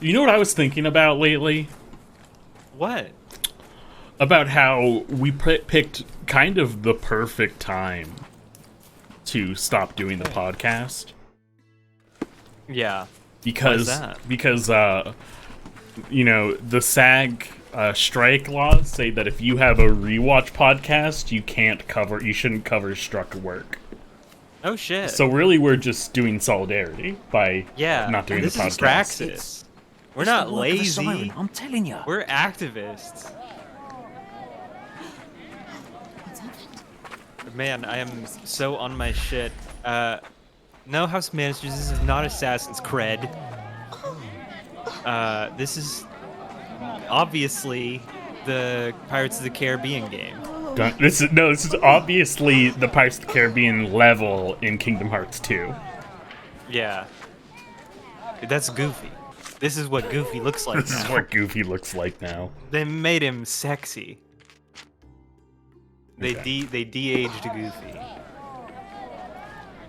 You know what I was thinking about lately? What? About how we picked kind of the perfect time to stop doing the podcast. Yeah. Because Why is that? because you know, the SAG strike laws say that if you have a rewatch podcast, you shouldn't cover struck work. Oh shit. So really, we're just doing solidarity by yeah, not doing the this is podcast. praxis. We're not lazy. I'm telling you. We're activists. What's happened? Man, I am so on my shit. No, House Managers, this is not Assassin's Cred. This is obviously the Pirates of the Caribbean game. This is obviously the Pirates of the Caribbean level in Kingdom Hearts 2. Yeah. That's Goofy. This is what Goofy looks like This now. is what Goofy looks like now. They made him sexy. They Okay. they de-aged Goofy.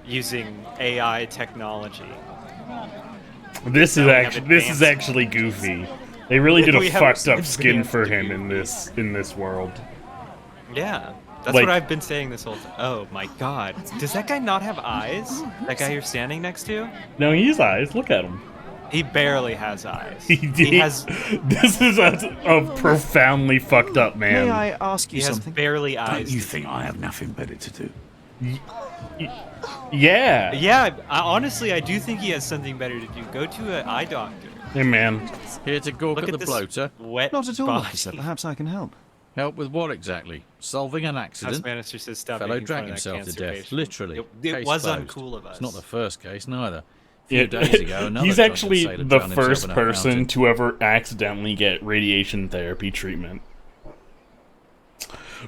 Using AI technology. This Now is we have actually Goofy. They really did a We have fucked up skin advanced for him Goofy. in this world. Yeah. That's Like- what I've been saying this whole time. Oh my god. Does that guy not have eyes? That guy you're standing next to? No, he's eyes. Look at him. He barely has eyes. He has This is a profoundly fucked up man. May I ask he you has something? barely Don't eyes. you think I have nothing better to do? Yeah. Yeah, honestly, I do think he has something better to do. Go to an eye doctor. Hey, man. Here to gawk Look at at the this bloater. wet Not at all, body. officer. Perhaps I can help. Help with what exactly? Solving an House accident? Manager says stop Fellow making fun drank of that himself to cancer death, patient. literally. It Case was closed. uncool of us. It's not the first case, neither. A few Yeah, days ago, another he's drunken actually sailor the drowned himself first in a person fountain. to ever accidentally get radiation therapy treatment.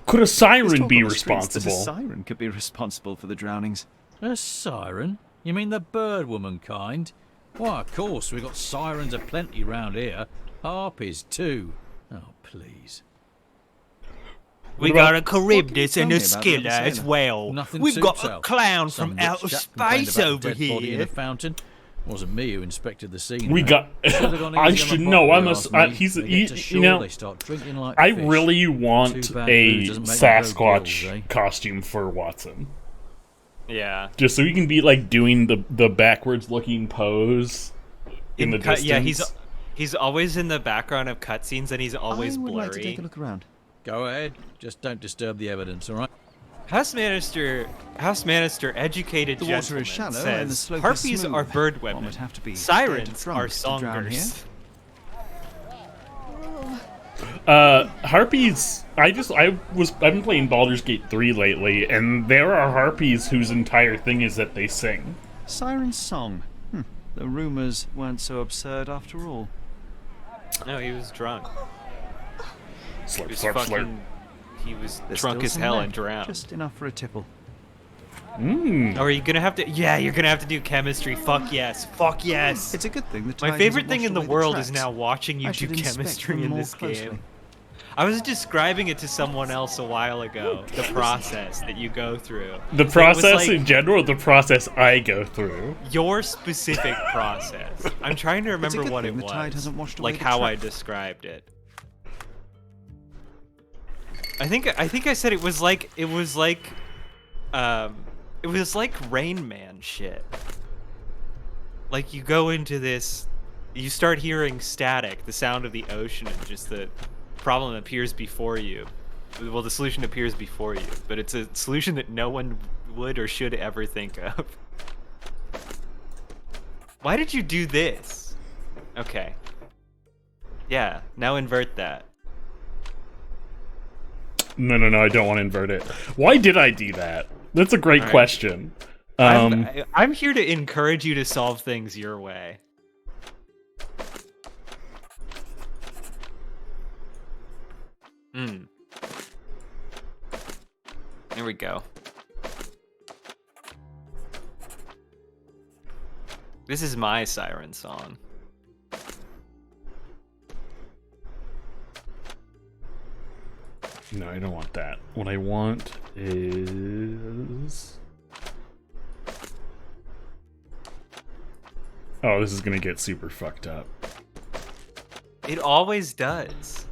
Could a Let's siren talk be on the streets that responsible? A siren could be responsible for the drownings. A siren? You mean the bird woman kind? Why, of course, we got sirens aplenty round here. Harpies, too. Oh, please. We What about- got a Charybdis and tell a me about the Skilla other as sailor? well. Nothing We've got suits a out. clown Some from rich outer chap complained space about a over dead body in here. a fountain. Wasn't me who inspected the scene. We though. got. Should've gone I easy on should the know. bottle, I you must. ask me. He's. They You, get to shore, you know. they start drinking like I fish. really want Too bad a booze doesn't make them go Sasquatch gills, eh? costume for Watson, Yeah. just so he can be like doing the backwards looking pose in the distance. Yeah, he's always in the background of cutscenes and he's always I would blurry. like to take a look around. Go ahead. Just don't disturb the evidence, all right? House Minister, educated The water gentleman is shallow says and the slope is harpies smooth. are bird One women. would have to be Sirens dead drunk are to drown here. songers. Harpies. I've been playing Baldur's Gate 3 lately, and there are harpies whose entire thing is that they sing. Siren's song. The rumors weren't so absurd after all. No, he was drunk. He Slurp, was slurp, slurp. fucking. He was There's drunk still as some hell left, and drowned. Just enough for a tipple. Mm. Oh, are you gonna have to? Yeah, you're gonna have to do chemistry. Fuck yes. Fuck yes. It's a good thing the My tide favorite hasn't thing washed in the away world is tracks. now watching you I do should inspect chemistry them in more this closely. game. I was describing it to someone else a while ago. The process that you go through. The It was process like in general, the process I go through. your specific process. I'm trying to remember good what it thing the was. tide hasn't washed away Like the how I tracks. described it. I think I said it was like Rain Man shit. Like you go into this, you start hearing static, the sound of the ocean, and just the problem appears before you. Well, the solution appears before you, but it's a solution that no one would or should ever think of. Why did you do this? Okay. Yeah, now invert that. No, I don't want to invert it. Why did I do that? That's a great All right. question. I'm here to encourage you to solve things your way. There we go. This is my siren song. No, I don't want that. What I want is... Oh, this is gonna get super fucked up. It always does.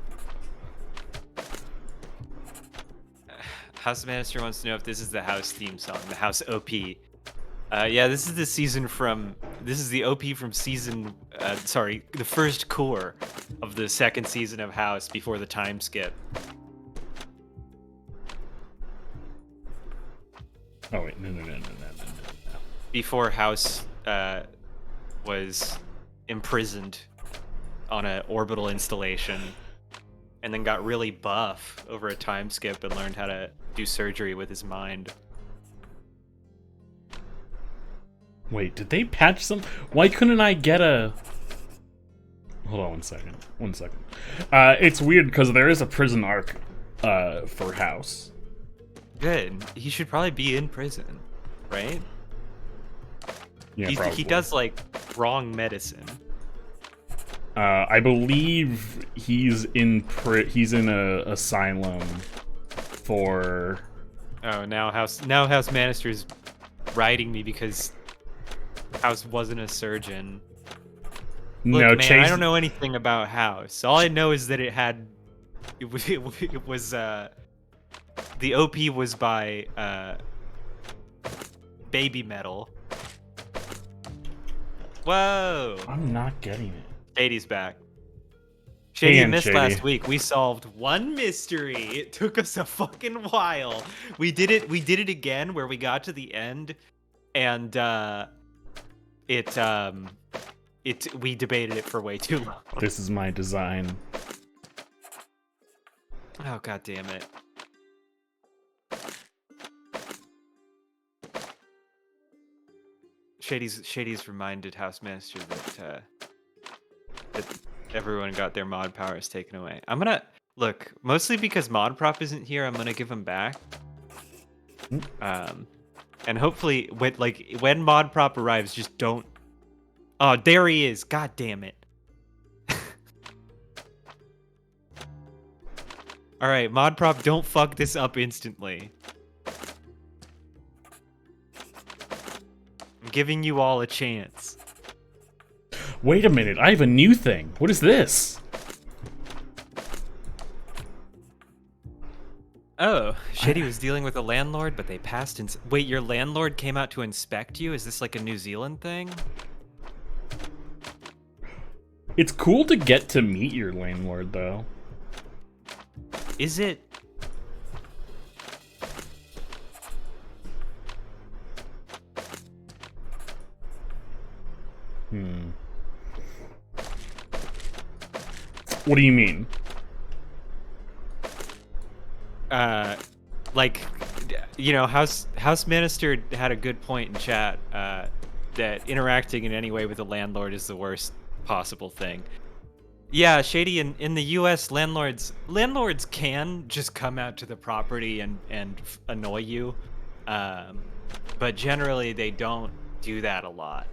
House Minister wants to know if this is the house theme song, the house OP. Yeah, this is the season from. This is the OP from season. Sorry, the first core of the second season of House before the time skip. Oh wait, no. Before House was imprisoned on an orbital installation, and then got really buff over a time skip and learned how to do surgery with his mind. Wait, did they patch some? Why couldn't I get a... Hold on 1 second. 1 second. It's weird because there is a prison arc for House. Good. He should probably be in prison, right? Yeah, He probably. does like wrong medicine. I believe he's in a asylum for... Oh, now House Manister's riding me because House wasn't a surgeon. Look, No, man, Chase... I don't know anything about House. All I know is that it was the OP was by Baby Metal. Whoa! I'm not getting it. Shady's back. Shady And missed Shady. last week. We solved one mystery. It took us a fucking while. We did it again where we got to the end and we debated it for way too long. This is my design. Oh, god damn it. Shady's reminded House Master that everyone got their mod powers taken away. I'm gonna look, mostly because Mod Prop isn't here, I'm gonna give him back. And hopefully when Mod Prop arrives, just don't. Oh, there he is. God damn it. Alright, Mod Prop, don't fuck this up instantly. I'm giving you all a chance. Wait a minute, I have a new thing. What is this? Oh, Shady was dealing with a landlord, but they passed in. Wait, your landlord came out to inspect you? Is this like a New Zealand thing? It's cool to get to meet your landlord, though. Is it? What do you mean? Like, you know, House Minister had a good point in chat that interacting in any way with the landlord is the worst possible thing. Yeah, Shady, in the U.S., landlords can just come out to the property and annoy you, but generally they don't do that a lot.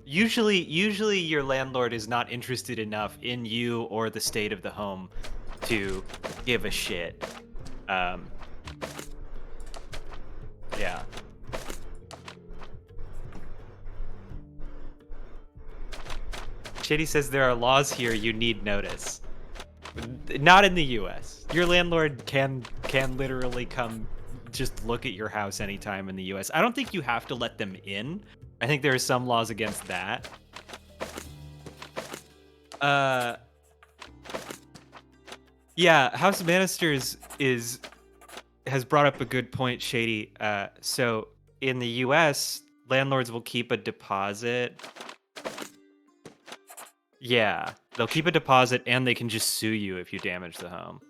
Usually your landlord is not interested enough in you or the state of the home to give a shit. Yeah. Shady says there are laws here you need notice. Not in the US. Your landlord can literally come just look at your house anytime in the US. I don't think you have to let them in. I think there are some laws against that. Yeah, House of Ministers has brought up a good point, Shady. So in the US, landlords will keep a deposit. Yeah, they'll keep a deposit and they can just sue you if you damage the home.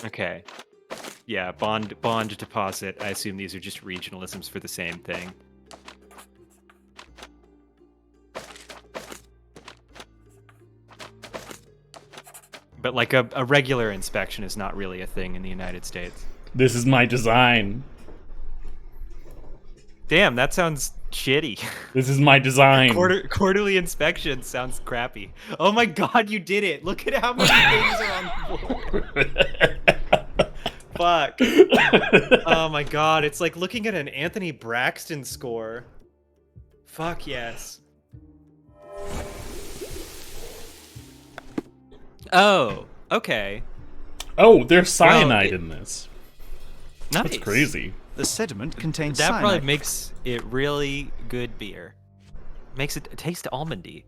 Okay. Yeah, bond deposit. I assume these are just regionalisms for the same thing. But like a regular inspection is not really a thing in the United States. This is my design. Damn, that sounds shitty. This is my design. Quarterly inspection sounds crappy. Oh my god, you did it! Look at how many things are on the board. Fuck. Oh my god, it's like looking at an Anthony Braxton score. Fuck yes. Oh, okay. Oh, there's cyanide in this. Nice. That's crazy. The sediment contains That cyanide. probably makes it really good beer. Makes it taste almondy.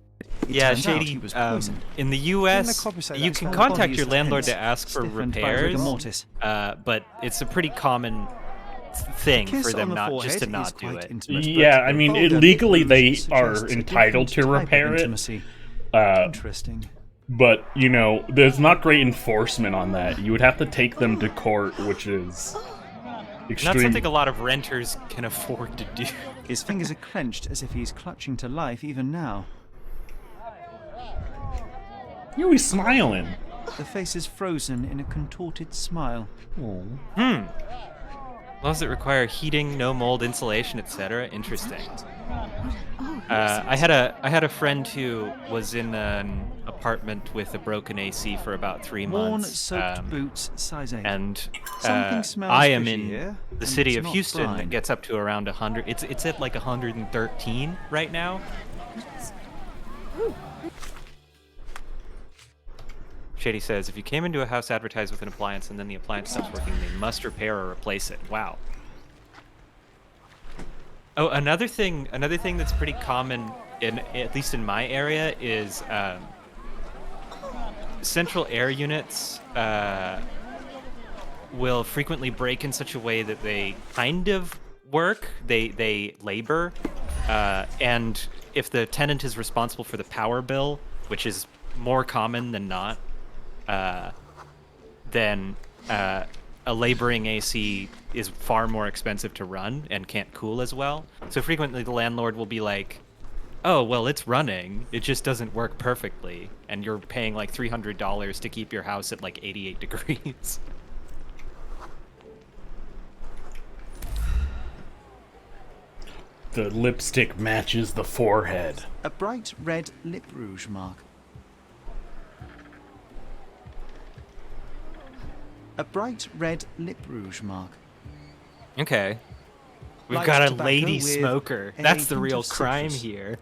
Yeah, turns out Shady. he was poisoned. In the In the U.S., necropsy, you that's can how the contact body your is landlord to hence ask for stiffened by repairs, rigor mortis. but it's a pretty common thing Kiss for them on the not forehead just to is not do quite it. intimate, Yeah, but I mean, the vulgar legally lip they rouge are suggests a entitled to different type of repair it. intimacy. Uh, Interesting. But, you know, there's not great enforcement on that. You would have to take them to court, which is Not extreme. something a lot of renters can afford to do. His fingers are clenched as if he's clutching to life even now. You're always smiling. The face is frozen in a contorted smile. Laws that require heating, no mold, insulation, etc. Interesting. I had a friend who was in an apartment with a broken AC for about 3 Worn, months. soaked boots, size 8. And Something smells I am fishy in here, the and city it's of not Houston brine. that gets up to around 100. It's at like 113 right now. Shady says, if you came into a house advertised with an appliance and then the appliance stops working, they must repair or replace it. Wow. Oh, another thing that's pretty common at least in my area is central air units will frequently break in such a way that they kind of work, they labor, and if the tenant is responsible for the power bill, which is more common than not, then a laboring AC is far more expensive to run and can't cool as well. So frequently the landlord will be like, oh, well, it's running, it just doesn't work perfectly, and you're paying like $300 to keep your house at like 88 degrees. The lipstick matches the forehead. A bright red lip rouge mark. A bright red lip rouge mark. Okay. We've Light got a tobacco lady with smoker. a That's the hint real of crime citrus. here.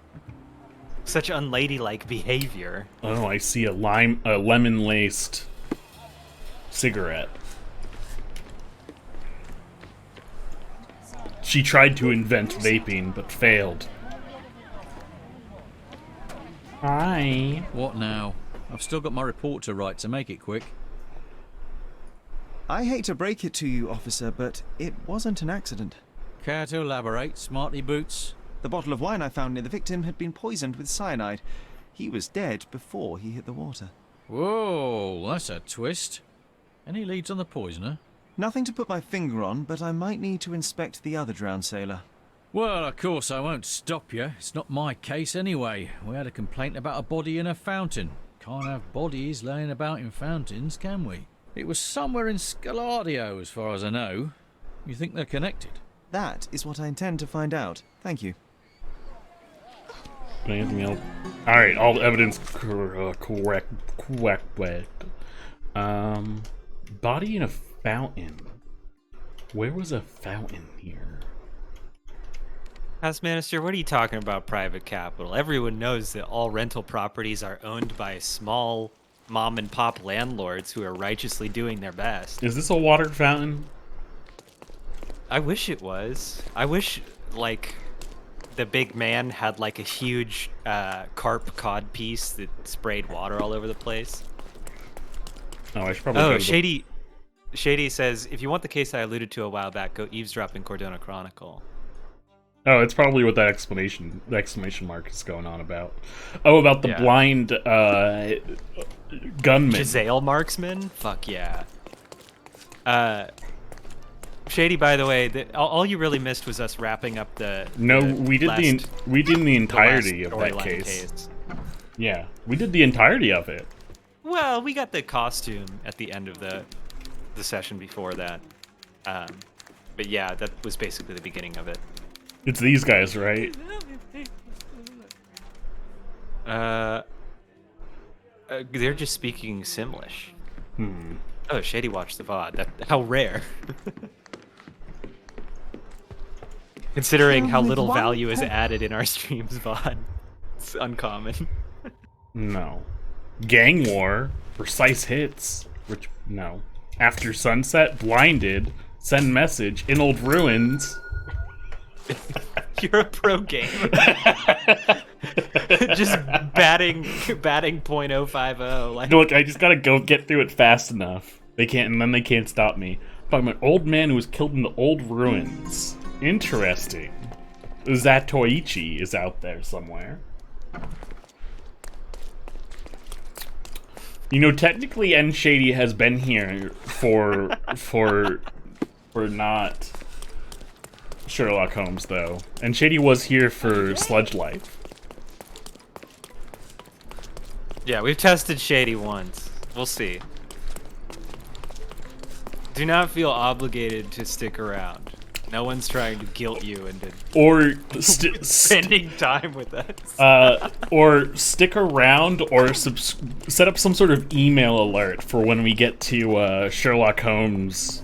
Such unladylike behavior. Oh, I see a lemon-laced cigarette. She tried to invent vaping, but failed. Hi. What now? I've still got my report to write, to make it quick. I hate to break it to you, officer, but it wasn't an accident. Care to elaborate, smarty boots? The bottle of wine I found near the victim had been poisoned with cyanide. He was dead before he hit the water. Whoa, that's a twist. Any leads on the poisoner? Nothing to put my finger on, but I might need to inspect the other drowned sailor. Well, of course I won't stop you. It's not my case anyway. We had a complaint about a body in a fountain. Can't have bodies laying about in fountains, can we? It was somewhere in Scaladio, as far as I know. You think they're connected? That is what I intend to find out. Thank you. Anything else? Alright, all the evidence correct. Body in a fountain. Where was a fountain here? House Minister, what are you talking about private capital? Everyone knows that all rental properties are owned by small mom and pop landlords who are righteously doing their best. Is this a water fountain? I wish it was. I wish, like, the big man had, like, a huge carp cod piece that sprayed water all over the place. Oh, I should probably go Oh, to the- Shady says, if you want the case I alluded to a while back, go eavesdrop in Cordona Chronicle. Oh, it's probably what that exclamation mark is going on about. Oh, about the Yeah. blind gunman. Giselle Marksman? Fuck yeah. Shady, by the way, all you really missed was us wrapping up the. No, the we did last, the entirety the of last that storyline case. Yeah, we did the entirety of it. Well, we got the costume at the end of the session before that. But yeah, that was basically the beginning of it. It's these guys, right? They're just speaking Simlish. Hmm. Oh, Shady watched the VOD. How rare. Considering how With little one value is pe- added in our streams VOD. It's uncommon. No. Gang War, Precise Hits, which, no. After Sunset, Blinded, Send Message, In Old Ruins. You're a pro gamer. Just batting .050. Like, Look, I just gotta go get through it fast enough. They can't, and then they can't stop me. Talking about an old man who was killed in the old ruins. Interesting. Zatoichi is out there somewhere. You know, technically, N Shady has been here for not Sherlock Holmes, though. And Shady was here for Sludge Life. yeah, we've tested Shady once. We'll see. Do not feel obligated to stick around. No one's trying to guilt you into Or spending time with us. or stick around, or set up some sort of email alert for when we get to Sherlock Holmes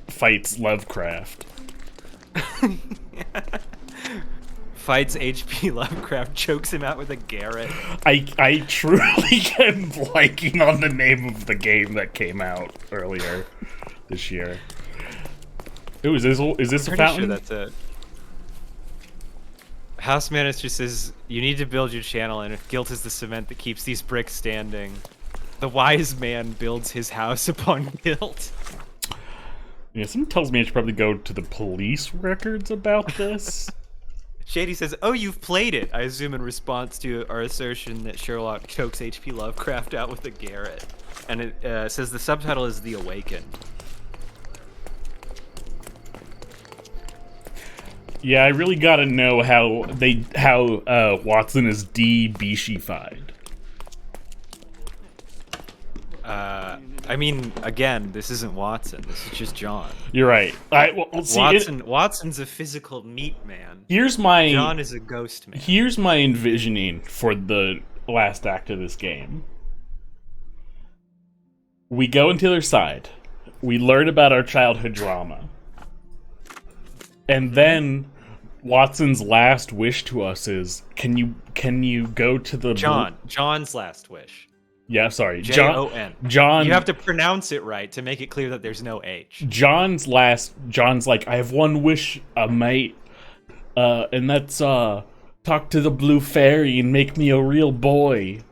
fights Lovecraft. Fights H.P. Lovecraft, chokes him out with a garret. I truly am blanking on the name of the game that came out earlier this year. Ooh, is this a Pretty fountain? sure that's it. House Manager says, you need to build your channel, and if guilt is the cement that keeps these bricks standing, the wise man builds his house upon guilt. Yeah, something tells me I should probably go to the police records about this. Shady says, oh, you've played it, I assume in response to our assertion that Sherlock chokes H.P. Lovecraft out with a garret. And it says the subtitle is The Awakened. Yeah, I really gotta know how Watson is de-Bishified. I mean, again, this isn't Watson. This is just John. You're right. See, Watson's a physical meat man. John is a ghost man. Here's my envisioning for the last act of this game. We go into their side. We learn about our childhood drama. And then Watson's last wish to us is, can you go to the John's last wish. Yeah, sorry. Jon. John. You have to pronounce it right to make it clear that there's no H. John's like, I have one wish, mate. And that's talk to the blue fairy and make me a real boy.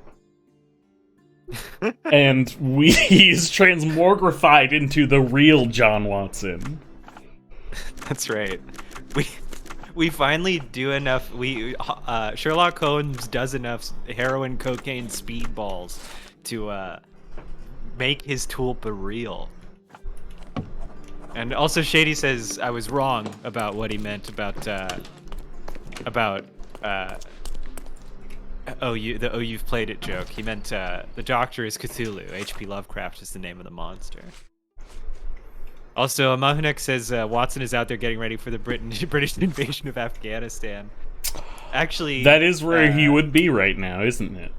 And he's transmogrified into the real John Watson. That's right. We finally do enough. Sherlock Holmes does enough heroin, cocaine, speedballs to make his tulpa real. And also, Shady says I was wrong about what he meant about you've played it joke. He meant the Doctor is Cthulhu. H.P. Lovecraft is the name of the monster. Also, Mahunek says Watson is out there getting ready for the British invasion of Afghanistan. Actually, that is where he would be right now, isn't it?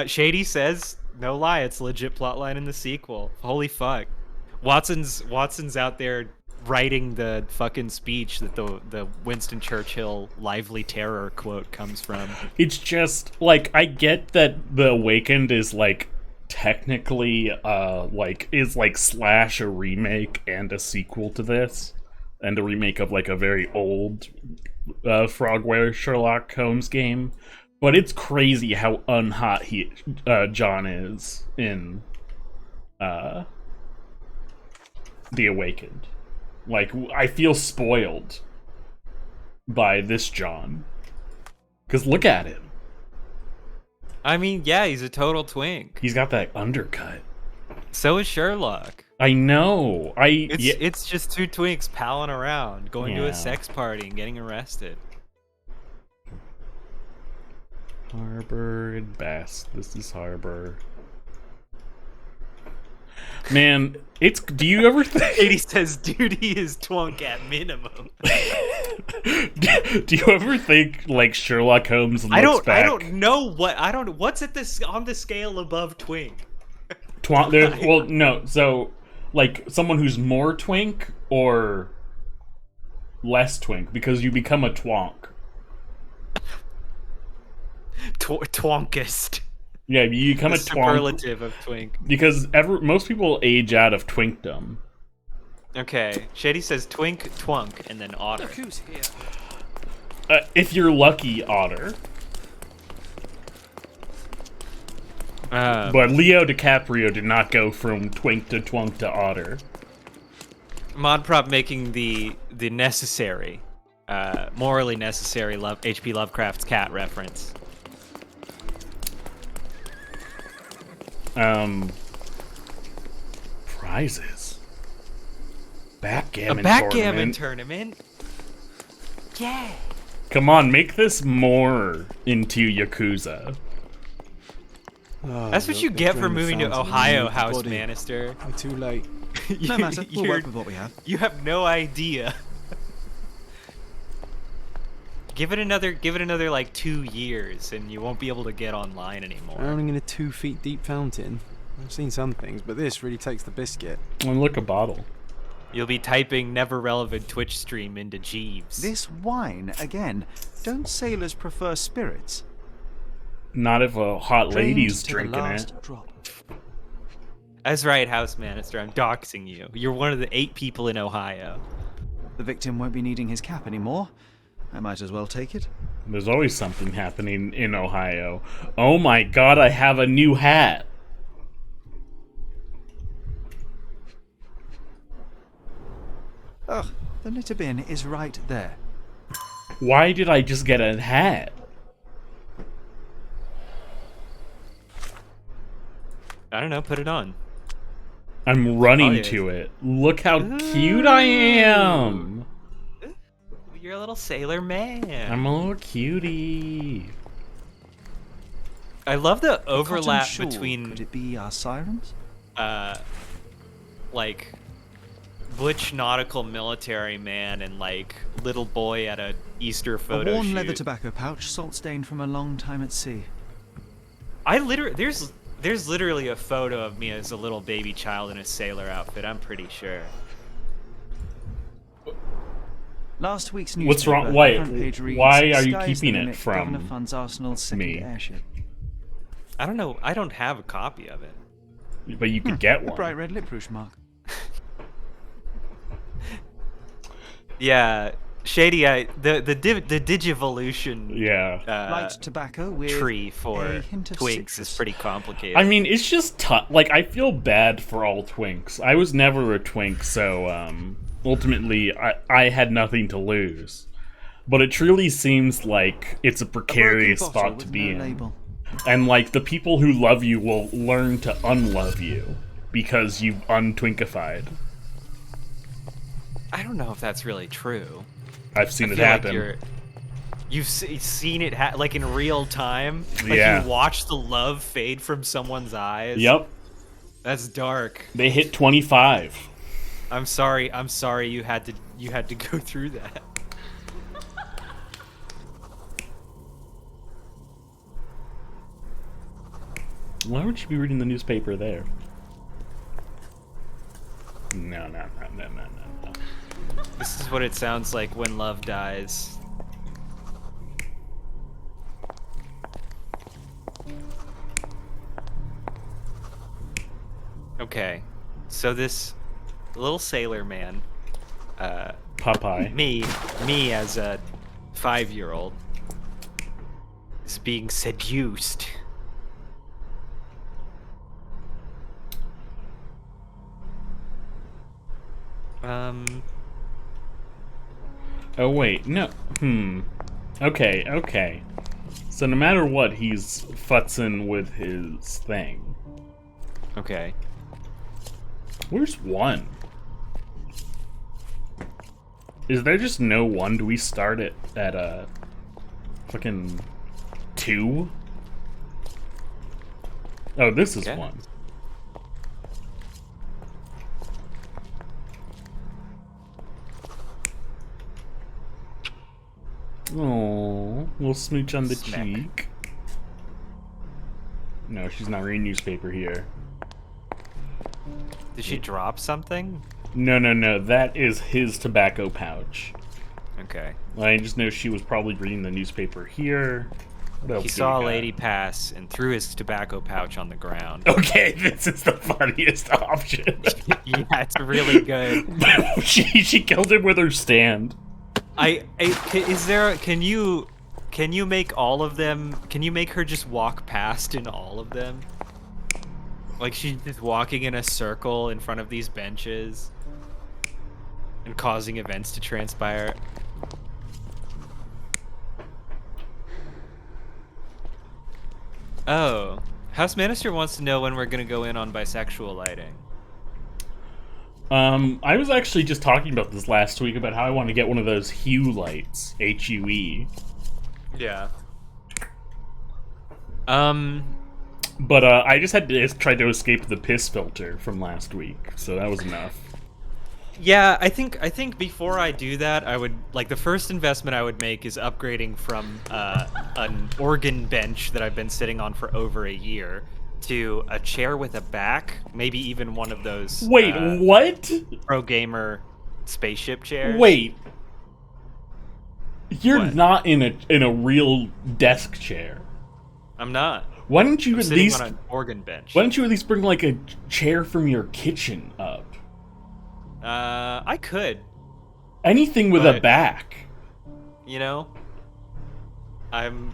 Shady says, no lie, it's a legit plotline in the sequel. Holy fuck. Watson's out there writing the fucking speech that the Winston Churchill lively terror quote comes from. It's just, like, I get that The Awakened is, like, technically is slash a remake and a sequel to this, and a remake of like a very old Frogware Sherlock Holmes game, but it's crazy how unhot John is in The Awakened. Like, I feel spoiled by this John, because look at him. I mean, yeah, he's a total twink. He's got that undercut. So is Sherlock. I know. It's just two twinks palling around, going to a sex party and getting arrested. Harbor and Bass. This is Harbor. Man, do you ever think... Katie says duty is twunk at minimum. Do you ever think like Sherlock Holmes looks back? I don't know what's at this on the scale above twink. Well, no. So, like someone who's more twink or less twink, because you become a twonk. Twonkist. Yeah, you become The a twonk superlative of twink. because most people age out of twinkdom. Okay, Shady says twink, twunk, and then otter. Look who's here. If you're lucky, otter. But Leo DiCaprio did not go from twink to twunk to otter. Modprop making the necessary, morally necessary H.P. Lovecraft's cat reference. Prizes. Backgammon A backgammon tournament. Yeah. Come on, make this more into Yakuza. That's what you get for moving to Ohio, House Manister. I'm too late. No matter, we'll work with what we have. You have no idea. Give it another like 2 years, and you won't be able to get online anymore. Drowning in a 2 feet deep fountain. I've seen some things, but this really takes the biscuit. And look, a bottle. You'll be typing never relevant Twitch stream into Jeeves. This wine, again. Don't sailors prefer spirits? Not if a hot lady's Drained to the drinking last it. drop. That's right, House Manister. I'm doxing you. You're one of the 8 people in Ohio. The victim won't be needing his cap anymore. I might as well take it. There's always something happening in Ohio. Oh my god, I have a new hat. Ugh, the litter bin is right there. Why did I just get a hat? I don't know, put it on. I'm running yeah. to it. Look how cute I am. You're a little sailor man. I'm a little cutie. I love the Cotton overlap shawl. between Could it be our sirens? like butch nautical military man and like little boy at a Easter photo A worn shoot. leather tobacco pouch, salt stained from a long time at sea. There's literally a photo of me as a little baby child in a sailor outfit. I'm pretty sure. Last week's newspaper. What's wrong? the Wait, front page reads, why are you "Sky's the keeping it limit, from Governor funds Arsenal's second me? airship." I don't know. I don't have a copy of it. But you could get A one. bright red lip rouge mark. Yeah, Shady. The Digivolution Yeah. Light tobacco with tree for a hint of twigs citrus. is pretty complicated. I mean, it's just tough. Like, I feel bad for all twinks. I was never a twink, so ultimately, I had nothing to lose. But it truly seems like it's a precarious broken bottle spot to with be no in. label. And, like, the people who love you will learn to unlove you because you've untwinkified. I don't know if that's really true. I've seen I it feel like happen. you've seen it like in real time. Like Yeah. you watch the love fade from someone's eyes. Yep. That's dark. They hit 25. I'm sorry you had to go through that. Why would you be reading the newspaper there? No. This is what it sounds like when love dies. Okay, so this little sailor man, Popeye. me as a 5-year-old, is being seduced. Oh wait, no. Okay. So no matter what, he's futzing with his thing. Okay. Where's 1? Is there just no 1? Do we start it at a fucking 2? Oh, this is Yeah. 1. Oh, little smooch on the Smack. cheek. No, she's not reading newspaper here. Did she drop something? No. That is his tobacco pouch. Okay. I just know she was probably reading the newspaper here. What else He do saw a we got? lady pass and threw his tobacco pouch on the ground. Okay, this is the funniest option. Yeah, it's really good. she killed him with her stand. Can you make all of them? Can you make her just walk past in all of them? Like she's just walking in a circle in front of these benches and causing events to transpire. Oh, House Minister wants to know when we're gonna go in on bisexual lighting. I was actually just talking about this last week about how I want to get one of those Hue lights, HUE. Yeah. But I just had to try to escape the piss filter from last week, so that was enough. Yeah, I think before I do that, I would like the first investment I would make is upgrading from an organ bench that I've been sitting on for over a year to a chair with a back, maybe even one of those. Wait, what? Pro gamer spaceship chairs. Wait, you're What? not in a real desk chair. I'm not. Why don't you I'm at sitting least? on an organ bench. Why don't you at least bring like a chair from your kitchen up? I could. Anything with a But- back. You know, I'm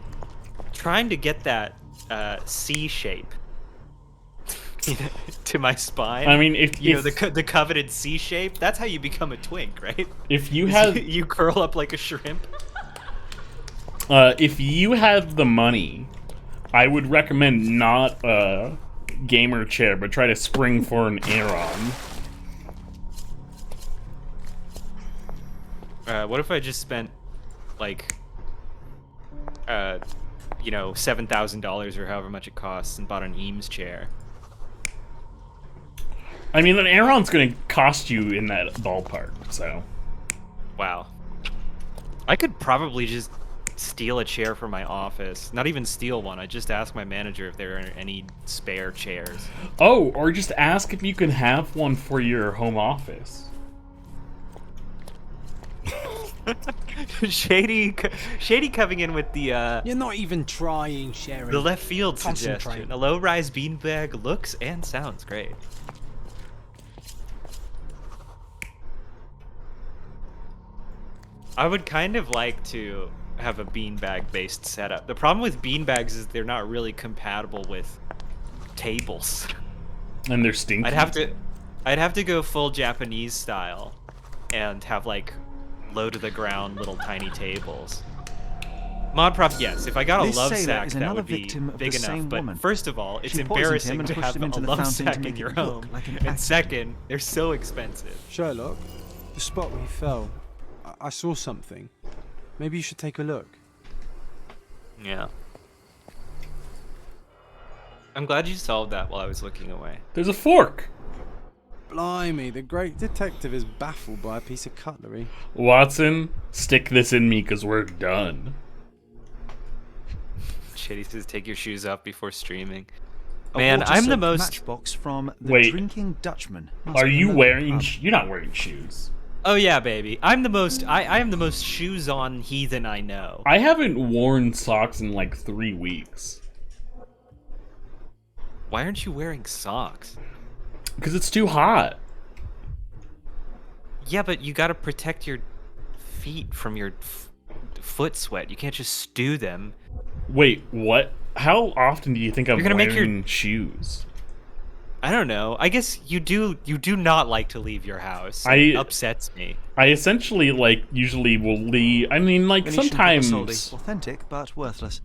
trying to get that C shape to my spine. I mean, if you know the coveted C shape, that's how you become a twink, right? if you have you curl up like a shrimp. if you have the money, I would recommend not a gamer chair, but try to spring for an Aeron. What if I just spent like $7,000 or however much it costs and bought an Eames chair? I mean, an Aeron's going to cost you in that ballpark, so. Wow. I could probably just steal a chair from my office. Not even steal one. I just ask my manager if there are any spare chairs. Oh, or just ask if you can have one for your home office. Shady coming in with the You're not even trying, Sherry. the left field Concentrate. suggestion. A low-rise beanbag looks and sounds great. I would kind of like to have a beanbag-based setup. The problem with beanbags is they're not really compatible with tables. And they're stinky. I'd have to go full Japanese style and have like low to the ground little tiny tables. Mod prop, yes. If I got a This love sailor sack, is that another would be victim of big the enough. same But woman. first of all, it's She poisoned him embarrassing and to pushed have him into a the love fountain sack to in make your it look home. like an And accident. second, they're so expensive. Sherlock, the spot where he fell, I saw something. Maybe you should take a look. Yeah. I'm glad you solved that while I was looking away. There's a fork. Blimey, the great detective is baffled by a piece of cutlery. Watson, stick this in me because we're done. Shady says take your shoes off before streaming. A Man, I'm the water-soaked most... matchbox from the Wait. Drinking Dutchman. Must Are be a you local wearing? pub. You're not wearing shoes. Oh yeah, baby. I'm the most... I am the most shoes-on heathen I know. I haven't worn socks in like 3 weeks Why aren't you wearing socks? because it's too hot. Yeah, but you gotta protect your feet from your foot sweat. You can't just stew them. Wait, what? How often do you think I'm You're gonna wearing make shoes? I don't know. I guess you do not like to leave your house. I- It upsets me. I essentially like usually will leave. I mean, like Venetian sometimes. Soldi. Authentic but worthless.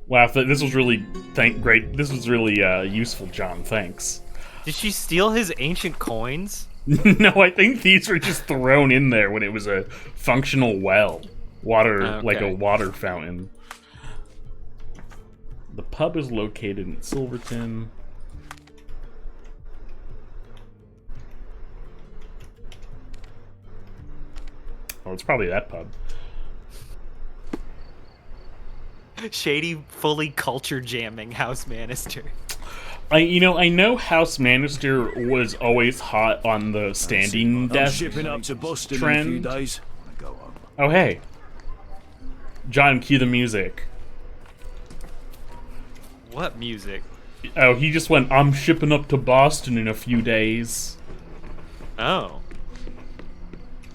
Wow, this was really great. This was really useful, John. Thanks. Did she steal his ancient coins? No, I think these were just thrown in there when it was a functional well, water like a Okay. water fountain. The pub is located in Silverton. Oh, it's probably that pub. Shady fully culture jamming House Manister. I know House Manister was always hot on the standing I'm desk shipping up to Boston trend. in a few days. I go home. Oh, hey. John, cue the music. What music? Oh, he just went, I'm shipping up to Boston in a few days. Oh.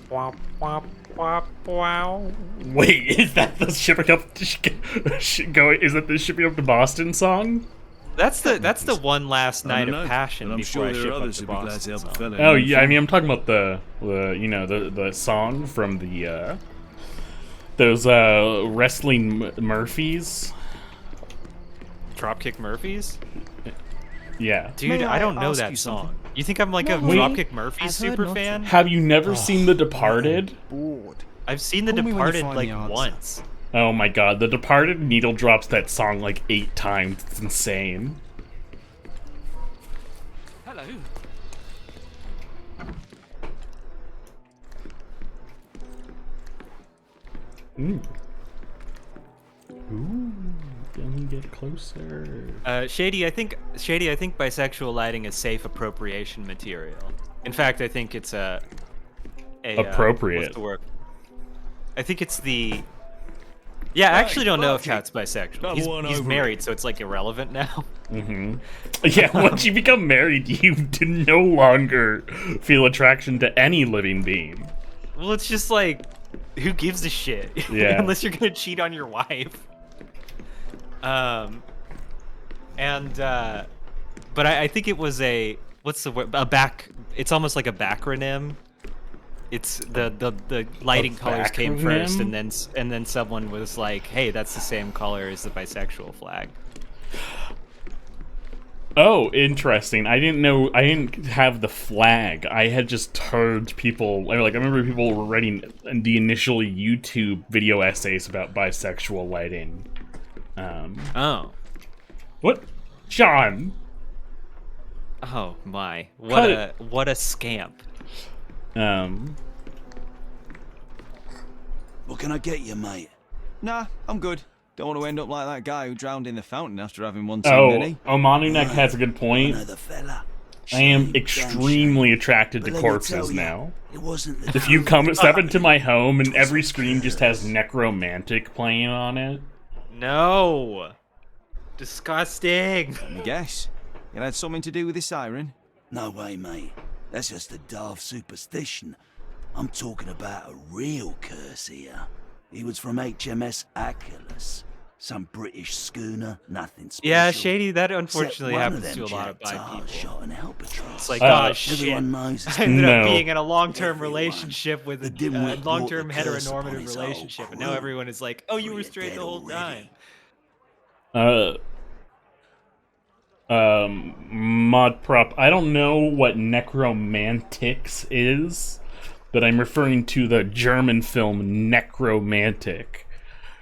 Wop, wop, wop, wow. Wait, is that the shipping up to going? Is that the shipping up to Boston song? That's the one last I night don't of know, passion but I'm before sure I there ship are up others to who'd be glad to Boston. help a song. fella. Oh yeah, I mean I'm talking about the song from the those wrestling Murphys. Dropkick Murphys? Yeah. Dude, May I don't I know ask that you song. something? You think I'm like a No. Dropkick Murphys I've heard super lots fan? of- Have you never seen The Departed? Bored. I've seen The Call me when you Departed find like the answer. once. Oh my god, The Departed needle drops that song like 8 times. It's insane. Hello. Ooh. Ooh. Let me get closer. Shady, I think bisexual lighting is safe appropriation material. In fact, I think it's a Appropriate. what's the word? I think it's the. Yeah, I actually don't know if Cat's bisexual. Another one He's over married, so it's like irrelevant now. Mm-hmm. Yeah, once you become married, you do no longer feel attraction to any living being. Well, it's just like, who gives a shit? Yeah. Unless you're gonna cheat on your wife. But I think it was what's the word? It's almost like a backronym. It's the lighting colors came first, backronym? and then someone was like, "Hey, that's the same color as the bisexual flag." Oh, interesting. I didn't have the flag. I had just heard people, I remember people were writing the initial YouTube video essays about bisexual lighting. Oh. What? John! Oh my! Cut What a scamp! What can I get you, mate? Nah, I'm good. Don't want to end up like that guy who drowned in the fountain after having one too many. Omanunek has a good point. Another fella. I am Shame, extremely damn attracted to shame. But let me corpses tell ya, now. It wasn't the If you truth. step into my home and every screen just has Necromantic playing on it. No. Disgusting. Let me guess. It had something to do with this siren? No way, mate. That's just a daft superstition. I'm talking about a real curse here. He was from HMS Achilles. Some British schooner, nothing special. Yeah, Shady, that Except unfortunately one happens of to a them lot of bi Jack Tars people. shot an albatross. It's like, Uh, oh shit. Everyone knows it's I ended No. up being in a long-term Everyone. relationship with The a dimwit long-term brought the curse upon heteronormative his whole relationship, and now crew. everyone is like, "Oh, you were Three are straight dead the whole time." already. Mod prop. I don't know what Necromantics is, but I'm referring to the German film Necromantic,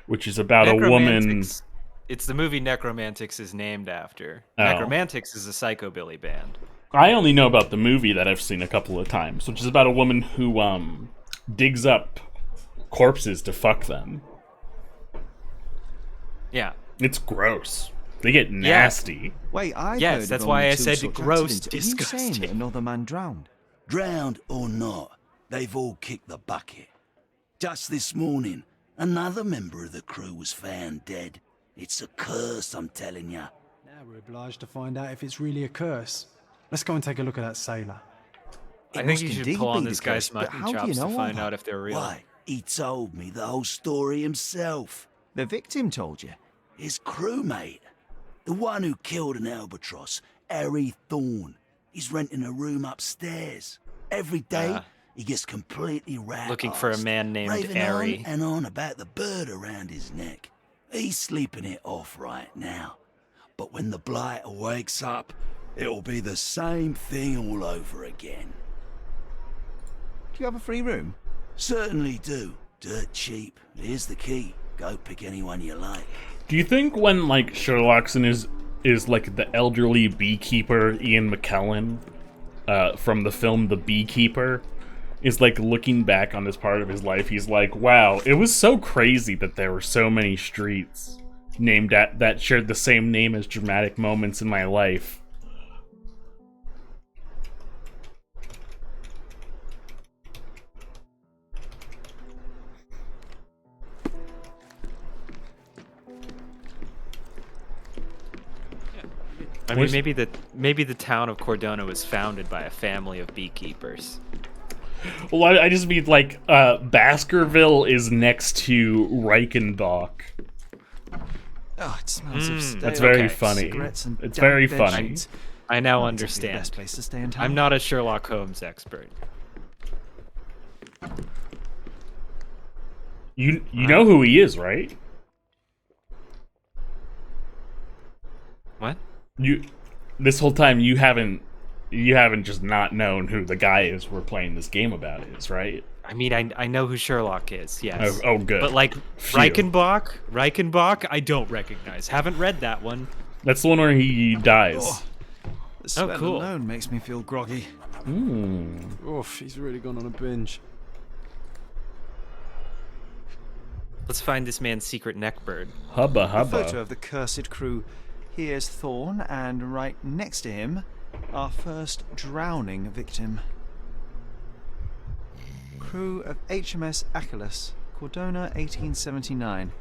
which is about a woman. Necromantics- It's the movie Necromantics is named after. Oh. Necromantics is a psychobilly band. I only know about the movie that I've seen a couple of times, which is about a woman who digs up corpses to fuck them. Yeah. It's gross. They get nasty. Wait, I've Yes, heard of that's only why I two said such gross, accidents. Are you saying disgusting. that another man drowned? Drowned or not, they've all kicked the bucket. Just this morning, another member of the crew was found dead. It's a curse, I'm telling ya. Now we're obliged to find out if it's really a curse. Let's go and take a look at that sailor. I It think must you should indeed pull on be this the guy's case, but mutton how do you chops know to all find that? out if they're real. Why? He told me the whole story himself. The victim told you. His crewmate, the one who killed an albatross, Harry Thorne. He's renting a room upstairs. Every day, he gets completely rat Looking for a man named raving Harry. on and on about the bird around his neck. He's sleeping it off right now. But when the blighter wakes up, it'll be the same thing all over again. Do you have a free room? Certainly do. Dirt cheap. Here's the key. Go pick anyone you like. Do you think when like Sherlockson is like the elderly beekeeper Ian McKellen from the film The Beekeeper is like looking back on this part of his life, he's like, wow, it was so crazy that there were so many streets named at that shared the same name as dramatic moments in my life. I mean, maybe the town of Cordona was founded by a family of beekeepers. Well, I just mean like Baskerville is next to Reichenbach. Oh, it smells of stale That's very okay. funny. cigarettes and It's damp very bed funny. sheets. I now Not exactly the understand. best place to stay in town. I'm not a Sherlock Holmes expert. You know who he is, right? What? This whole time you haven't just not known who the guy is we're playing this game about is, right? I mean, I know who Sherlock is, yes. Oh, good. But like Phew. Reichenbach, I don't recognize. Haven't read that one. That's the one where he dies. Oh, the smell cool. alone makes me feel groggy. Oof, he's really gone on a binge. Let's find this man's secret neckbird. Hubba A photo hubba. of the cursed crew. Here's Thorn, and right next to him, our first drowning victim. Crew of HMS Achilles, Cordona, 1879.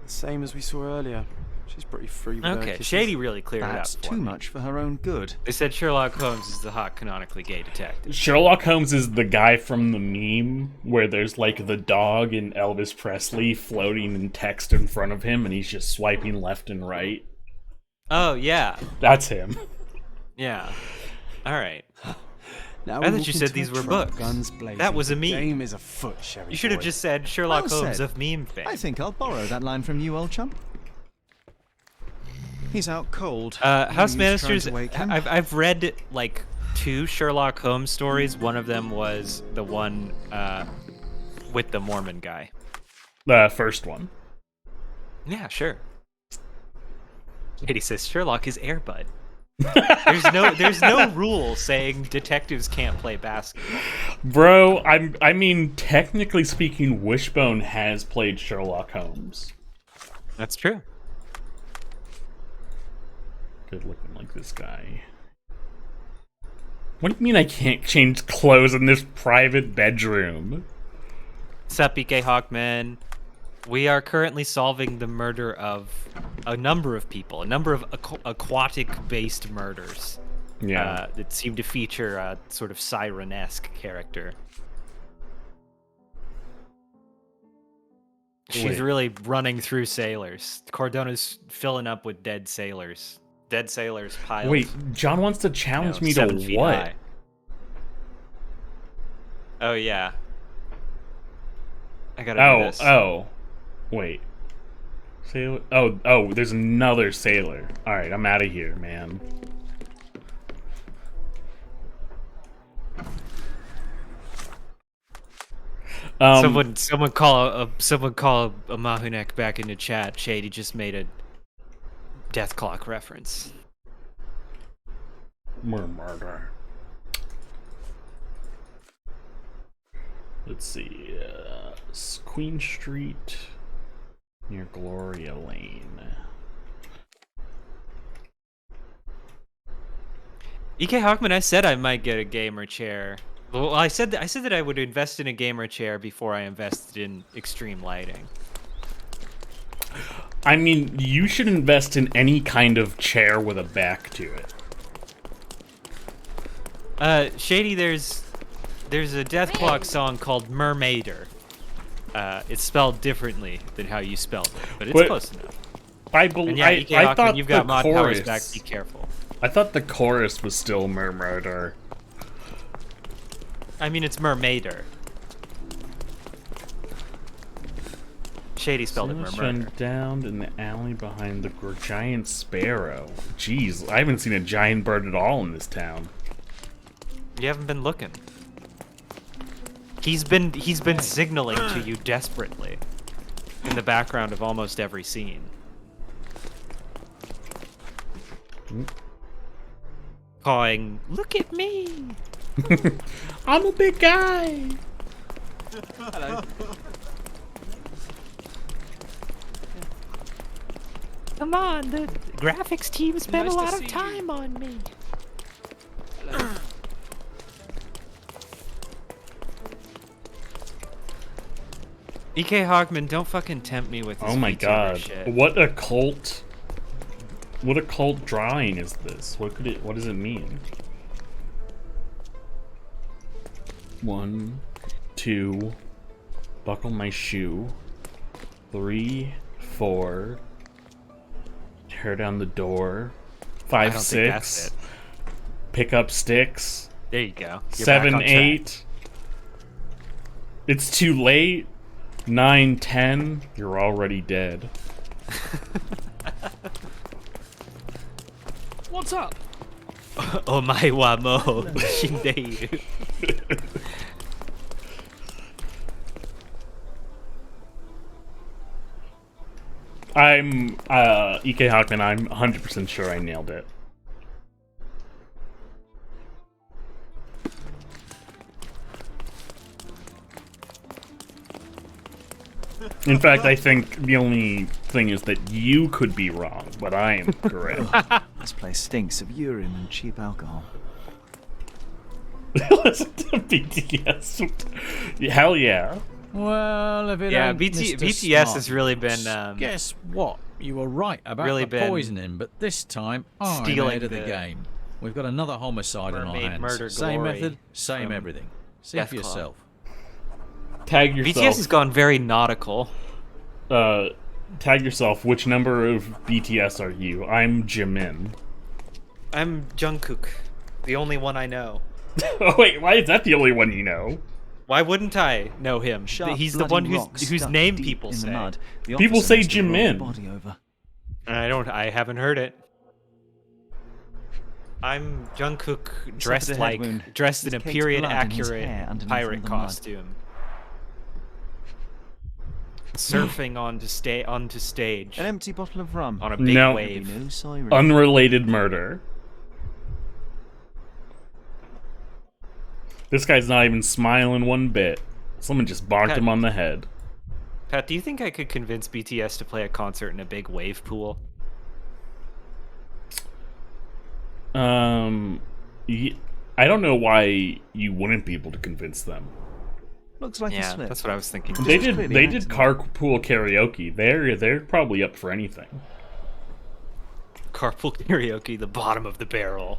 Same as we saw earlier. She's pretty free with her Okay, kisses. Shady really cleared Perhaps it up for too me. much for her own good. They said Sherlock Holmes is the hot, canonically gay detective. Sherlock Holmes is the guy from the meme where there's like the dog and Elvis Presley floating in text in front of him and he's just swiping left and right. Oh, yeah. That's him. Yeah. All right. Now I we thought you walk said into these a were truck, books. Guns blazing. That was a The meme. Game is afoot, Sherry You should have boy. just said Sherlock Well Holmes said. of meme fame. I think I'll borrow that line from you, old chum. He's out cold. House Louise trying Ministers, to wake him. I've read like 2 Sherlock Holmes stories. One of them was the one with the Mormon guy. The first one. Yeah, sure. Katie says Sherlock is Airbud. There's no rule saying detectives can't play basketball. Bro, I mean, technically speaking, Wishbone has played Sherlock Holmes. That's true. Good looking like this guy. What do you mean I can't change clothes in this private bedroom? What's up, BK Hawkman? We are currently solving the murder of a number of people, a number of aquatic-based murders. Yeah. That seem to feature a sort of siren-esque character. She's Wait. really running through sailors. Cordona's filling up with dead sailors. Dead sailors piled. Wait, John wants to challenge me 7 to feet what? high. Oh yeah. I gotta do this. Oh. Wait. Sailor? Oh, there's another sailor. Alright, I'm out of here, man. Someone call a Mahunek back into chat. Shady just made a death clock reference. Murder. Let's see. Queen Street near Gloria Lane. EK Hawkman, I said I might get a gamer chair. Well, I said that I would invest in a gamer chair before I invested in extreme lighting. I mean, you should invest in any kind of chair with a back to it. Shady, there's a death clock song called Mermaider. It's spelled differently than how you spelled it, but it's close enough. And yeah, EK I Hawkman, thought you've got the mod powers chorus. back. Be careful. I thought the chorus was still Murder. I mean, it's Mermaider. Shady spelled it Sailors Mermaider. run down in the alley behind the giant sparrow. Jeez, I haven't seen a giant bird at all in this town. You haven't been looking. He's been signaling to you desperately in the background of almost every scene. Calling, "Look at me!" I'm a big guy. Hello. Come on, the graphics team spent Nice a to lot see of you. time on me. EK Hogman, don't fucking tempt me with this Oh my VTuber god. shit. What a cult. What a cult drawing is this? What does it mean? 1, 2, buckle my shoe. 3, 4, tear down the door. 5, don't think that's 6, it. pick up sticks. There you go. You're 7, back on track. 8. It's too late. 9, 10. You're already dead. What's up? Omae wa mo shindeiru. I'm EK Hawkman, I'm 100% sure I nailed it. In fact, I think the only thing is that you could be wrong, but I am correct. This place stinks of urine and cheap alcohol. Listen to BTS. Hell yeah. Well, if it Yeah, ain't BTS Mr. has really been, Smarties. Guess what? You were right about really the been poisoning, but this time I'm stealing ahead of the the game. We've got another homicide on our mermaid hands. murder Same glory method, same from everything. See Death for Claw. yourself. Tag yourself. BTS has gone very nautical. Tag yourself. Which number of BTS are you? I'm Jimin. I'm Jungkook, the only one I know. Oh wait, why is that the only one you know? Why wouldn't I know him? Sharp, He's the bloody one rocks whose stuck name deep people in the say. mud. The People officer say must have rolled the Jimin. body over. I haven't heard it. I'm Jungkook dressed Suffered a head wound. dressed in There's a caked period blood in his accurate hair underneath pirate all the mud. costume. Surfing onto stage An empty bottle of rum. on a big No. There'd be wave. no siren. Unrelated murder. This guy's not even smiling one bit. Someone just bonked him on the head. Pat, do you think I could convince BTS to play a concert in a big wave pool? I don't know why you wouldn't be able to convince them. Looks like a Yeah, slip. that's what I was thinking. They was did. clearly They an did accident. carpool karaoke. They're probably up for anything. Carpool karaoke, the bottom of the barrel.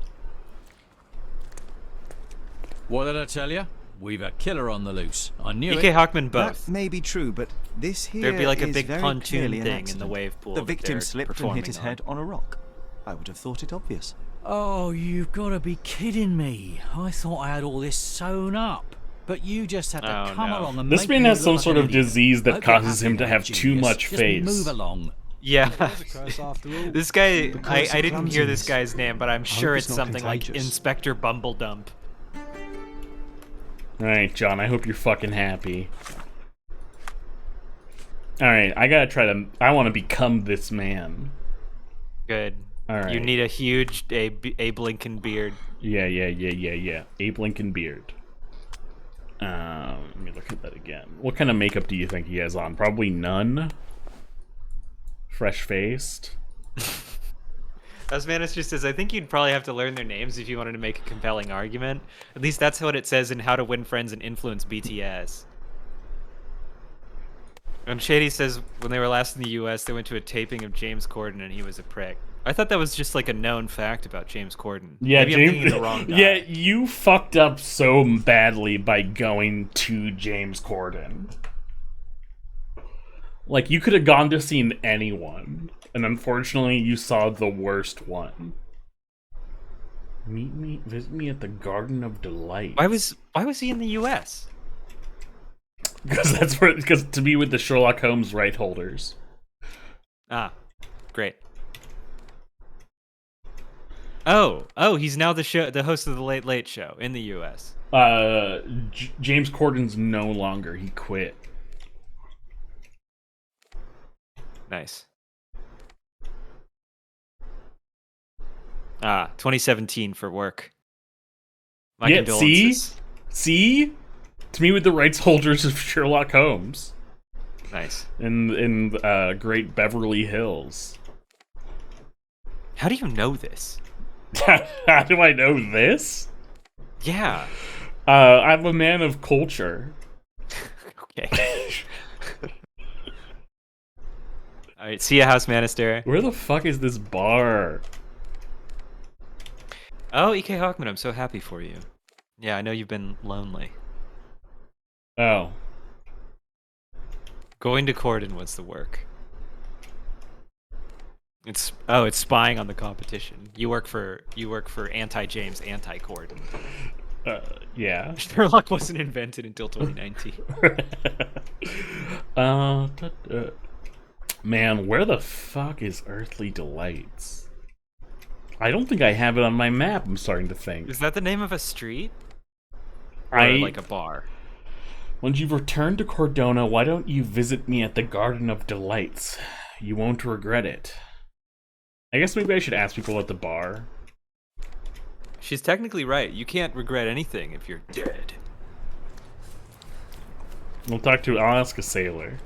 What did I tell you? We've a killer on the loose. I knew EK it. Hawkman both. That may be true, but this here There'd be like a is big very pontoon clearly an thing in the accident. wave pool The that victim they're slipped and performing hit his on. head on a rock. I would have thought it obvious. Oh, you've got to be kidding me. I thought I had all this sewn up. But you just had to Oh, come no. along and This make man me has look some like sort an of idiot. disease that Hope you're causes happy him to now, have too genius. much Just face. move along. Yeah. Curse after all. This guy, Because I of didn't hear this clumsiness. guy's name, but I'm sure hope it's it's not something like contagious. Inspector Bumbledump. Alright, John, I hope you're fucking happy. Alright, I gotta try to... I want to become this man. Good. All right. You need a huge Abe Lincoln beard. Yeah. Abe Lincoln beard. Let me look at that again. What kind of makeup do you think he has on? Probably none. Fresh-faced. Osmanus just says, I think you'd probably have to learn their names if you wanted to make a compelling argument. At least that's what it says in How to Win Friends and Influence BTS. And Shady says when they were last in the US, they went to a taping of James Corden and he was a prick. I thought that was just like a known fact about James Corden. Yeah, Maybe I'm thinking of the wrong guy. Yeah, you fucked up so badly by going to James Corden. Like, you could have gone to see anyone, and unfortunately, you saw the worst one. Visit me at the Garden of Delight. Why was he in the US? Because to be with the Sherlock Holmes right holders. Ah, great. Oh, he's now the host of the Late Late Show in the U.S. James Corden's no longer. He quit. Nice. 2017 for work. My Yeah, condolences. see? To meet with the rights holders of Sherlock Holmes Nice. in Great Beverly Hills. How do you know this? How do I know this? Yeah. I'm a man of culture. Okay. All right. See ya, House Manister. Where the fuck is this bar? Oh, E.K. Hawkman, I'm so happy for you. Yeah, I know you've been lonely. Oh. Going to Corden was the work. It's spying on the competition. You work for anti-James, anti-Corden. Yeah. Sherlock wasn't invented until 2019. Man, where the fuck is Earthly Delights? I don't think I have it on my map, I'm starting to think. Is that the name of a street? Or like a bar? When you've returned to Cordona, why don't you visit me at the Garden of Delights? You won't regret it. I guess maybe I should ask people at the bar. She's technically right. You can't regret anything if you're dead. I'll ask a sailor.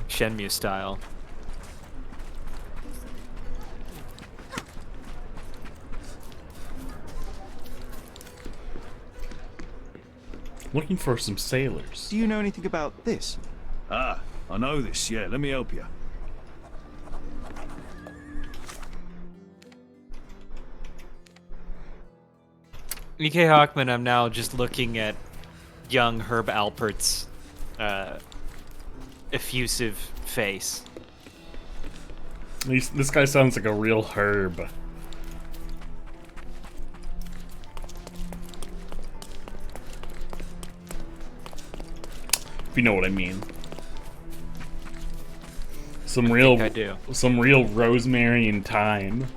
Shenmue style. Looking for some sailors. Do you know anything about this? Ah, I know this, yeah. Let me help you. E.K. Hawkman, I'm now just looking at young Herb Alpert's effusive face. This guy sounds like a real herb. If you know what I mean. Some real rosemary and thyme.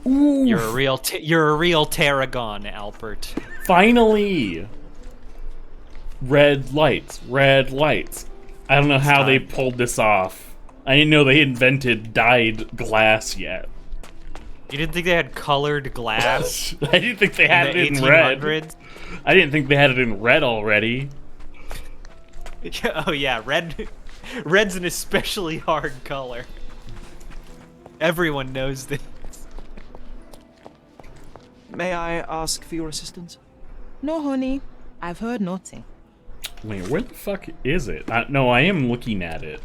Ooh, You're a real tarragon, Alpert. finally! Red lights, red lights. I don't know how they pulled this off. I didn't know they invented dyed glass yet. You didn't think they had colored glass? I didn't think they had in it the in red. 1800s? I didn't think they had it in red already. Oh yeah, red's an especially hard color. Everyone knows this. May I ask for your assistance? No, honey. I've heard nothing. Wait, where the fuck is it? No, I am looking at it.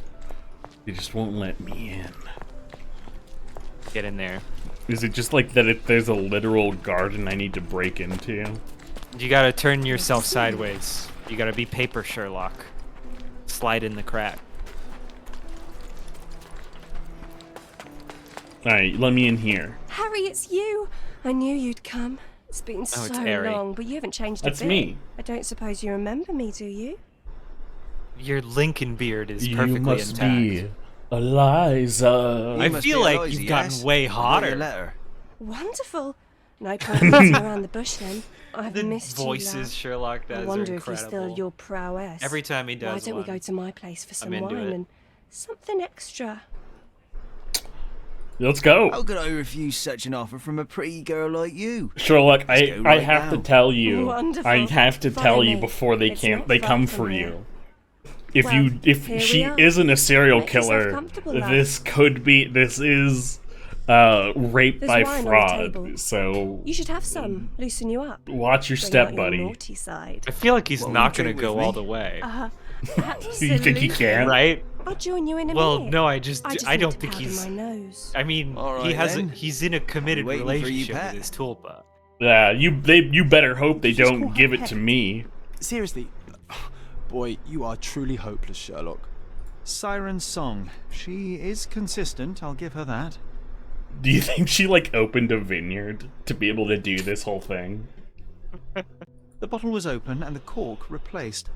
They just won't let me in. Get in there. Is it just like that there's a literal garden I need to break into? You gotta turn yourself sideways. You gotta be paper Sherlock. Slide in the crack. Alright, let me in here. Harry, it's you. I knew you'd come. It's been it's so Harry. long, but you haven't changed That's a bit. me. I don't suppose you remember me, do you? Your Lincoln beard is You perfectly must intact. be Eliza. I must feel be like Eliza, you've gotten yes? way I got hotter. your letter. Wonderful. No point beating around the bush then. I've The missed voices you, lad. Sherlock does I are wonder if you're incredible. still your prowess. Every time he does Why don't we one, go to my place for some into wine it. and something extra? Let's go. How could I refuse such an offer from a pretty girl like you? Sherlock, Let's I go right have to now. tell you. Wonderful. I have to Follow tell you me. before they It's can't not they far come from for here. you. If Well, here she we are. isn't a serial Make yourself killer, comfortable, lad. this is rape There's by wine on the fraud. table. So You should have some. Loosen you up. watch your Bring step, out your buddy. naughty side. I feel like he's What, will not you gonna drink go with all me? the way. You think he can? Right? I'll join you in a Well, minute. no, I just I need don't to think powder he's. my nose. I mean, All he right, has then. he's in a committed Waiting for you, relationship Pat. with his tulpa. Yeah, you better hope they Just don't call give her it to Pet. me. Seriously. Boy, you are truly hopeless, Sherlock. Siren's song. She is consistent, I'll give her that. Do you think she like opened a vineyard to be able to do this whole thing? The bottle was open and the cork replaced.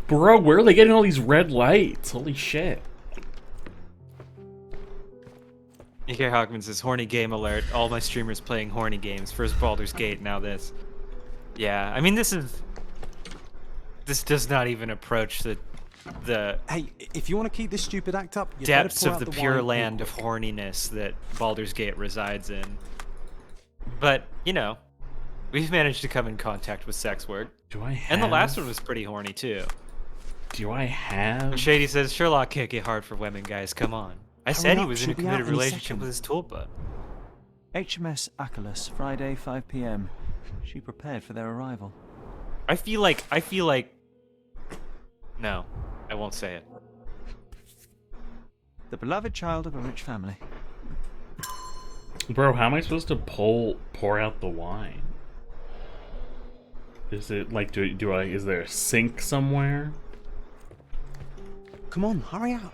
Bro, where are they getting all these red lights? Holy shit. E.K. Hawkman says, horny game alert. All my streamers playing horny games. First Baldur's Gate, now this. Yeah, I mean, this does not even approach the the Hey, if you want to keep this stupid act up, you better depths pour of out the the pure wine land real of quick. horniness that Baldur's Gate resides in. But, you know, we've managed to come in contact with sex work. Do I have? And the last one was pretty horny, too. Do I have? Shady says, Sherlock can't get hard for women, guys. Come on. I Hurry said he up, was in a she'll be out committed in a relationship second. with his tulpa. HMS Achilles, Friday, 5 p.m. She prepared for their arrival. I feel like... No, I won't say it. The beloved child of a rich family. Bro, how am I supposed to pour out the wine? Is it like is there a sink somewhere? Come on, hurry up.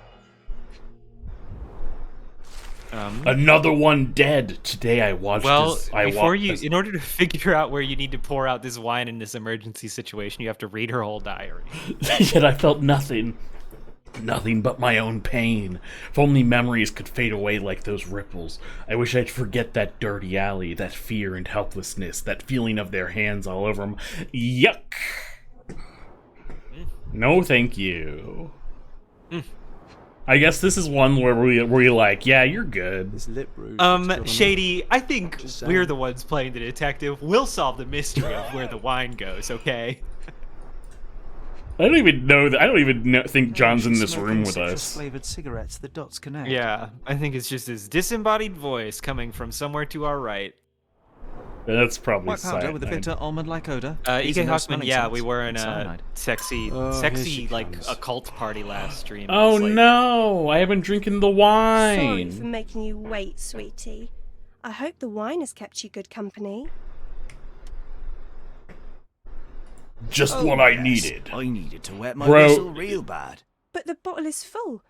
Another one dead. Today I watched Well, this. in order to figure out where you need to pour out this wine in this emergency situation, you have to read her whole diary. Yet I felt nothing. Nothing but my own pain. If only memories could fade away like those ripples. I wish I'd forget that dirty alley, that fear and helplessness, that feeling of their hands all over them. Yuck! No, thank you. I guess this is one where we're like, yeah, you're good. This lip rouge. looks good on Shady, I think Just we're saying. the ones playing the detective. We'll solve the mystery of where the wine goes, okay? I don't even think John's in She's this smoking room with citrus us. Flavored cigarettes. The dots connect. Yeah, I think it's just his disembodied voice coming from somewhere to our right. That's probably White powder with a cyanide. bitter almond-like odor. E.K. These are no Hockman, smelling yeah, salts. we were in It's a cyanide. sexy, Oh, here she like comes. occult party last stream. Oh It's like, no! I haven't drinking the Sorry for wine. making you wait, sweetie. I hope the wine has kept you good company. Just Oh, what I yes. needed. I needed to wet my Bro. whistle real bad. But the bottle is full.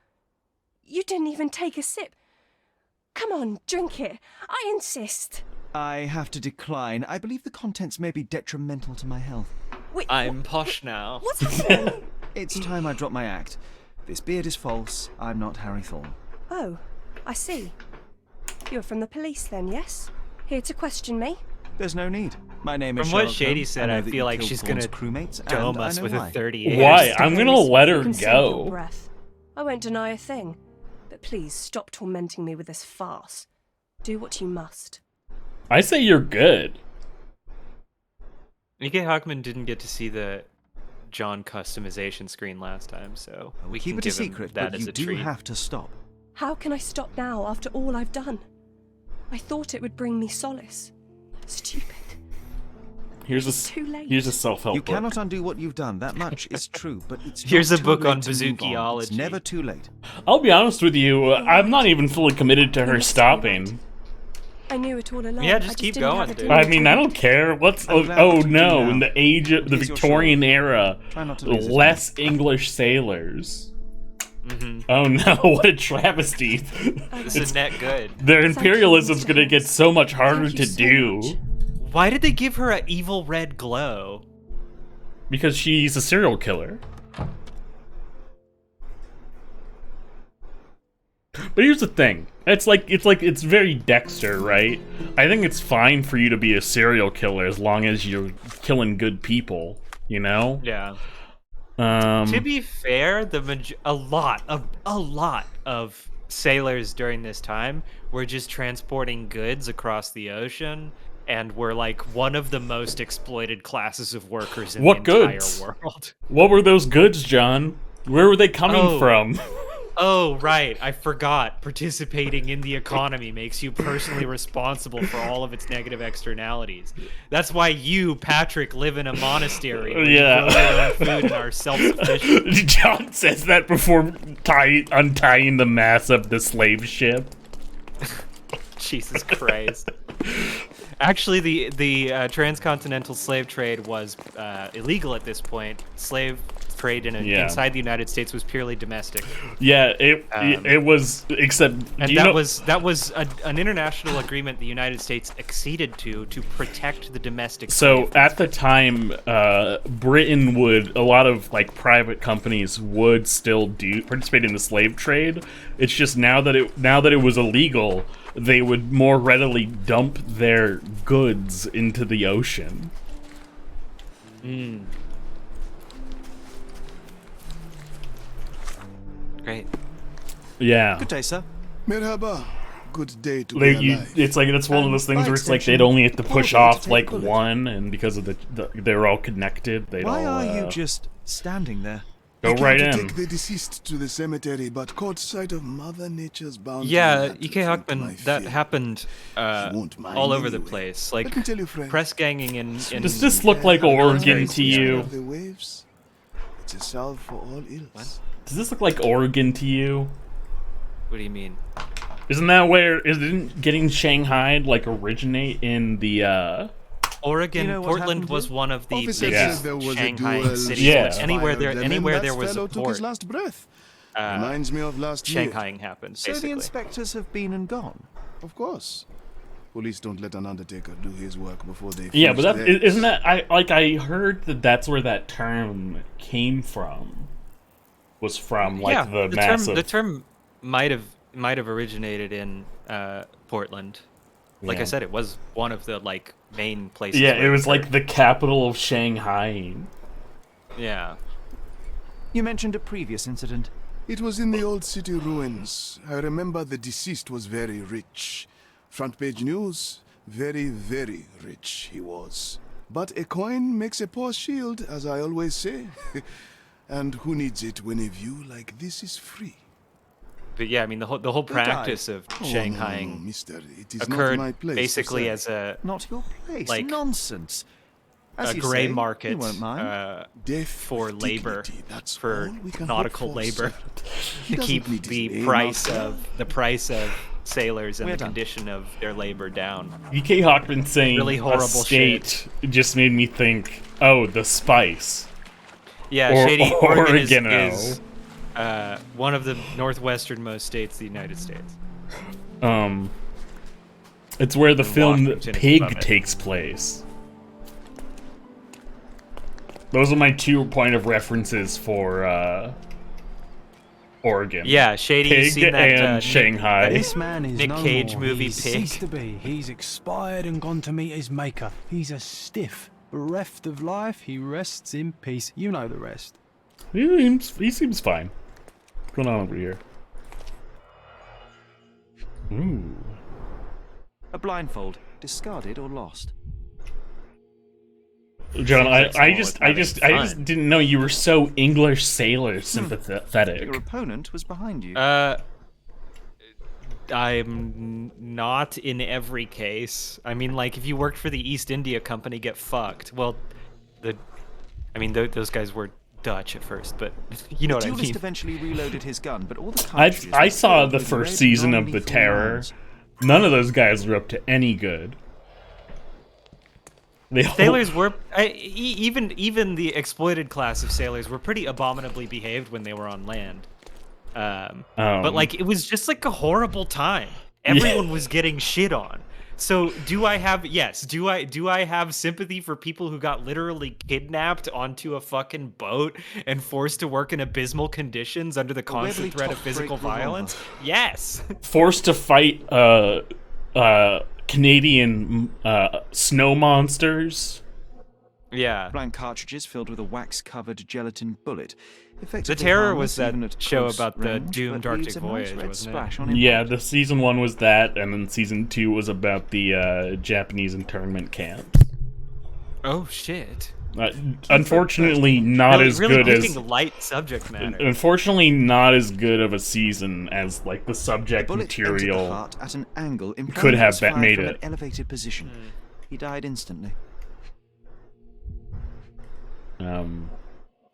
You didn't even take a sip. Come on, drink it. I insist. I have to decline. I believe the contents may be detrimental to my health. Wait, I'm posh now. what's happening? It's time I drop my act. This beard is false. I'm not Harry Thorne. Oh, I see. You're from the police then, yes? Here to question me? There's no need. My name is From what Sherlock Shady Holmes. said, know I that feel you like killed she's Thorne's gonna crewmates, Dome and I us know with why. a 38. Why? I'm gonna let her Conserve your go. breath. I won't deny a thing. But please stop tormenting me with this farce. Do what you must. I say you're good. E.K. Hockman didn't get to see the John customization screen last time, so we Keep can it a give him secret, that but as you a do treat. have to stop. How can I stop now after all I've done? I thought it would bring me solace. Stupid. Here's a Too late. here's a self-help You book. cannot undo what you've done. That much is true, but it's Here's not a too book late on to move on. It's bazookiology. never too late. I'll be honest with you. I'm not even fully committed to her must be stopping. I knew it all along. Yeah, I just keep didn't have going, it dude. in I me mean, to I don't read. care. What's I'm glad oh that you do no? now. In the age of the Here's your Victorian shawl. era, Try not to lose it. less English sailors. Mm-hmm. Oh no! What a travesty! This is net good. Their Thank you, imperialism's Mr. gonna get Holmes. so much harder Thank you to so do much. Why did they give her an evil red glow? because she's a serial killer. But here's the thing. It's very Dexter, right? I think it's fine for you to be a serial killer as long as you're killing good people, you know? Yeah. To be fair, a lot of sailors during this time were just transporting goods across the ocean and were like one of the most exploited classes of workers in What the entire goods? world. What were those goods, John? Where were they coming Oh. from? Oh, right. I forgot. Participating in the economy makes you personally responsible for all of its negative externalities. That's why you, Patrick, live in a monastery where Yeah. you grow your own food and are self-sufficient. John says that before untying the mast of the slave ship. Jesus Christ. Actually, the transcontinental slave trade was illegal at this point. Slave trade inside the United States was purely domestic, Yeah, it was. Except, and you know, that was an international agreement the United States acceded to protect the domestic. so slave. at the time, Britain a lot of like private companies would still participate in the slave trade. It's just now that it was illegal, they would more readily dump their goods into the ocean. Great. Yeah. Good day, sir. Merhaba. Good day to They, be alive. it's like that's one of those things by where it's like they'd extension, only have to push probably to off take like bullet. one, and because of they're all connected, they'd Why all are you just standing there? go I came right to in. take the deceased to the cemetery, but caught sight of Mother Nature's bounty. Yeah, and had to E.K. drink my Hockman, that fill. happened won't mind all over the anyway. place. Let Like, me tell you, friend. press ganging in Does this look like Oregon to you? Of the waves. It's a salve for all ills. What? Does this look like Oregon to you? What do you mean? Isn't that where isn't getting Shanghai like originate in the Oregon, You know what Portland happened was here? one of the Officer biggest says there was a Shanghai duel. cities. Yeah. Like, anywhere there, Fired them, anywhere and there that was a fellow took his port, last breath. uh, Reminds me of last year. Shanghaiing happened. So the Basically, inspectors have been and gone. Of course. Police don't let an undertaker do his work before they yeah, finish but that theirs. isn't that I heard that that's where that term came from. Was from like yeah, the the massive. term might have originated in Portland. Like Yeah. I said, it was one of the like main places. Yeah, where it was occurred. like the capital of Shanghai. Yeah. You mentioned a previous incident. It was in the old city ruins. I remember the deceased was very rich. Front page news, very, very rich he was. But a coin makes a poor shield, as I always say. And who needs it when a view like this is free? But yeah, I mean the whole Who died? practice of Oh, Shanghaiing no, mister, it is occurred not my place basically to as a Not your place. Like, Nonsense. As you gray say, market You won't mind. Death for with labor, dignity, that's for all we can nautical hope for, labor, sir. He to doesn't keep need his the name price out there. of sailors and We're the done. condition of their labor down. E.K. Hockman saying Really horrible a state just made me think, oh, the spice. Yeah, Or- Shady Oregon is, oregano. is one of the northwesternmost states of the United States. It's where the And film Washington is Pig above it. takes place. Those are my 2 point of references for Oregon. Yeah, Shady, Pig you've seen that and Shanghai. This man is Nick no Cage more. movie He's Pig. ceased to be. He's expired and gone to meet his maker. He's a stiff. Bereft of life, he rests in peace. You know the rest. He seems fine. What's going on over here? Ooh. A blindfold, discarded or lost. John, Seems like I someone just was having fun. didn't know you were so English sailor sympathetic. Your opponent was behind you. I'm not in every case. I mean, like, if you worked for the East India Company, get fucked. Well, those guys were Dutch at first, but you know The what I duelist mean. eventually reloaded his gun, but all the cartridges I were saw filled the with first red, season of The non-lethal Terror. rounds. None of those guys were up to any good. They all- Sailors were even the exploited class of sailors were pretty abominably behaved when they were on land. But like it was just like a horrible time. Everyone was getting shit on. So do I have sympathy for people who got literally kidnapped onto a fucking boat and forced to work in abysmal conditions under the constant Waverly threat of top physical break revolver. violence? Yes. forced to fight Canadian snow monsters. Yeah. Blank cartridges filled with a wax-covered gelatin bullet. The Effectively Terror harmless was that even at show close about the range, doomed but leaves Arctic a nice voyage, red wasn't it? splash on Yeah, impact. the season 1 was that, and then season 2 was about the Japanese internment camp. Oh shit. Unfortunately, not really, as really good picking as. light subject matter. Unfortunately, not as good of a season as like the subject Bullet entered the material. heart at an angle, implying could it have was fired made from it. an elevated position. He died instantly.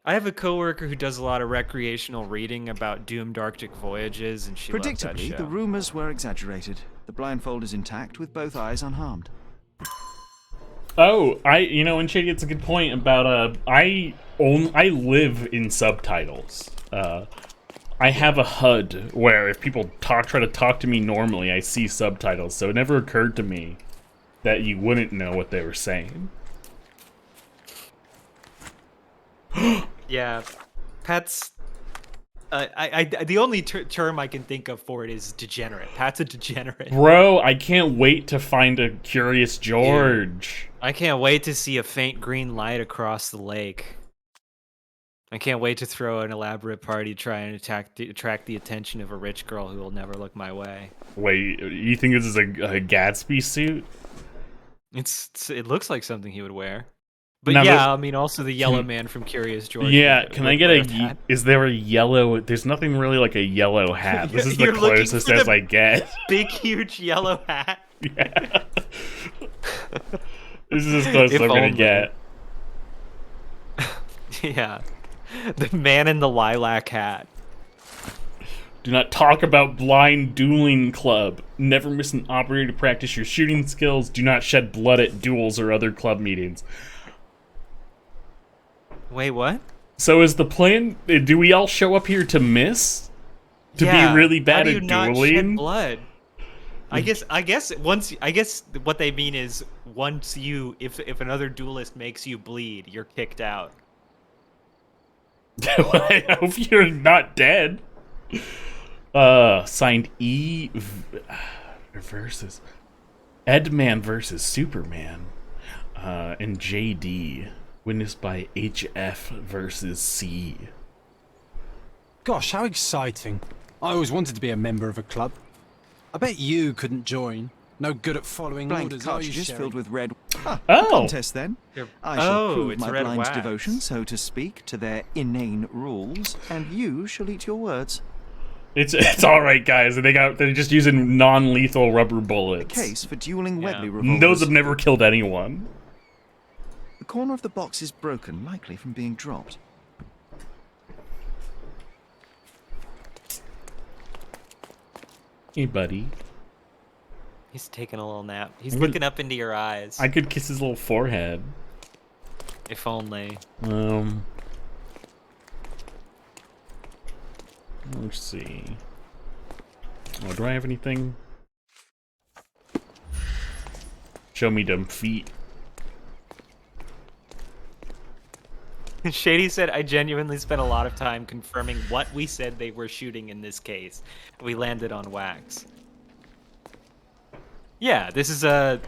I have a coworker who does a lot of recreational reading about doomed Arctic voyages, and she loves that Predictably, show. the rumors were exaggerated. The blindfold is intact, with both eyes unharmed. Oh, and Shady, it's a good point about I live in subtitles. I have a HUD where if people try to talk to me normally, I see subtitles. So it never occurred to me that you wouldn't know what they were saying. Yeah, Pat's. The only term I can think of for it is degenerate. Pat's a degenerate. Bro, I can't wait to find a Curious George. I can't wait to see a faint green light across the lake. I can't wait to throw an elaborate party to try and attract the attention of a rich girl who will never look my way. Wait, you think this is a Gatsby suit? It looks like something he would wear. But No, yeah, I mean, also the yellow man from Curious George. Yeah, can I get a... Is there a yellow... There's nothing really like a yellow hat. This is the You're looking closest for as the I get. Big, huge yellow hat. Yeah. This is as close as If I'm gonna only. get. Yeah. The man in the lilac hat. Do not talk about blind dueling club. Never miss an opportunity to practice your shooting skills. Do not shed blood at duels or other club meetings. Wait, what? So is the plan... Do we all show up here to miss? To be really bad How do at you not dueling? shed blood? I guess what they mean is once you if another duelist makes you bleed, you're kicked out. I hope you're not dead. Signed E versus Edman versus Superman. And JD. Witnessed by HF versus C. Gosh, how exciting. I always wanted to be a member of a club. I bet you couldn't join. No good at following Blank orders, are you, cartridges Sherry? filled with red... Oh. Contest then. I shall prove it's my red blind wax. devotion, so to speak, to their inane rules, and you shall eat your words. It's all right, guys. They're just using non-lethal rubber bullets. Case for dueling Yeah. Webley revolvers. Those have never killed anyone. The corner of the box is broken, likely from being dropped. Hey, buddy. He's taking a little nap. He's looking up into your eyes. I could kiss his little forehead. If only. Let's see. Oh, do I have anything? Show me them feet. Shady said, I genuinely spent a lot of time confirming what we said they were shooting in this case. We landed on wax. Yeah, this is an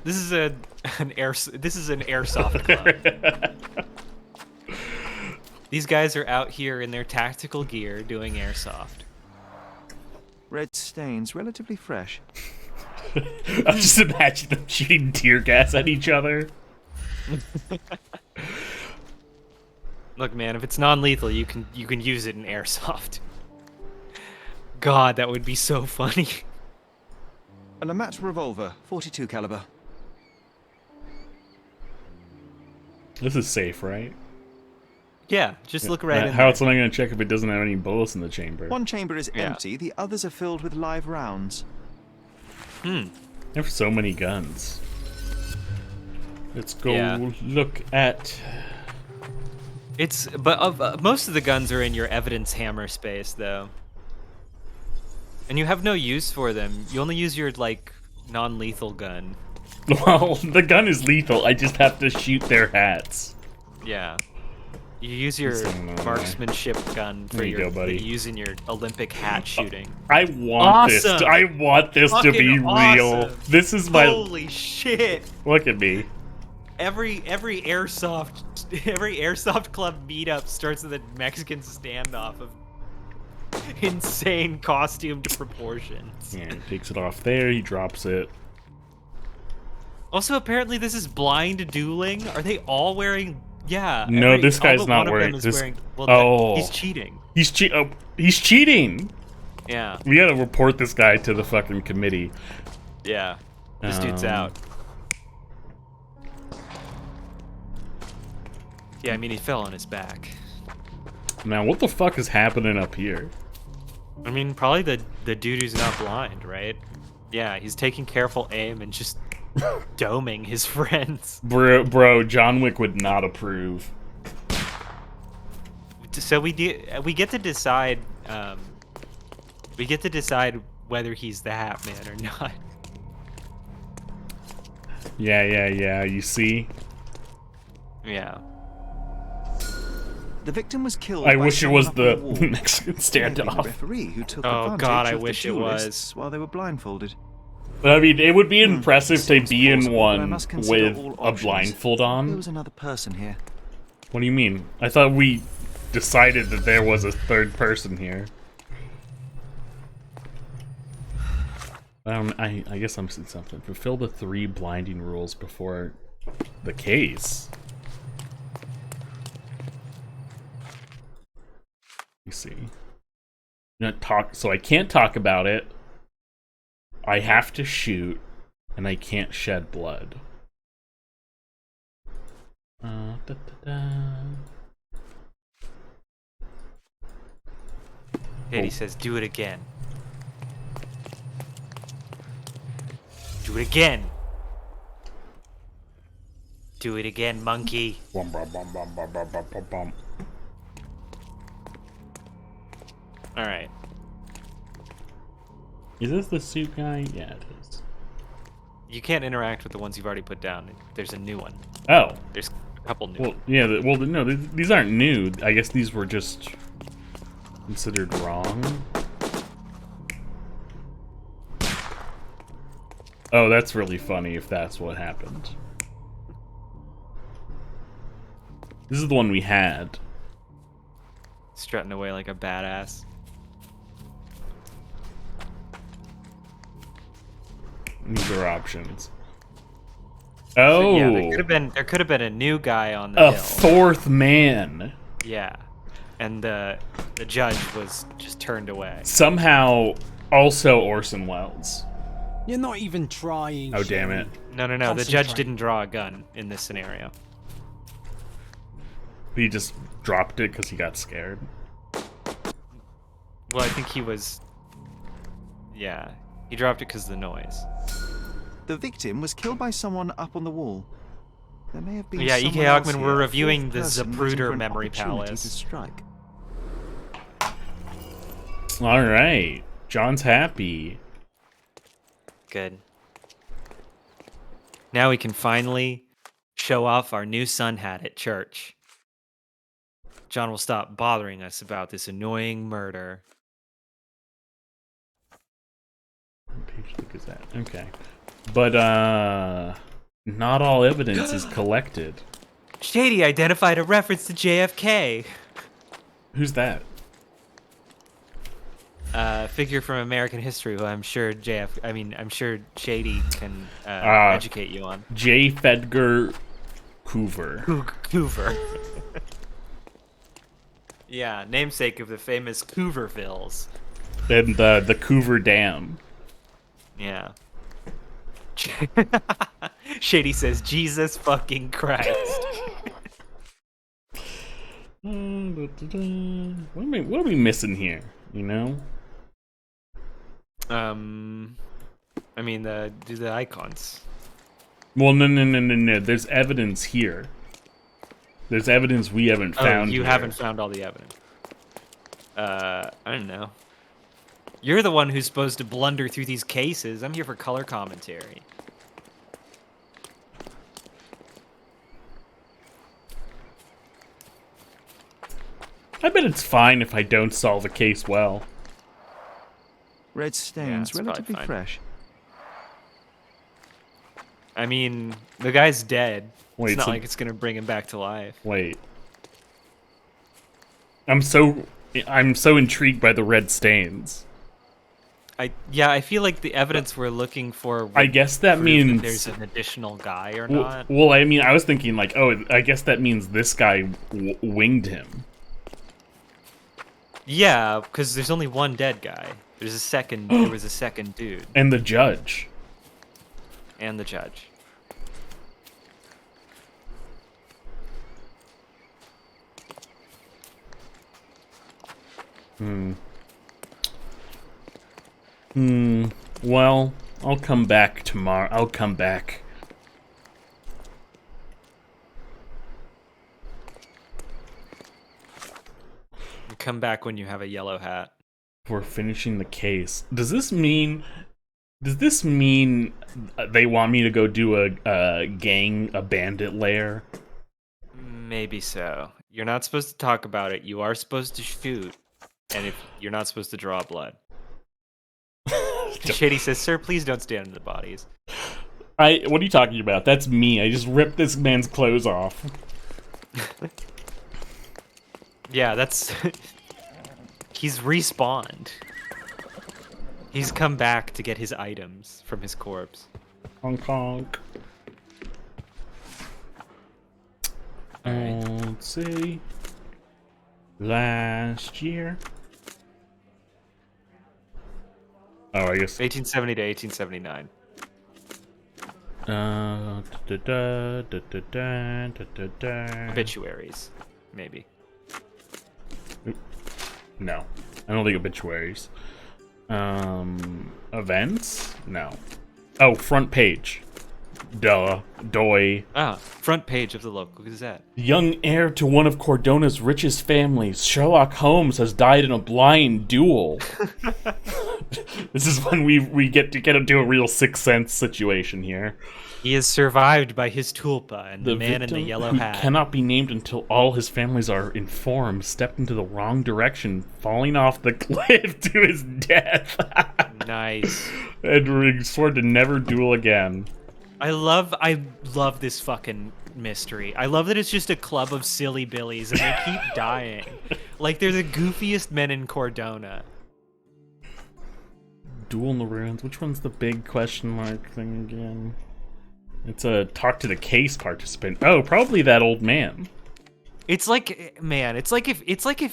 airsoft club. These guys are out here in their tactical gear doing airsoft. Red stains, relatively fresh. I'm just imagining them shooting tear gas at each other. Look, man, if it's non-lethal, you can use it in airsoft. God, that would be so funny. A Lamat revolver, 42 caliber. This is safe, right? Yeah, just look right in How there. else am I going to check if it doesn't have any bullets in the chamber? One chamber is Yeah. empty, the others are filled with live rounds. There's so many guns. Let's go Yeah. look at... But most of the guns are in your evidence hammer space, though. And you have no use for them. You only use your, like, non-lethal gun. Well, the gun is lethal. I just have to shoot their hats. Yeah. You use your marksmanship gun for There you your go, buddy. that you use in your Olympic hat shooting. I want this. Awesome. I want this to be Fucking real. awesome. This is my... Holy shit! Look at me. Every airsoft club meetup starts with a Mexican standoff of insane costumed proportions. Yeah, he takes it off there. He drops it. Also, apparently this is blind dueling. Are they all wearing? Yeah. No, this all guy's but not one of wearing them is this. wearing- well, Oh, he's cheating. He's cheating. Yeah. We gotta report this guy to the fucking committee. Yeah. This dude's out. Yeah, I mean he fell on his back. Now, what the fuck is happening up here? I mean, probably the dude who's not blind, right? Yeah, he's taking careful aim and just doming his friends. Bro, John Wick would not approve. So we get to decide whether he's the Hat Man or not. Yeah, you see? Yeah. The victim was killed. I by wish it someone was up on the wall. Mexican Likely the standoff. referee who took Oh, advantage God, I of the wish it duelists was. while they were blindfolded. But I mean, it would be impressive to Seems be in plausible, but I one must consider with all a options. blindfold There on. was another person here. What do you mean? I thought we decided that there was a third person here. I guess I'm seeing something. Fulfill the 3 blinding rules before the case. Let me see. Not talk. So I can't talk about it. I have to shoot, and I can't shed blood. Katie says, "Do it again. Do it again. Do it again, monkey." Bum, bum, bum, bum, bum, bum, bum, bum, bum. All right. Is this the suit guy? Yeah, it is. You can't interact with the ones you've already put down. There's a new one. Oh. There's a couple new. Well, yeah. No, these aren't new. I guess these were just considered wrong. Oh, that's really funny if that's what happened. This is the one we had. Strutting away like a badass. These are options. Oh, So, yeah, there could have been a new guy on the a hill. 4th man. Yeah, and the judge was just turned away. Somehow, also Orson Welles. You're not even trying. Oh, damn it. No. The judge Concentrate. didn't draw a gun in this scenario. He just dropped it because he got scared. Well, I think he was. Yeah, he dropped it because of the noise. The victim was killed by someone up on the wall. There may have been Yeah, someone E.K. else Augman, here, we're a reviewing fourth the person waiting Zapruder for an Memory opportunity Palace. to strike. All right, John's happy. Good. Now we can finally show off our new sun hat at church. John will stop bothering us about this annoying murder. What page look is that? Okay. But, not all evidence is collected. Shady identified a reference to JFK. Who's that? Figure from American history who I'm sure I'm sure Shady can educate you on. J. Fedgar Hoover. Hoover. Yeah, namesake of the famous Hoovervilles. And the Hoover Dam. Yeah. Shady says, "Jesus fucking Christ." What are we missing here? You know? I mean, do the icons. Well, no. There's evidence here. There's evidence we haven't found. You here. haven't found all the evidence. I don't know. You're the one who's supposed to blunder through these cases. I'm here for color commentary. I bet it's fine if I don't solve a case well. Red Yeah, stains, it's probably relatively fine. fresh. I mean, the guy's dead. Wait, it's not so- like it's gonna bring him back to life. Wait. I'm so intrigued by the red stains. I feel like the evidence we're looking for. I guess that prove means there's an additional guy or not. Well, I mean, I was thinking like, oh, I guess that means this guy winged him. Yeah, because there's only one dead guy. There was a second dude And the judge. and the judge. Well, I'll come back tomorrow. I'll come back. Come back when you have a yellow hat. We're finishing the case. Does this mean they want me to go do a bandit lair? Maybe so. You're not supposed to talk about it. You are supposed to shoot, and if you're not supposed to draw blood. Shady says, "Sir, please don't stand in the bodies." What are you talking about? That's me. I just ripped this man's clothes off. Yeah, that's... He's respawned. He's come back to get his items from his corpse. Honk honk. Let's see. Last year. Oh, I guess. 1870 to 1879. Obituaries, maybe. No, I don't think obituaries. Events? No. Oh, front page. Duh. Doy. Ah, front page of the local Gazette. Young heir to one of Cordona's richest families, Sherlock Holmes has died in a blind duel. This is when we get into a real Sixth Sense situation here. He is survived by his tulpa and the man in the victim, yellow who hat. cannot be named until all his families are informed, stepped into the wrong direction, falling off the cliff to his death. Nice. And swore to never duel again. I love this fucking mystery. I love that it's just a club of silly billies and they keep dying. Like they're the goofiest men in Cordona. Duel in the ruins. Which one's the big question mark thing again? It's a talk to the case participant. Oh, probably that old man. It's like, man, it's like if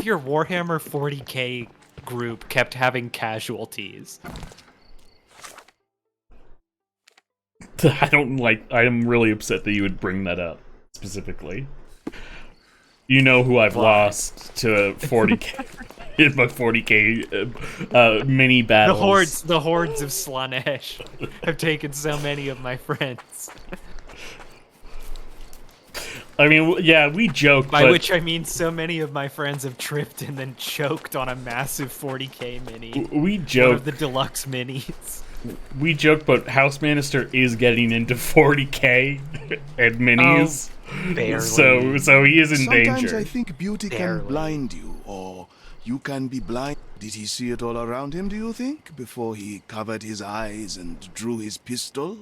your Warhammer 40k group kept having casualties. I am really upset that you would bring that up specifically. You know who I've lost to 40k in my 40k mini battles. The hordes of Slanesh have taken so many of my friends. I mean, yeah, we joke, By but which I mean so many of my friends have tripped and then choked on a massive 40k mini. we joke. One of the deluxe minis. We joke, but House Manister is getting into 40k and minis. Barely. So he is in Sometimes danger. I think beauty Barely. can blind you, or you can be blind. Did he see it all around him, do you think, before he covered his eyes and drew his pistol?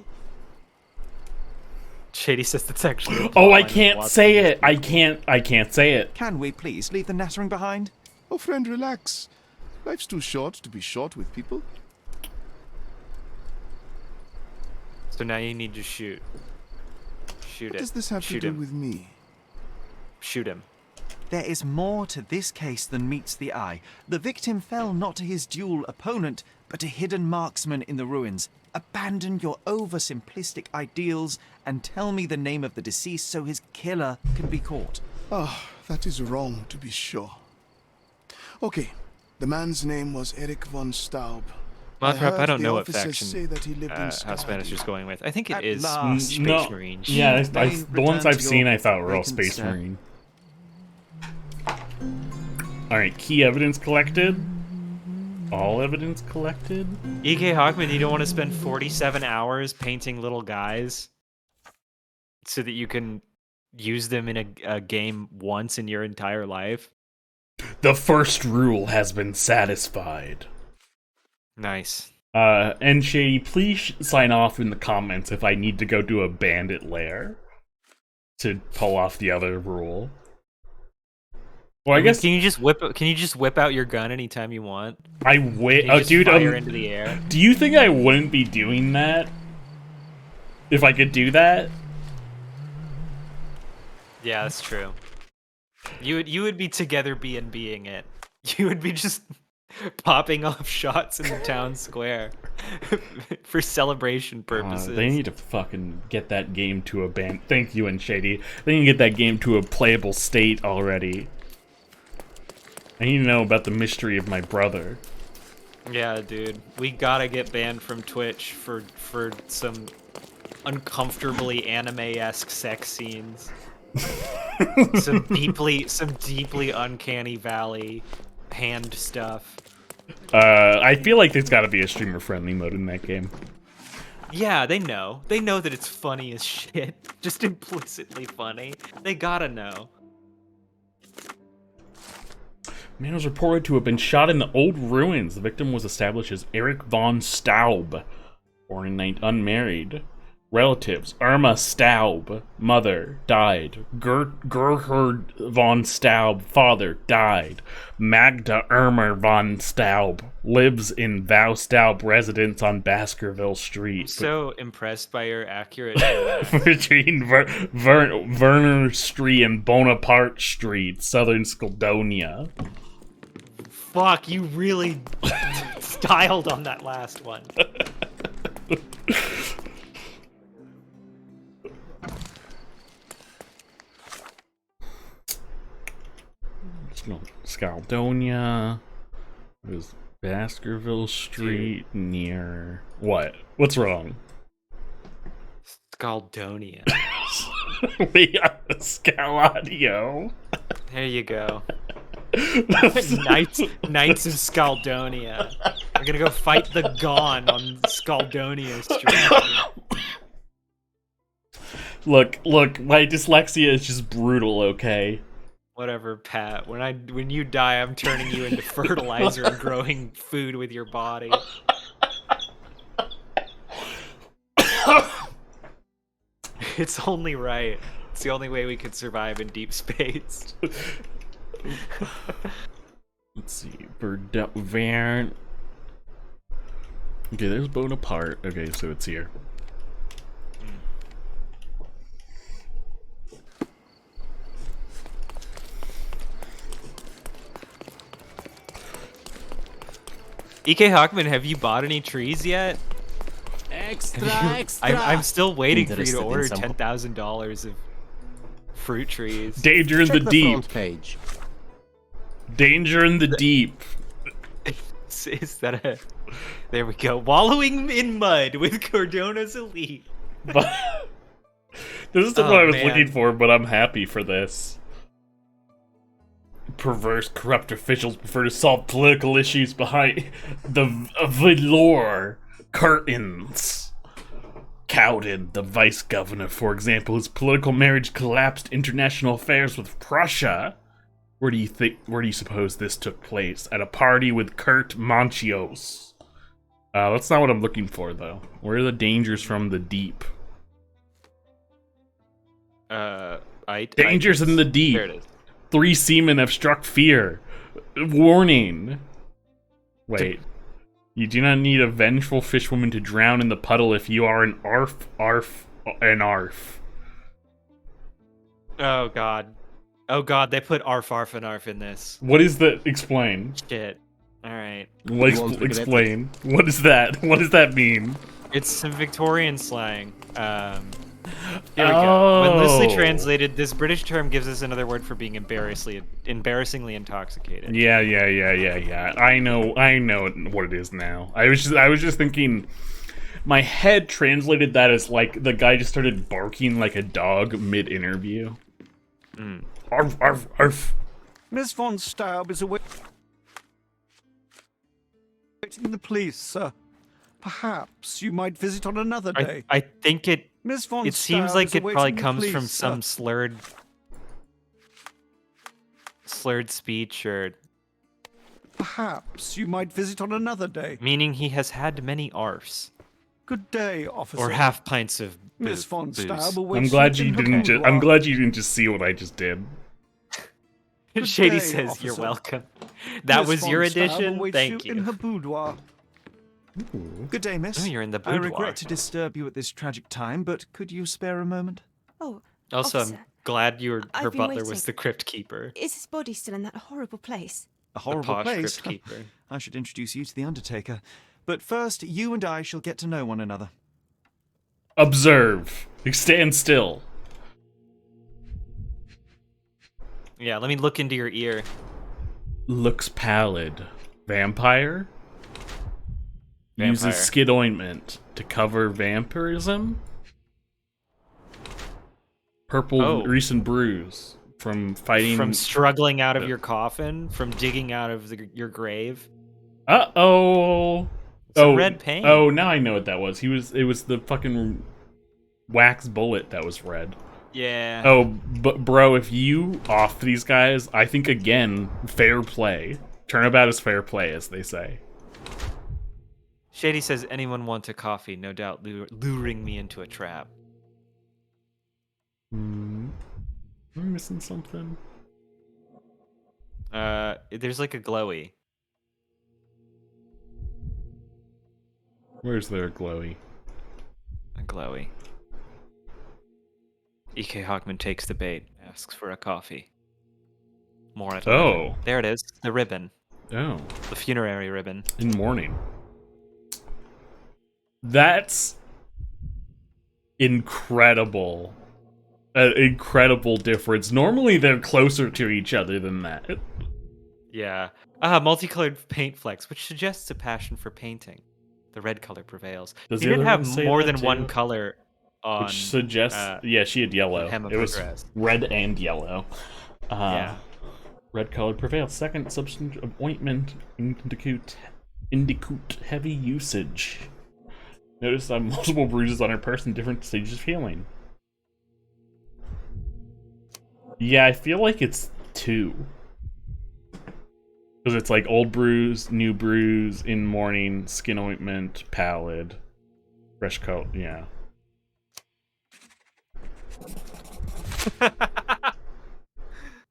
Shady says that's actually. Oh, I can't say it. I can't say it. Can we please leave the nattering behind? Oh, friend, relax. Life's too short to be short with people. So now you need to shoot. Shoot What it. does this have Shoot to do him. with me? Shoot him. There is more to this case than meets the eye. The victim fell not to his dual opponent, but to hidden marksmen in the ruins. Abandon your oversimplistic ideals and tell me the name of the deceased so his killer can be caught. Ah, that is wrong, to be sure. Okay, the man's name was Eric von Staub. Monthrop, I heard don't the know what officers faction say that he lived in House Stardew. Manager's going with. I think it At is last. Space No. Marine. Yeah, May the ones return I've to seen your I thought were all vacant Space set. Marine. Alright, key evidence collected. All evidence collected. E.K. Hawkman, you don't want to spend 47 hours painting little guys so that you can use them in a game once in your entire life? The first rule has been satisfied. Nice. And Shady, please sign off in the comments if I need to go do a bandit lair to pull off the other rule. Well, I guess Can you just whip out your gun anytime you want? I Can wait. you Oh, just dude, fire into the air? do you think I wouldn't be doing that if I could do that? Yeah, that's true. You would be together being it. You would be just popping off shots in the town square for celebration purposes. They need to fucking get that game to a band. Thank you, and Shady. They need to get that game to a playable state already. I need to know about the mystery of my brother. Yeah, dude. We gotta get banned from Twitch for some uncomfortably anime-esque sex scenes. some deeply uncanny valley hand stuff. I feel like there's got to be a streamer-friendly mode in that game. Yeah, they know. They know that it's funny as shit. Just implicitly funny. They gotta know. Man was reported to have been shot in the old ruins. The victim was established as Eric von Staub, born in unmarried. Relatives: Irma Staub, mother, died. Gerhard von Staub, father, died. Magda Irma von Staub lives in Val Staub residence on Baskerville Street. I'm so impressed by your accurate. Between Werner Street and Bonaparte Street, Southern Skladonia. Fuck, you really styled on that last one. Skaldonia. There's Baskerville Street near... What? What's wrong? Skaldonia. Scaladio. There you go. Knights of Skaldonia. We're gonna go fight the Gon on Skaldonia Street. Look, my dyslexia is just brutal, okay? Whatever, Pat. When you die, I'm turning you into fertilizer and growing food with your body. It's only right. It's the only way we could survive in deep space. Let's see. Vern. Okay, there's Bonaparte. Okay, so it's here. E.K. Hockman, have you bought any trees yet? Extra. I'm still waiting for you to order $10,000 of fruit trees. Danger in the deep. Page. Danger in the deep. Is that a... There we go. Wallowing in mud with Cordona's Elite. This is what I was looking for, but I'm happy for this. Perverse, corrupt officials prefer to solve political issues behind the velour curtains. Cowden, the vice governor, for example, his political marriage collapsed international affairs with Prussia. Where do you suppose this took place? At a party with Kurt Monchios. That's not what I'm looking for, though. Where are the dangers from the deep? Dangers in the deep. There it is. 3 seamen have struck fear. Warning. Wait. You do not need a vengeful fishwoman to drown in the puddle if you are an arf. Oh god. Oh god, they put arf and arf in this. What is the... Explain. Shit. Alright. Explain. What is that? What does that mean? It's some Victorian slang. Here we go. When loosely translated, this British term gives us another word for being embarrassingly intoxicated. Yeah. I know what it is now. I was just thinking. My head translated that as like the guy just started barking like a dog mid-interview. Arf, arf, arf. Miss von Staub is awaiting the police, sir. Perhaps you might visit on another day. I think it Miss von seems Staub like is it probably awaiting the comes police, from sir. some slurred speech, or Perhaps you might visit on another day. meaning he has had many arfs. Good day, officer. Or half pints of Miss von booze. Staub I'm awaits glad you you in her didn't. boudoir. I'm glad you didn't just see what I just did. Good Shady day, says officer. you're welcome. That Miss was von your Staub addition? awaits Thank In you. her boudoir. Good day, miss. Oh, you're in the I boudoir. regret to disturb you at this tragic time, but could you spare a moment? Oh, Also, officer, I'm glad her I've been butler was waiting. the crypt keeper. is his body still in that horrible place? A horrible posh place. crypt keeper. I should introduce you to the Undertaker. But first, you and I shall get to know one another. Observe. Stand still. Yeah, let me look into your ear. Looks pallid. Vampire? Uses Vampire. skid ointment to cover vampirism. Purple recent bruise from fighting. From struggling out of your coffin, from digging out of your grave. Uh-oh. Some red paint. Oh, now I know what that was. It was the fucking wax bullet that was red. Yeah. Oh, but bro, if you off these guys, I think again, fair play. Turnabout is fair play, as they say. Shady says, anyone want a coffee? No doubt luring me into a trap. Am I missing something? There's like a glowy. Where's there a glowy? A glowy. E.K. Hockman takes the bait, asks for a coffee. More at 11. Oh. There it is. The ribbon. Oh. The funerary ribbon. In mourning. That's incredible. An incredible difference. Normally they're closer to each other than that. Yeah. Multicolored paint flecks, which suggests a passion for painting. The red color prevails. Does He the didn't other have one say more that than one too? color on. Which suggests, yeah, she had yellow. hem of It her was dress. red and yellow. Yeah. Red color prevails. Second substance of ointment indicate heavy usage. Notice multiple bruises on her person, different stages of healing. Yeah, I feel like it's 2. Because it's like old bruise, new bruise, in mourning, skin ointment, pallid, fresh coat, yeah.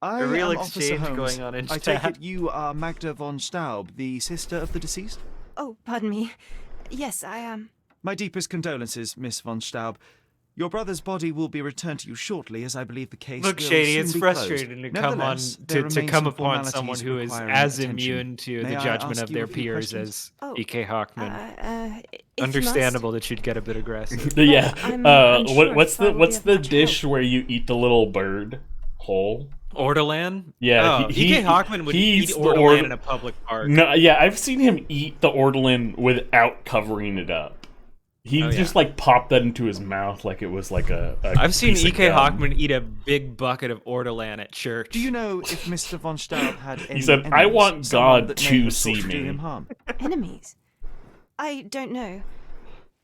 I A real am Officer exchange Holmes. going on in I chat. take it you are Magda von Staub, the sister of the deceased? Oh, pardon me. Yes, I am. My deepest condolences, Miss von Staub. Your brother's body will be returned to you shortly, as I believe the case Look, will Shady, soon it's be frustrating closed. to come on Nevertheless, there to remain come some upon someone formalities who is requiring as attention. immune to May the I judgment ask of you their a few peers questions? as Oh, E.K. Hockman. If you Understandable must. that you'd get a bit aggressive. Yeah. I'm sure What's if I the will what's be the of much dish help. where you eat the little bird whole? Ortolan? Yeah, Oh, E.K. Hockman would he eat eats the Ortolan in a public park. No, yeah, I've seen him eat the ortolan without covering it up. He just like popped that into his mouth like it was like a I've seen piece of E.K. gum. Hockman eat a big bucket of Ortolan at church. Do you know if Mr. von Staub had any said, enemies? "I want Someone God that may to have sought see to do me." him harm? Enemies? I don't know.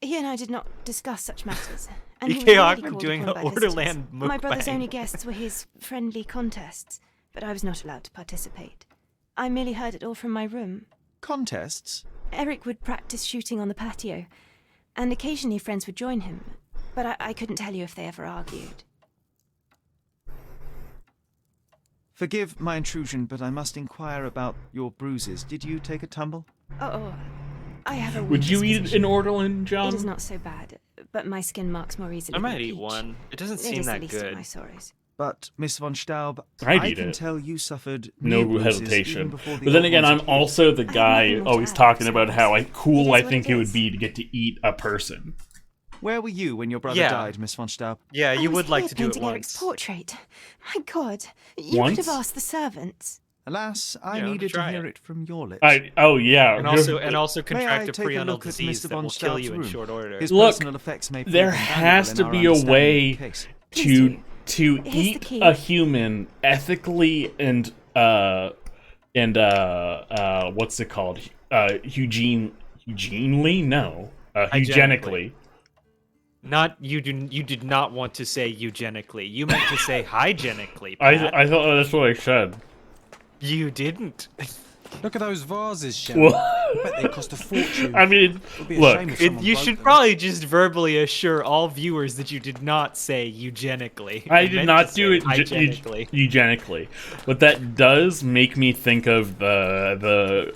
He and I did not discuss such matters. And he E.K. was rarely Hockman called doing upon an by visitors. Ortolan My brother's mukbang. only guests were his friendly contests, but I was not allowed to participate. I merely heard it all from my room. Contests? Eric would practice shooting on the patio, and occasionally friends would join him, but I couldn't tell you if they ever argued. Forgive my intrusion, but I must inquire about your bruises. Did you take a tumble? Oh, I have a weak Would you eat disposition. an ortolan, John? It is not so bad, but my skin marks more easily I than might peach. eat one. It doesn't It seem is the that least of good. my sorrows. But, Miss von Staub, I'd I eat can it. tell you suffered No knee bruises even hesitation. before the But then old again, ones I'm had healed. also the have guy nothing more to always add, talking about how besides. cool It I is what think it it would is. be to get to eat a person. Where were you when your brother Yeah. died, Miss von Staub? Yeah, you I was would like here to do it painting Eric's once. portrait. My God, you Once? could have asked the servants. Alas, I Yeah, needed to try hear it. it from your lips. Oh yeah. And also May I contract a take a prenatal look at disease Mr. that von will kill Staub's you in room? short order. His Look, personal effects may prove there invaluable has in to our be a understanding of way the case. to Here's the eat key. a human ethically and what's it called? Eugenely? No. Hygienically. Not you did not want to say eugenically. You meant to say hygienically. Pat. I thought that's what I said. You didn't. Look at those vases, Shelley. Well, I bet they cost a fortune. I mean, It'd be a look, shame if You someone broke should them. probably just verbally assure all viewers that you did not say eugenically. I You did meant not to do say it hygienically. eugenically, but that does make me think of the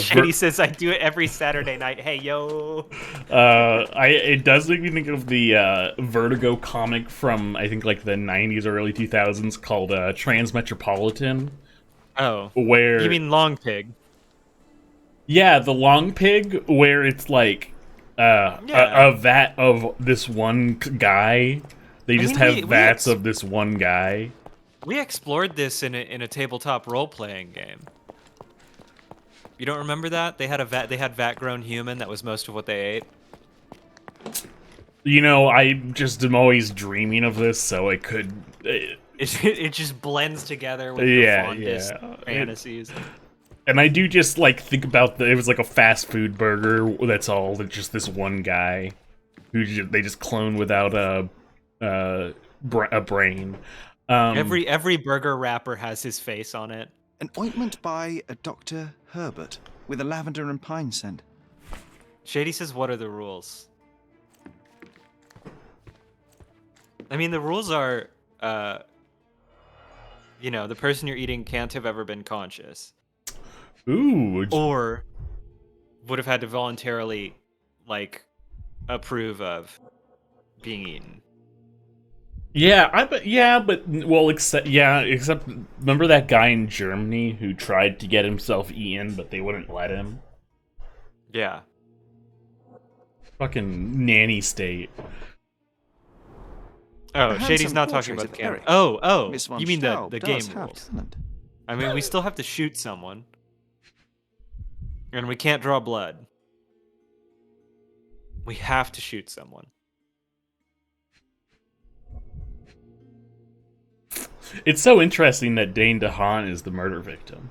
Shady says I do it every Saturday night. Hey yo. it does make me think of the Vertigo comic from I think like the 90s or early 2000s called Transmetropolitan, Oh. where You mean Long Pig? yeah, the long pig, where it's like Yeah. a vat of this one guy. They just mean, have we vats of this one guy. We explored this in a tabletop role-playing game. You don't remember that? They had vat grown human that was most of what they ate. You know, I just am always dreaming of this, so it could. It just blends together with Yeah, the fondest yeah. fantasies. And I do just like think about it was like a fast food burger. That's all. Just this one guy who they just clone without a brain. Every burger wrapper has his face on it. An ointment by a Dr. Herbert with a lavender and pine scent. Shady says, what are the rules? I mean, the rules are, the person you're eating can't have ever been conscious. Ooh. Or would have had to voluntarily, approve of being eaten. Except remember that guy in Germany who tried to get himself eaten, but they wouldn't let him? Yeah. Fucking nanny state. Oh, A Shady's handsome not talking portrait about the of camera. Eric. Miss You von mean Staub the does game have rules. talent. I mean, we still have to shoot someone. And we can't draw blood. We have to shoot someone. It's so interesting that Dane DeHaan is the murder victim.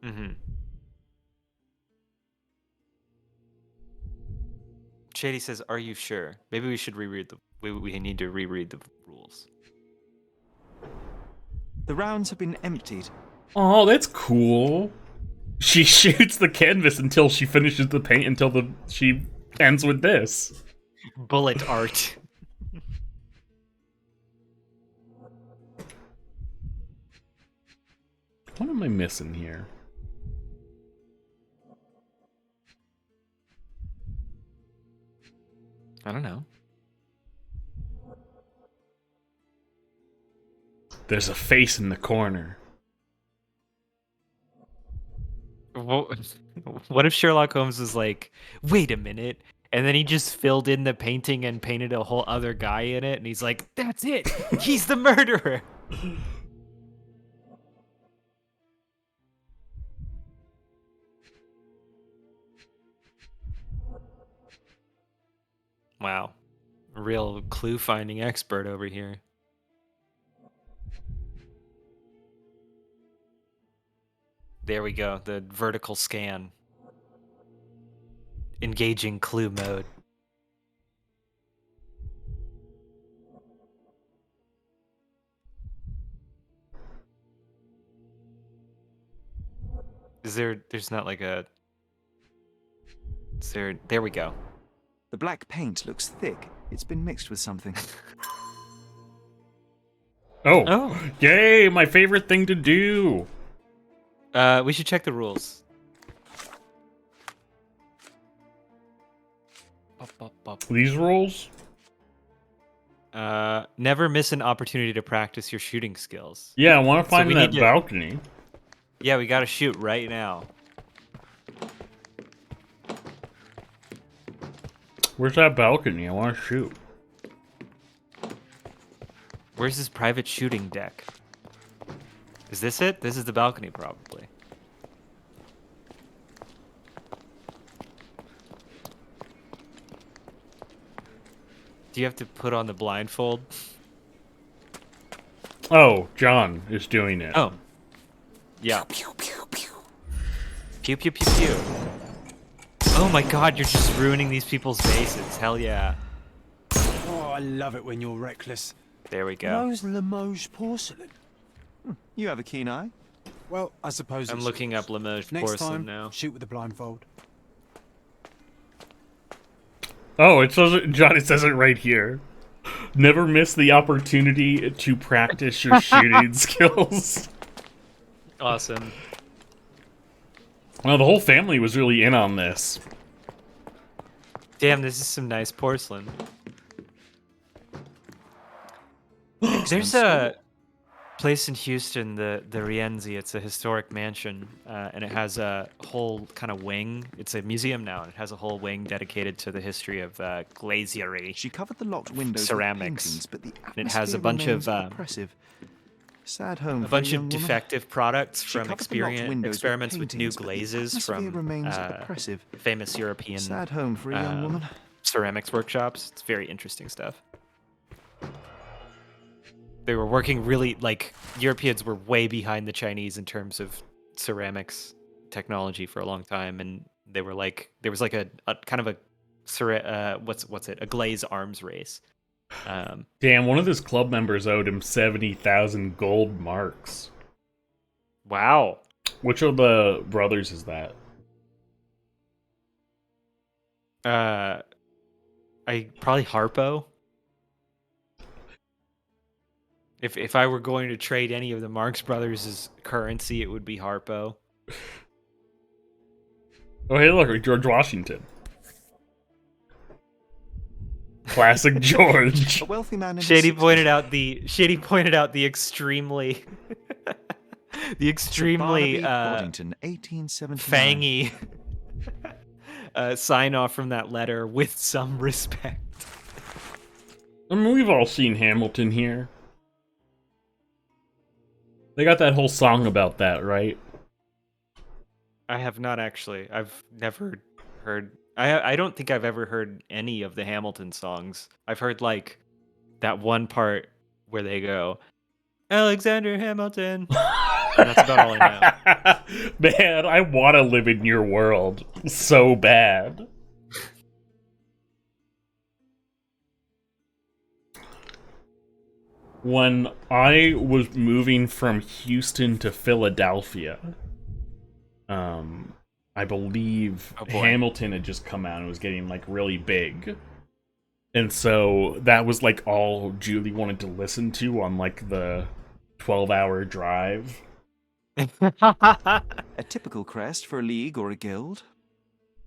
Mm-hmm. Shady says, "Are you sure? Maybe we should reread the. We need to reread the rules." The rounds have been emptied. Oh, that's cool. She shoots the canvas until she finishes the paint until she ends with this. Bullet art. What am I missing here? I don't know. There's a face in the corner. What if Sherlock Holmes was like, "Wait a minute," and then he just filled in the painting and painted a whole other guy in it, and he's like, "That's it. He's the murderer." Wow. Real clue finding expert over here. There we go. The vertical scan. Engaging clue mode. There's not like a... There we go. The black paint looks thick. It's been mixed with something. Oh. Yay, my favorite thing to do. We should check the rules. These rules? Never miss an opportunity to practice your shooting skills. Yeah, I want to find we that need to- balcony. Yeah, we gotta shoot right now. Where's that balcony? I want to shoot. Where's his private shooting deck? Is this it? This is the balcony, probably. Do you have to put on the blindfold? Oh, John is doing it. Oh. Yeah. Pew, pew, pew. Pew, pew, pew, pew. Oh my god, you're just ruining these people's faces. Hell yeah. Oh, I love it when you're reckless. There we go. Those Limoges porcelain. You have a keen eye. Well, I suppose I'm it's looking yours. up Limoges Next porcelain time, now. shoot with the blindfold. Oh, it says it, John, it says it right here. Never miss the opportunity to practice your shooting skills. Awesome. Well, the whole family was really in on this. Damn, this is some nice porcelain. There's a place in Houston, the Rienzi. It's a historic mansion, and it has a whole kind of wing. It's a museum now, and it has a whole wing dedicated to the history of glaziery. She covered the locked windows ceramics. with paintings, but the And it has a atmosphere bunch of remains oppressive. Sad home a for bunch young of woman. defective products She from covered the locked windows experiments with new paintings, but the glazes atmosphere from remains oppressive. famous European Sad home for a young woman. ceramics workshops. It's very interesting stuff. They were working really, Europeans were way behind the Chinese in terms of ceramics technology for a long time, and they were there was a kind of a glaze arms race. Damn, one of his club members owed him 70,000 gold marks. Wow. Which of the brothers is that? I probably Harpo. If I were going to trade any of the Marx Brothers' currency, it would be Harpo. Oh, hey, look, George Washington. Classic George. A wealthy man in his Shady 60s. pointed out the extremely the extremely Barnaby Boddington, 1879. fangy sign off from that letter with some respect. I mean, we've all seen Hamilton here. They got that whole song about that, right? I have not actually. I've never heard. I don't think I've ever heard any of the Hamilton songs. I've heard like that one part where they go, Alexander Hamilton. And that's about all I know. Man, I want to live in your world so bad. When I was moving from Houston to Philadelphia, I believe Hamilton had just come out and was getting like really big. And so that was like all Julie wanted to listen to on like the 12-hour drive. A typical crest for a league or a guild.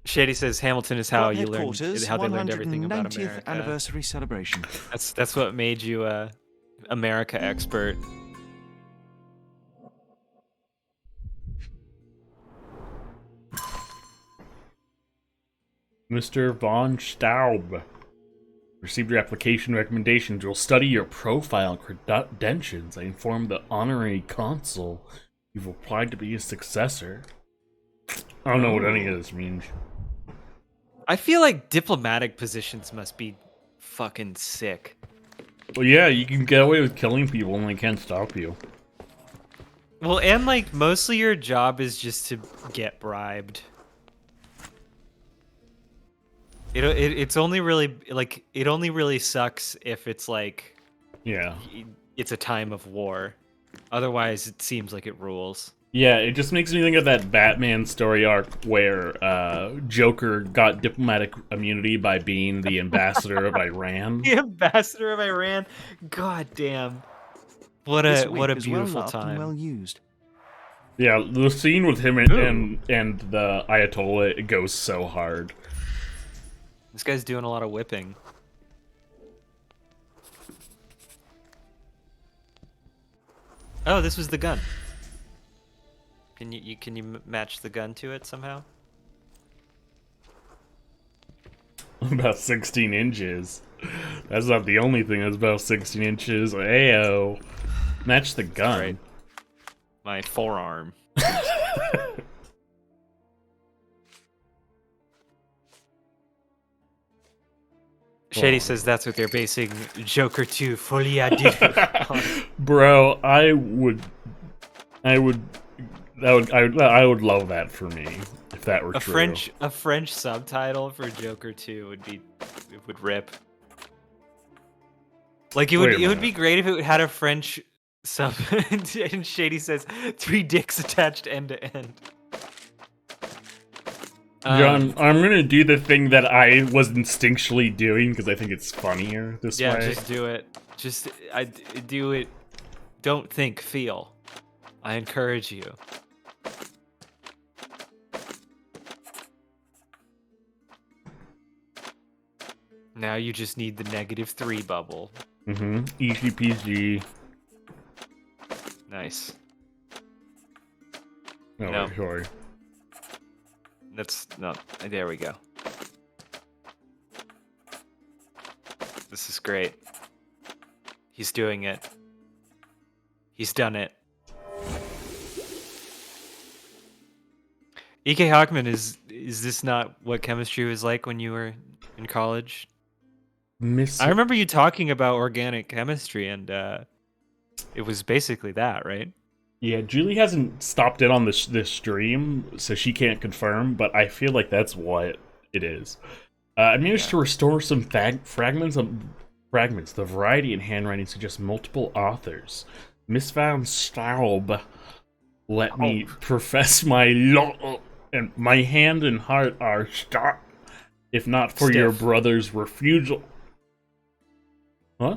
Shady says Hamilton is how Club you learned headquarters, how they learned everything about 190th America. anniversary celebration. That's what made you a America expert. Mr. Von Staub. Received your application recommendations. We'll study your profile and credentials. I informed the honorary consul you've applied to be his successor. I don't know what any of this means. I feel like diplomatic positions must be fucking sick. Well, yeah, you can get away with killing people and they can't stop you. Well, and like mostly your job is just to get bribed. It's only really like it only really sucks if it's like it's a time of war. Otherwise, it seems like it rules. Yeah, it just makes me think of that Batman story arc where Joker got diplomatic immunity by being the ambassador of Iran. The ambassador of Iran. God damn. What a beautiful well time. well used. Yeah, the scene with him and the Ayatollah, it goes so hard. This guy's doing a lot of whipping. Oh, this was the gun. Can you match the gun to it somehow? About 16 inches. That's not the only thing that's about 16 inches. Ayo. Match the gun. Right. My forearm. Shady says that's what they're basing Joker 2 Folie à Deux on. Bro, I would love that for me if that were true. A French subtitle for Joker 2 would rip. Like it would be great if it had a French sub. And Shady says 3 dicks attached end to end. John, I'm gonna do the thing that I was instinctually doing because I think it's funnier this way. Yeah, just do it. Just do it. Don't think, feel. I encourage you. Now you just need the -3 bubble. Easy peasy. Nice. Oh, No. sorry. That's not. There we go. This is great. He's doing it. He's done it. E.K. Hockman, is this not what chemistry was like when you were in college? I remember you talking about organic chemistry, and it was basically that, right? Yeah, Julie hasn't stopped in on this stream, so she can't confirm, but I feel like that's what it is. I managed to restore some fragments. The variety in handwriting suggests multiple authors. Misfound Staub let me profess my law, and my hand and heart are stuck. If not for your brother's refusal. Huh?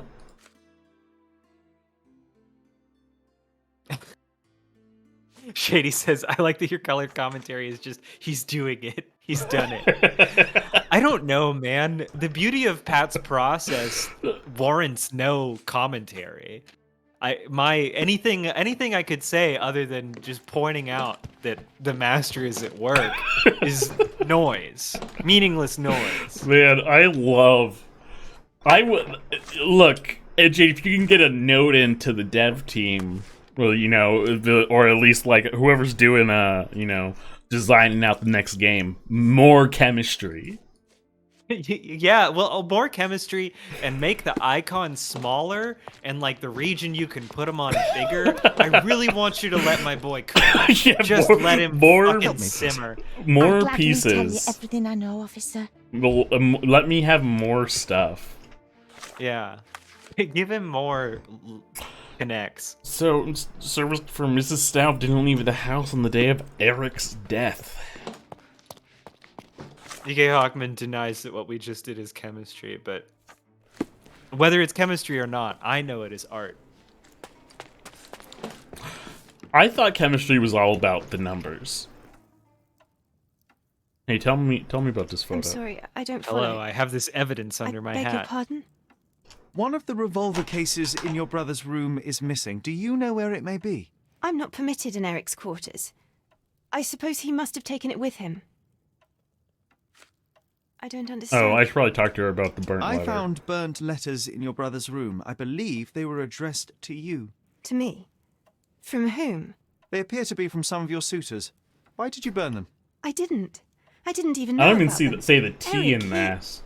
Shady says, I like that your color commentary is just, he's doing it. He's done it. I don't know, man. The beauty of Pat's process warrants no commentary. Anything I could say other than just pointing out that the master is at work is noise. Meaningless noise. Man, look, AJ, if you can get a note into the dev team, well, you know, or at least like whoever's doing designing out the next game, more chemistry. Yeah, well, more chemistry and make the icon smaller and like the region you can put them on bigger. I really want you to let my boy cook. Yeah, just let him fucking simmer. More I'll pieces. Tell you everything I know, officer. Well, let me have more stuff. Yeah, give him more connects. So, service for Mrs. Stout didn't leave the house on the day of Eric's death. DK Hawkman denies that what we just did is chemistry, but whether it's chemistry or not, I know it is art. I thought chemistry was all about the numbers. Hey, tell me about this photo. I'm sorry, I don't follow. Hello, I have this evidence under my beg hat. your pardon? One of the revolver cases in your brother's room is missing. Do you know where it may be? I'm not permitted in Eric's quarters. I suppose he must have taken it with him. I don't understand. Oh, I should probably talk to her about the burnt letter. I found burnt letters in your brother's room. I believe they were addressed to you. To me? From whom? They appear to be from some of your suitors. Why did you burn them? I didn't. I didn't even know I don't even about them. say the T Eric, in mass.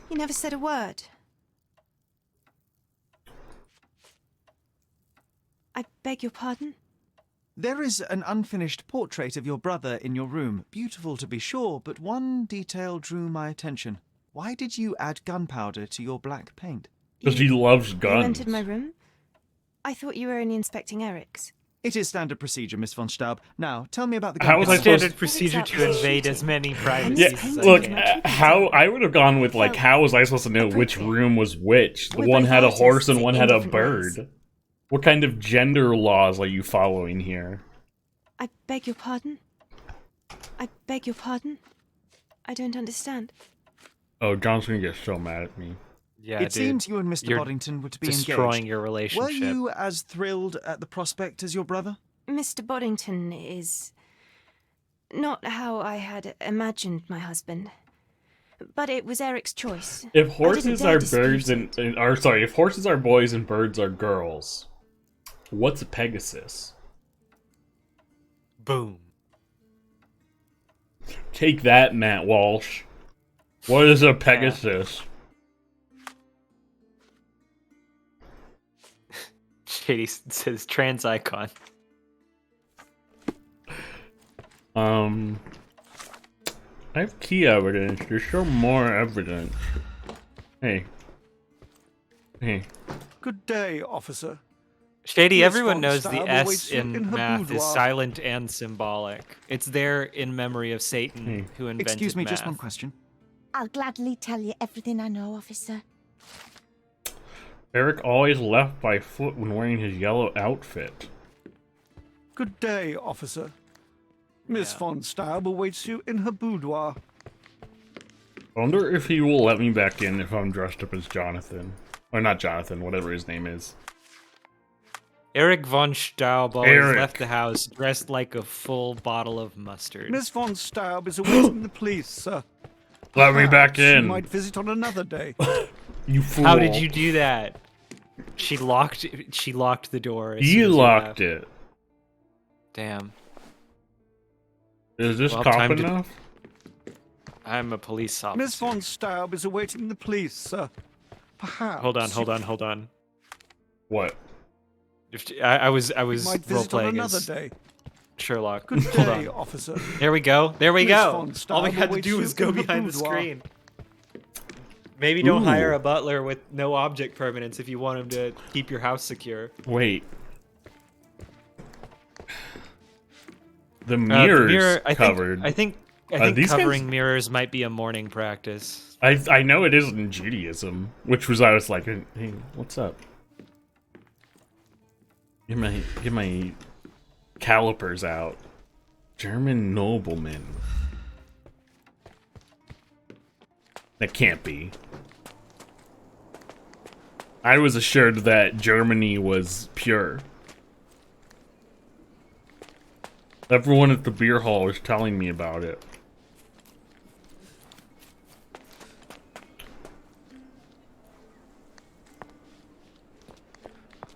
He never said a word. I beg your pardon? There is an unfinished portrait of your brother in your room. Beautiful to be sure, but one detail drew my attention. Why did you add gunpowder to your black paint? Because he loves You guns. entered my room? I thought you were only inspecting Eric's. It is standard procedure, Miss von Staub. Now, tell me about the How was I gunpowder. supposed Standard procedure to invade as many privacies Yeah, as I look, can. how I would have gone with like, how was I supposed to know which room was which? The We're one both had a artists horse and one in had a different ways. bird. What kind of gender laws are you following here? I beg your pardon? I beg your pardon? I don't understand. Oh, John's gonna get so mad at me. Yeah, It dude, seems you and Mr. you're Boddington were to be destroying engaged. your Were relationship. you as thrilled at the prospect as your brother? Mr. Boddington is not how I had imagined my husband. But it was Eric's choice. If I horses didn't dare are dispute birds it. if horses are boys and birds are girls, what's a Pegasus? Boom. Take that, Matt Walsh. What is a Pegasus? Shady says trans icon. I have key evidence. There's still more evidence. Hey. Hey. Good day, officer. Shady, Miss everyone von knows the Staub S awaits you in in her math is boudoir. silent and symbolic. It's there in memory of Satan, who invented Excuse me, math. just one question. I'll gladly tell you everything I know, officer. Eric always left by foot when wearing his yellow outfit. Good day, officer. Miss von Staub awaits you in her boudoir. I wonder if he will let me back in if I'm dressed up as Jonathan. Or not Jonathan, whatever his name is. Eric von Staub always Eric. left the house dressed like a full bottle of mustard. Miss von Staub is awaiting the police, sir. Let me back Perhaps in. She might visit on another day. You fool. How did you do that? She locked the door. As He soon as you locked left. it. Damn. Is this Well, cop time to- enough? I'm a police officer. Miss von Staub is awaiting the police, sir. Perhaps. Hold on. What? I was You might role visit on playing another as day. Sherlock. Good Hold day, on. officer. There we go. There we Miss go. von All we Staub had to awaits do you was go in her behind the boudoir. screen. Maybe don't Ooh. hire a butler with no object permanence if you want him to keep your house secure. Wait. The The mirror's mirror, covered. I think I think these covering guys- mirrors might be a morning practice. I know it is in Judaism, which was I was like, hey, what's up? Get my calipers out. German nobleman. That can't be. I was assured that Germany was pure. Everyone at the beer hall was telling me about it.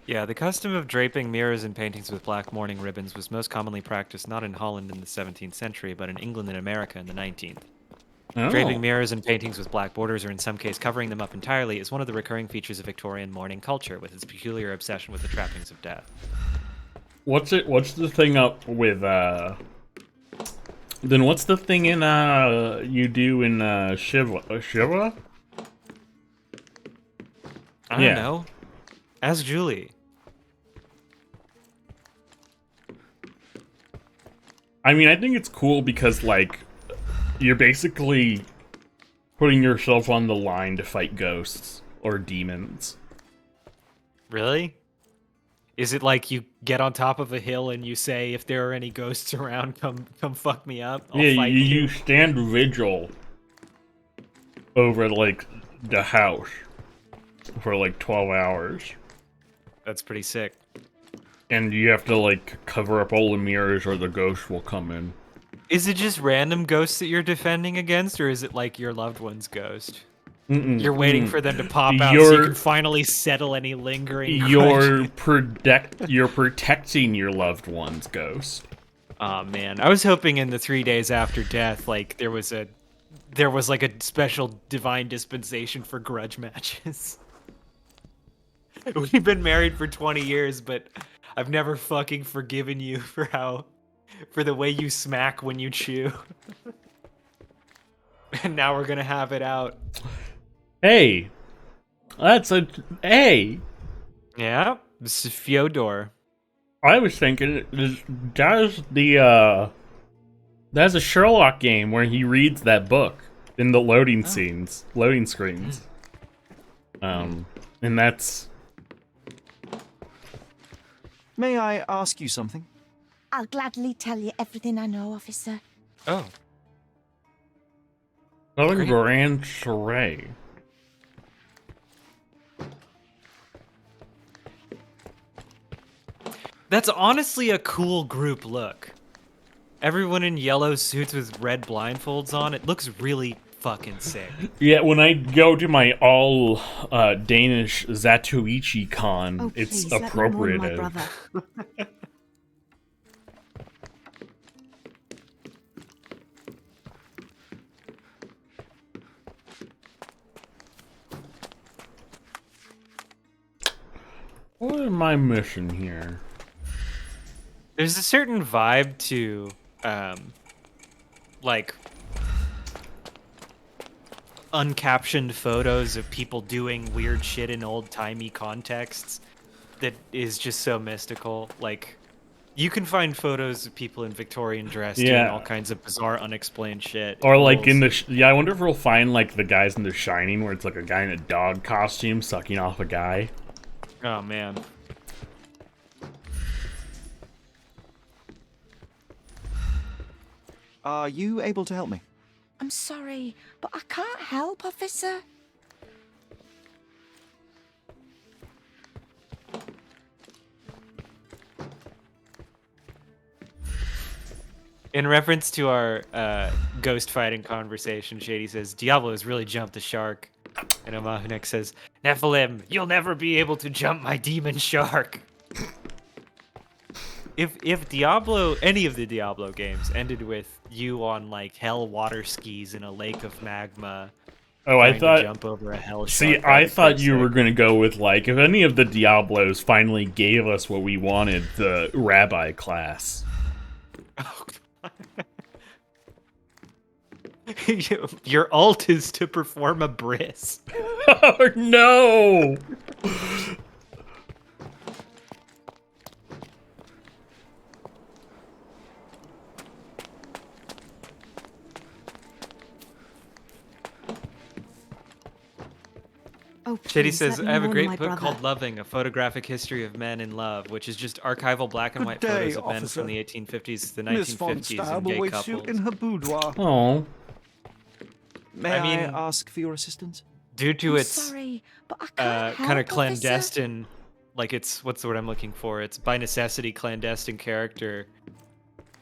Yeah, the custom of draping mirrors and paintings with black mourning ribbons was most commonly practiced not in Holland in the 17th century, but in England and America in the 19th. Oh. Draping mirrors and paintings with black borders, or in some case covering them up entirely, is one of the recurring features of Victorian mourning culture, with its peculiar obsession with the trappings of death. What's the thing up with then what's the thing in you do in Shiva? Shiva? I don't know. Ask Julie. I mean, I think it's cool because, like, you're basically putting yourself on the line to fight ghosts or demons. Really? Is it like you get on top of a hill and you say, if there are any ghosts around, come fuck me up? I'll fight you stand vigil over, like, the house for, like, 12 hours. That's pretty sick. And you have to, like, cover up all the mirrors or the ghost will come in. Is it just random ghosts that you're defending against, or is it like your loved one's ghost? You're waiting for them to pop out so you can finally settle any lingering You're protecting your loved one's ghost. Oh man, I was hoping in the 3 days after death, like there was like a special divine dispensation for grudge matches. We've been married for 20 years, but I've never fucking forgiven you for the way you smack when you chew. And now we're gonna have it out. Hey, hey. Yeah, this is Fyodor. I was thinking, that's a Sherlock game where he reads that book in the loading screens. And that's. May I ask you something? I'll gladly tell you everything I know, officer. Oh. Southern Grand Charade. That's honestly a cool group look. Everyone in yellow suits with red blindfolds on. It looks really fucking sick. Yeah, when I go to my all Danish Zatoichi con, it's appropriative. What am I missing here? There's a certain vibe to, like, uncaptioned photos of people doing weird shit in old-timey contexts that is just so mystical. Like, you can find photos of people in Victorian dress doing all kinds of bizarre, unexplained shit. Or like in the I wonder if we'll find like the guys in The Shining where it's like a guy in a dog costume sucking off a guy. Oh man. Are you able to help me? I'm sorry, but I can't help, officer. In reference to our ghost fighting conversation, Shady says, Diablo has really jumped the shark. And Omahunek says, Nephilim, you'll never be able to jump my demon shark. If Diablo, any of the Diablo games ended with you on like hell water skis in a lake of magma, oh, I thought to jump over a hell shark. See, I thought you were gonna go with like if any of the Diablos finally gave us what we wanted, the rabbi class. Oh, your ult is to perform a bris. Oh no! Oh, Shady please, says, let me I have a warn great my book brother. called Loving, A Photographic History of Men in Love, which is just archival black and Good white day, photos of men officer. from the 1850s to the Miss von 1950s Staub and gay awaits you couples. in her boudoir. Oh, May I I, mean- ask for your assistance? Due to I'm its sorry, but I can't help, kind of officer. clandestine, like it's, what's the word I'm looking for? It's by necessity clandestine character.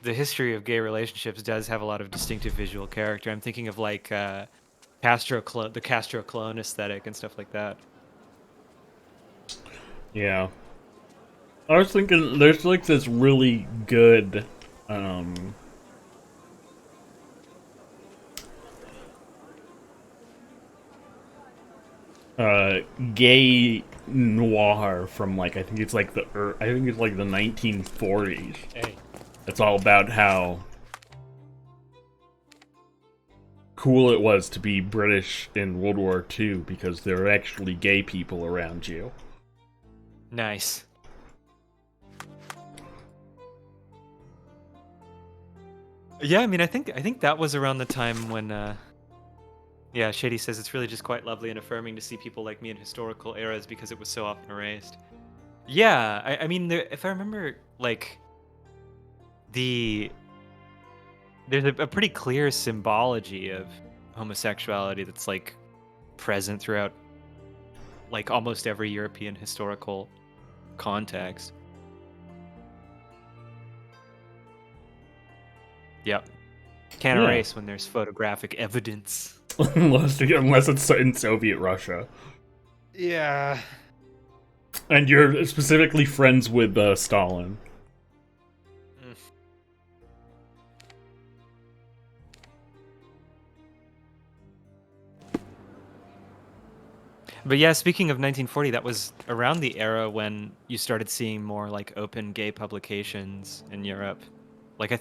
The history of gay relationships does have a lot of distinctive visual character. I'm thinking of like the Castro clone aesthetic and stuff like that. yeah. I was thinking there's like this really good gay noir from like I think it's like the 1940s. Hey. It's all about how cool it was to be British in World War II because there were actually gay people around you. Nice. Yeah, I mean, I think that was around the time when, yeah, Shady says it's really just quite lovely and affirming to see people like me in historical eras because it was so often erased. Yeah, I mean, if I remember, like, there's a pretty clear symbology of homosexuality that's like present throughout, like, almost every European historical context. Yep. Can't Yeah. erase when there's photographic evidence. unless it's in Soviet Russia. Yeah. And you're specifically friends with Stalin. But yeah, speaking of 1940, that was around the era when you started seeing more like open gay publications in Europe. Like I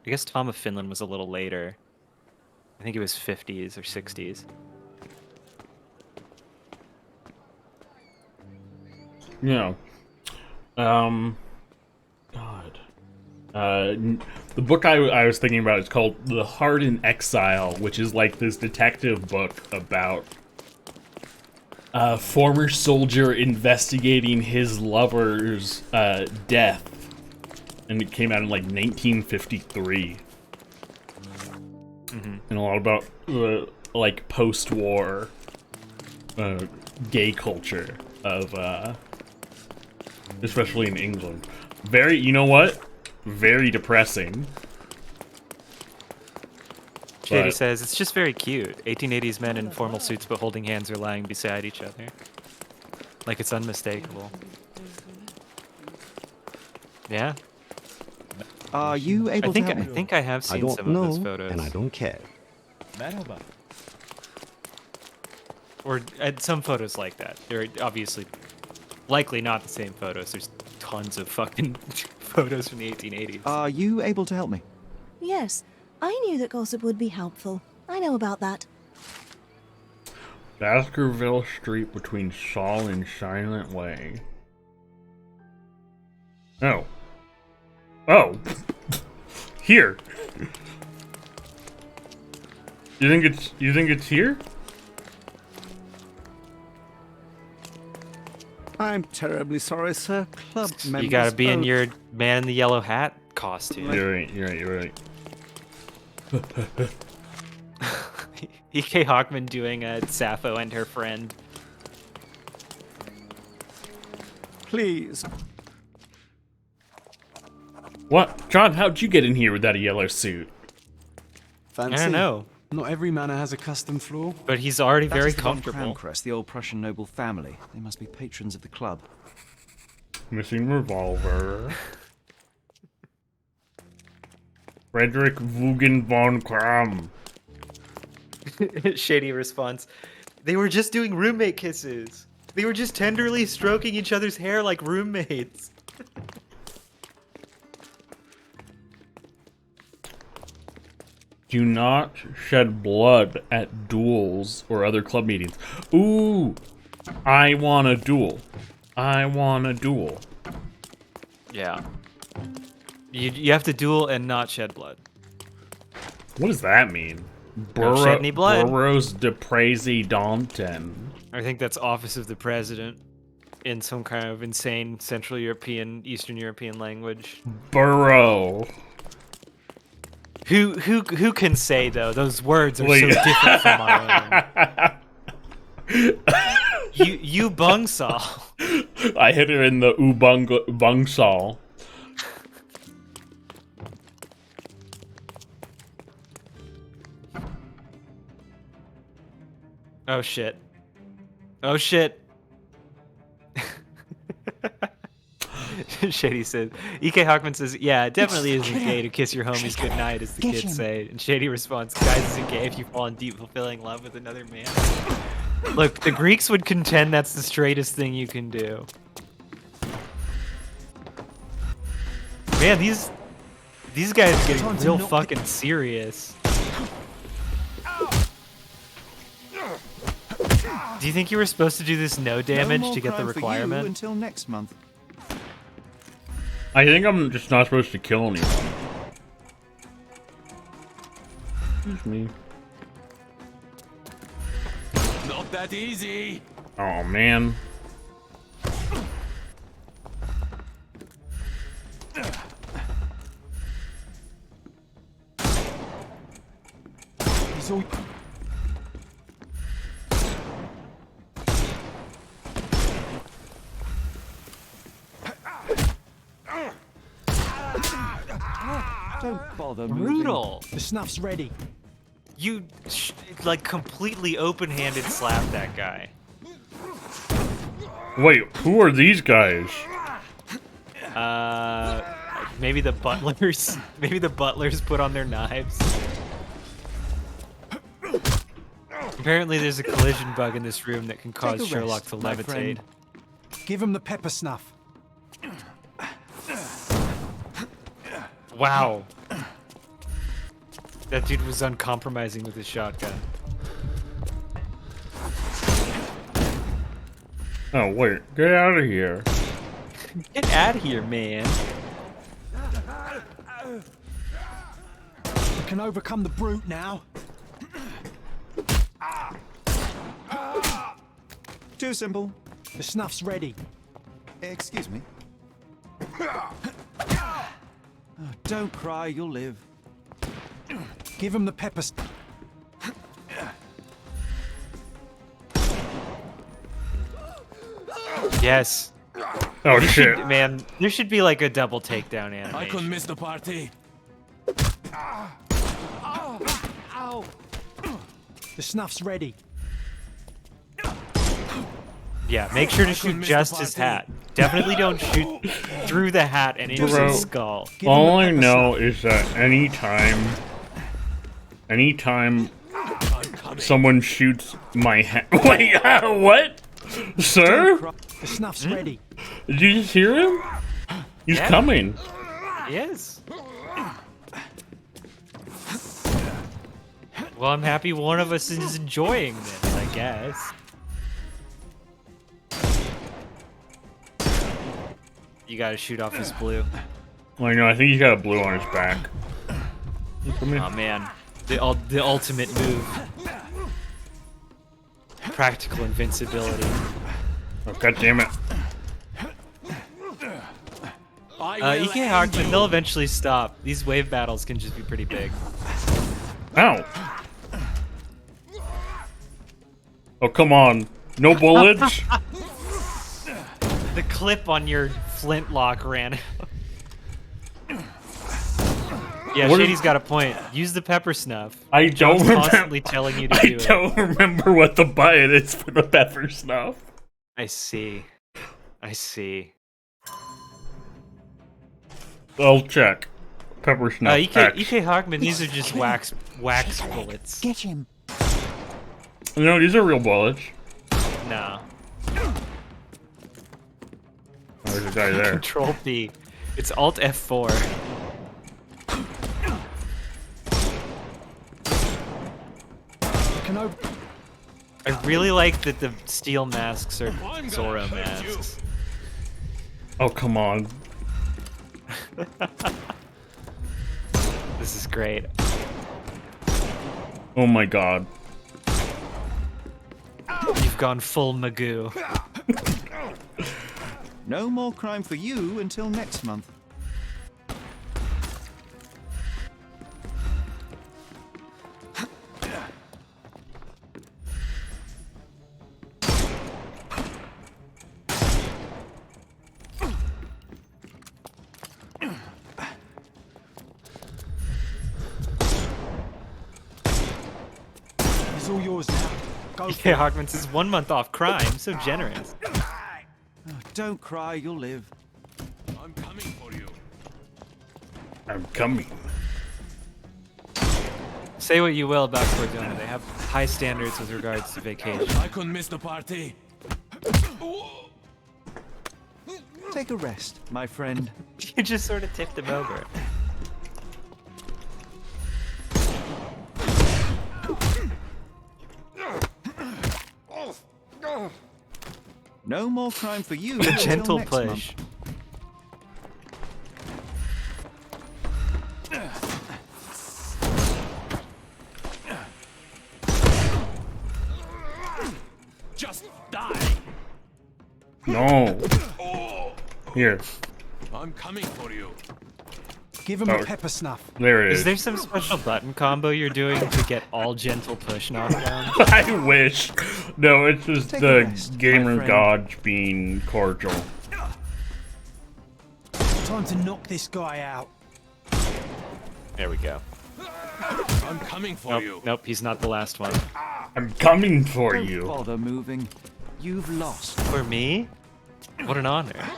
guess Tom of Finland was a little later. I think it was 50s or 60s. Yeah. God. The book I was thinking about is called The Heart in Exile, which is like this detective book about a former soldier investigating his lover's death. And it came out in like 1953. Mm-hmm. And a lot about like post-war gay culture of especially in England. Very, you know what? Very depressing. Shady But- says, it's just very cute. 1880s men in formal suits but holding hands or lying beside each other. Like it's unmistakable. Yeah? Are you able I think to help I me? think I have seen some of those photos. and I don't care. Or some photos like that. They're obviously likely not the same photos. There's tons of fucking photos from the 1880s. Are you able to help me? Yes, I knew that gossip would be helpful. I know about that. Baskerville Street between Shaw and Silent Way. Oh. Oh. Here. You think it's here? I'm terribly sorry, sir. Club members. You gotta be in only- your man in the yellow hat costume. You're right. E.K. Hockman doing a Sappho and her friend. Please. What? John, how'd you get in here without a yellow suit? Fancy. I don't know, Not every manor has a custom floor. but he's already That very is the Von comfortable. Crown-Crest, the old Prussian noble family. They must be patrons of the club. Missing revolver. Frederick Vugen von Kram. Shady response. They were just doing roommate kisses. They were just tenderly stroking each other's hair like roommates. Do not shed blood at duels or other club meetings. Ooh, I want a duel. Yeah. You have to duel and not shed blood. What does that mean? Don't shed any blood. Burroughs de Prezi Danton. I think that's Office of the President in some kind of insane Central European, Eastern European language. Burrow. Who can say though? Those words are so different from our own. You bungsal. I hit her in the bungsal. Oh shit. Oh shit. Shady says, E.K. Hockman says, yeah, it definitely isn't gay to kiss your homies goodnight, as the kids say. And Shady responds, guys, isn't gay if you fall in deep, fulfilling love with another man. Look, the Greeks would contend that's the straightest thing you can do. Man, these guys are getting real fucking serious. Do you think you were supposed to do this no damage to get the requirement? Until next month. I think I'm just not supposed to kill anyone. Excuse me. Not that easy. Oh man. He's all... Don't bother Brutal. moving. The snuff's ready. You like completely open-handed slap that guy. Wait, who are these guys? Maybe the butlers. Maybe the butlers put on their knives. Apparently, there's a collision bug in this room that can cause Sherlock to levitate. Give him the pepper snuff. Wow. That dude was uncompromising with his shotgun. Oh wait, get out of here. Get out of here, man. We can overcome the brute now. Too simple. The snuff's ready. Excuse me. Oh, don't cry, you'll live. Give him the pepper. Yes. Oh shit. Man, there should be like a double takedown animation. I couldn't miss the party. Ow! The snuff's ready. Yeah, make sure to shoot just his hat. Definitely don't shoot through the hat and into his skull. All I know is that anytime someone shoots my hat. Wait, what? Sir? The snuff's ready. Did you just hear him? He's coming. Yes. Well, I'm happy one of us is enjoying this, I guess. You gotta shoot off his blue. I know, I think he's got a blue on his back. Oh man, the ultimate move. Practical invincibility. Oh, God damn it. E.K. Hockman, they'll eventually stop. These wave battles can just be pretty big. Ow. Oh, come on. No bullets? The clip on your flintlock ran out. Yeah, What Shady's got a point. Use the pepper snuff. I don't John's remember. constantly telling you to do it. I don't remember what the button is for the pepper snuff. I see. I see. I'll check. Pepper snuff. E.K. Hockman, these are just wax bullets. Get him. No, these are real bullets. No. Oh, there's a guy there. Control P. It's Alt F4. I really like that the steel masks are Zorro masks. Oh, come on. This is great. Oh my god. You've gone full Magoo. No more crime for you until next month. It's all yours now. Go for Yeah, it. Hawkman says 1 month off crime. So generous. Oh, don't cry, you'll live. I'm coming for you. I'm coming. Say what you will about Cordona, they have high standards with regards to vacation. I couldn't miss the party. Take a rest, my friend. You just sort of tipped him over. No more crime for you The until gentle next push. month. Just die. No. Here. I'm coming for you. Give him Oh. a pepper snuff. There it Is is. there some special button combo you're doing to get all gentle push knockdown? I wish. No, it's just Take a the rest, my gamer friend. gods being cordial. Time to knock this guy out. There we go. I'm coming for Nope, you. nope, he's not the last one. I'm coming for Don't you. bother moving. You've lost. For me? What an honor.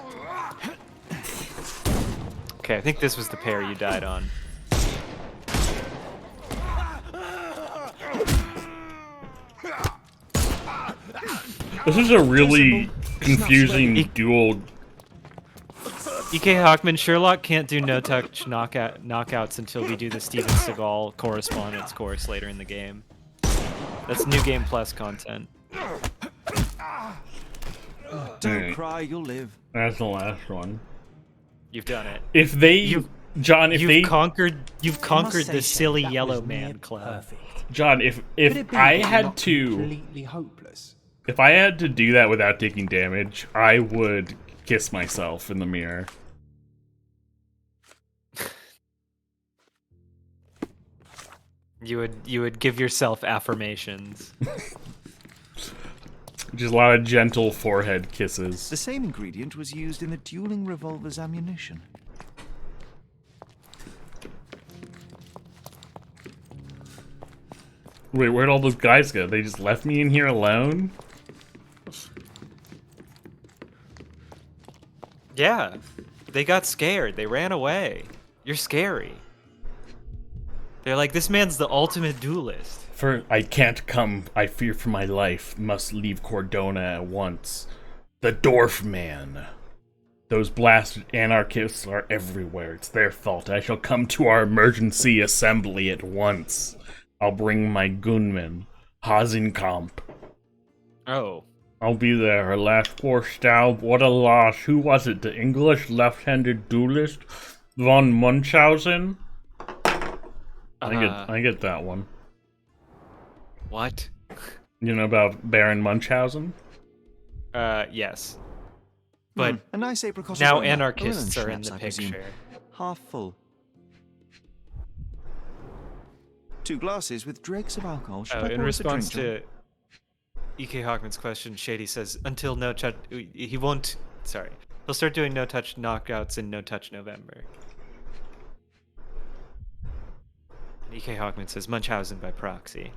Okay, I think this was the pair you died on. This is a really confusing E- dual. EK Hawkman, Sherlock can't do no-touch knockouts until we do the Steven Seagal correspondence course later in the game. That's New Game Plus content. Don't Alright. cry, you'll live. That's the last one. You've done it. If they, You've- John, if You've they, conquered the say, silly that yellow was near man club. Perfect. John, if Could it be I that you're had not to, completely hopeless. if I had to do that without taking damage, I would kiss myself in the mirror. You would give yourself affirmations. Just a lot of gentle forehead kisses. The same ingredient was used in the dueling revolver's ammunition. Wait, where'd all those guys go? They just left me in here alone? Yeah, they got scared. They ran away. You're scary. They're like, this man's the ultimate duelist. For I can't come, I fear for my life, must leave Cordona at once. The Dwarf Man. Those blasted anarchists are everywhere. It's their fault. I shall come to our emergency assembly at once. I'll bring my gunmen, Hasenkamp. Oh. I'll be there. Her last poor Staub. What a loss. Who was it? The English left-handed duelist? Von Munchausen? I get that one. What? You know about Baron Munchausen? Yes. But A nice apricot. now aroma. anarchists Linen are in schnapps, the I presume. picture. Half full. 2 glasses with dregs of alcohol. Should I In pour us a drink, response John? to EK Hawkman's question, Shady says, until no touch, he won't, sorry. He'll start doing no touch knockouts in no touch November. And EK Hawkman says, Munchausen by proxy.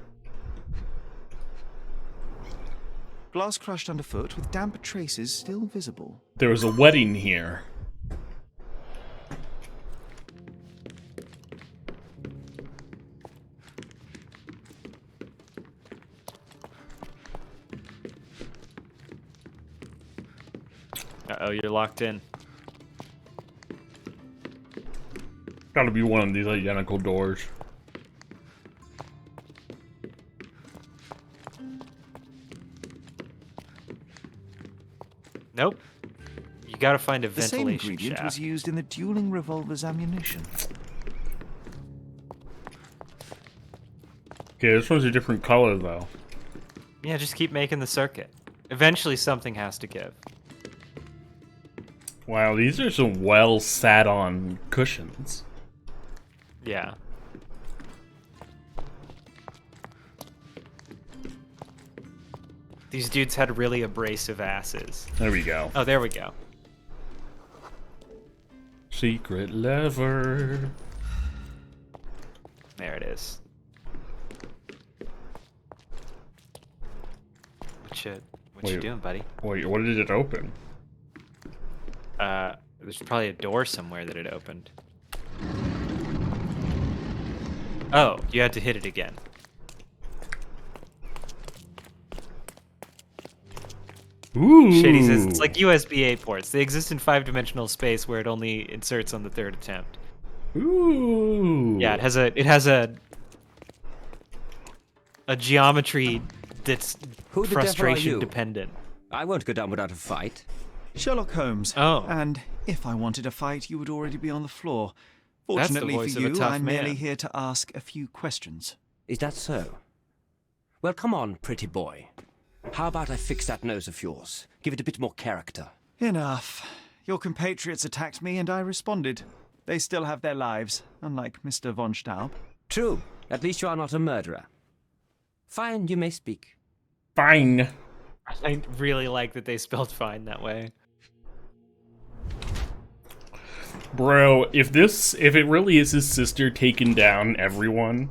Glass crushed underfoot with damp traces still visible. There was a wedding here. Uh-oh, you're locked in. Gotta be one of these identical doors. Nope. You gotta find a The same ventilation ingredient shaft. was used in the dueling revolver's ammunition. Okay, this one's a different color though. Yeah, just keep making the circuit. Eventually something has to give. Wow, these are some well sat on cushions. Yeah. These dudes had really abrasive asses. There we go. Oh, there we go. Secret lever. There it is. What you doing, buddy? Wait, what did it open? There's probably a door somewhere that it opened. Oh, you had to hit it again. Ooh. Shady says it's like USB-A ports. They exist in 5-dimensional space where it only inserts on the 3rd attempt. Ooh. Yeah, it has a geometry that's Who the devil are frustration you? dependent. I won't go down without a fight. Sherlock Holmes. Oh. And if I wanted a fight, you would already be on the floor. That's the Fortunately voice for of a you, tough I'm merely man. here to ask a few questions. Is that so? Well, come on, pretty boy. How about I fix that nose of yours? Give it a bit more character. Enough. Your compatriots attacked me and I responded. They still have their lives, unlike Mr. von Staub. True. At least you are not a murderer. Fine, you may speak. Fine. I really like that they spelled fine that way. Bro, if it really is his sister taking down everyone,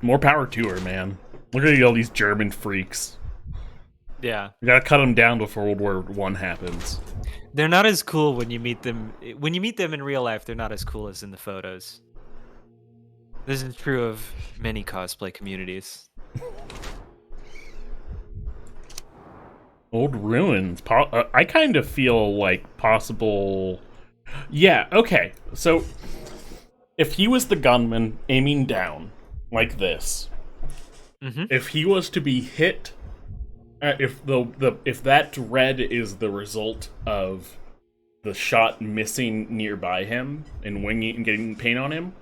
more power to her, man. Look at all these German freaks. Yeah. We gotta cut them down before World War I happens. They're not as cool when you meet them. When you meet them in real life, they're not as cool as in the photos. This is true of many cosplay communities. Old ruins. I kind of feel like possible... Yeah, okay. So, if he was the gunman aiming down, like this, if he was to be hit, if that red is the result of the shot missing nearby him and winging and getting paint on him,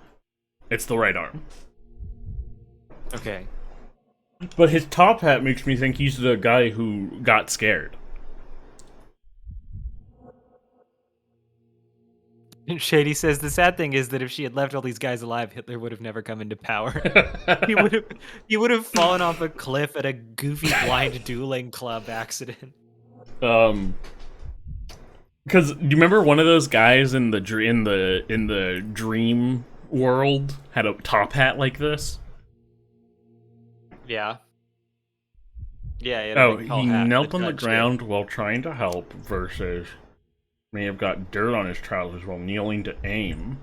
it's the right arm. Okay. But his top hat makes me think he's the guy who got scared. Shady says the sad thing is that if she had left all these guys alive, Hitler would have never come into power. he would have fallen off a cliff at a goofy blind dueling club accident. Because do you remember one of those guys in the dream world had a top hat like this? Yeah. Yeah. He knelt on the ground while trying to help versus may have got dirt on his trousers while kneeling to aim.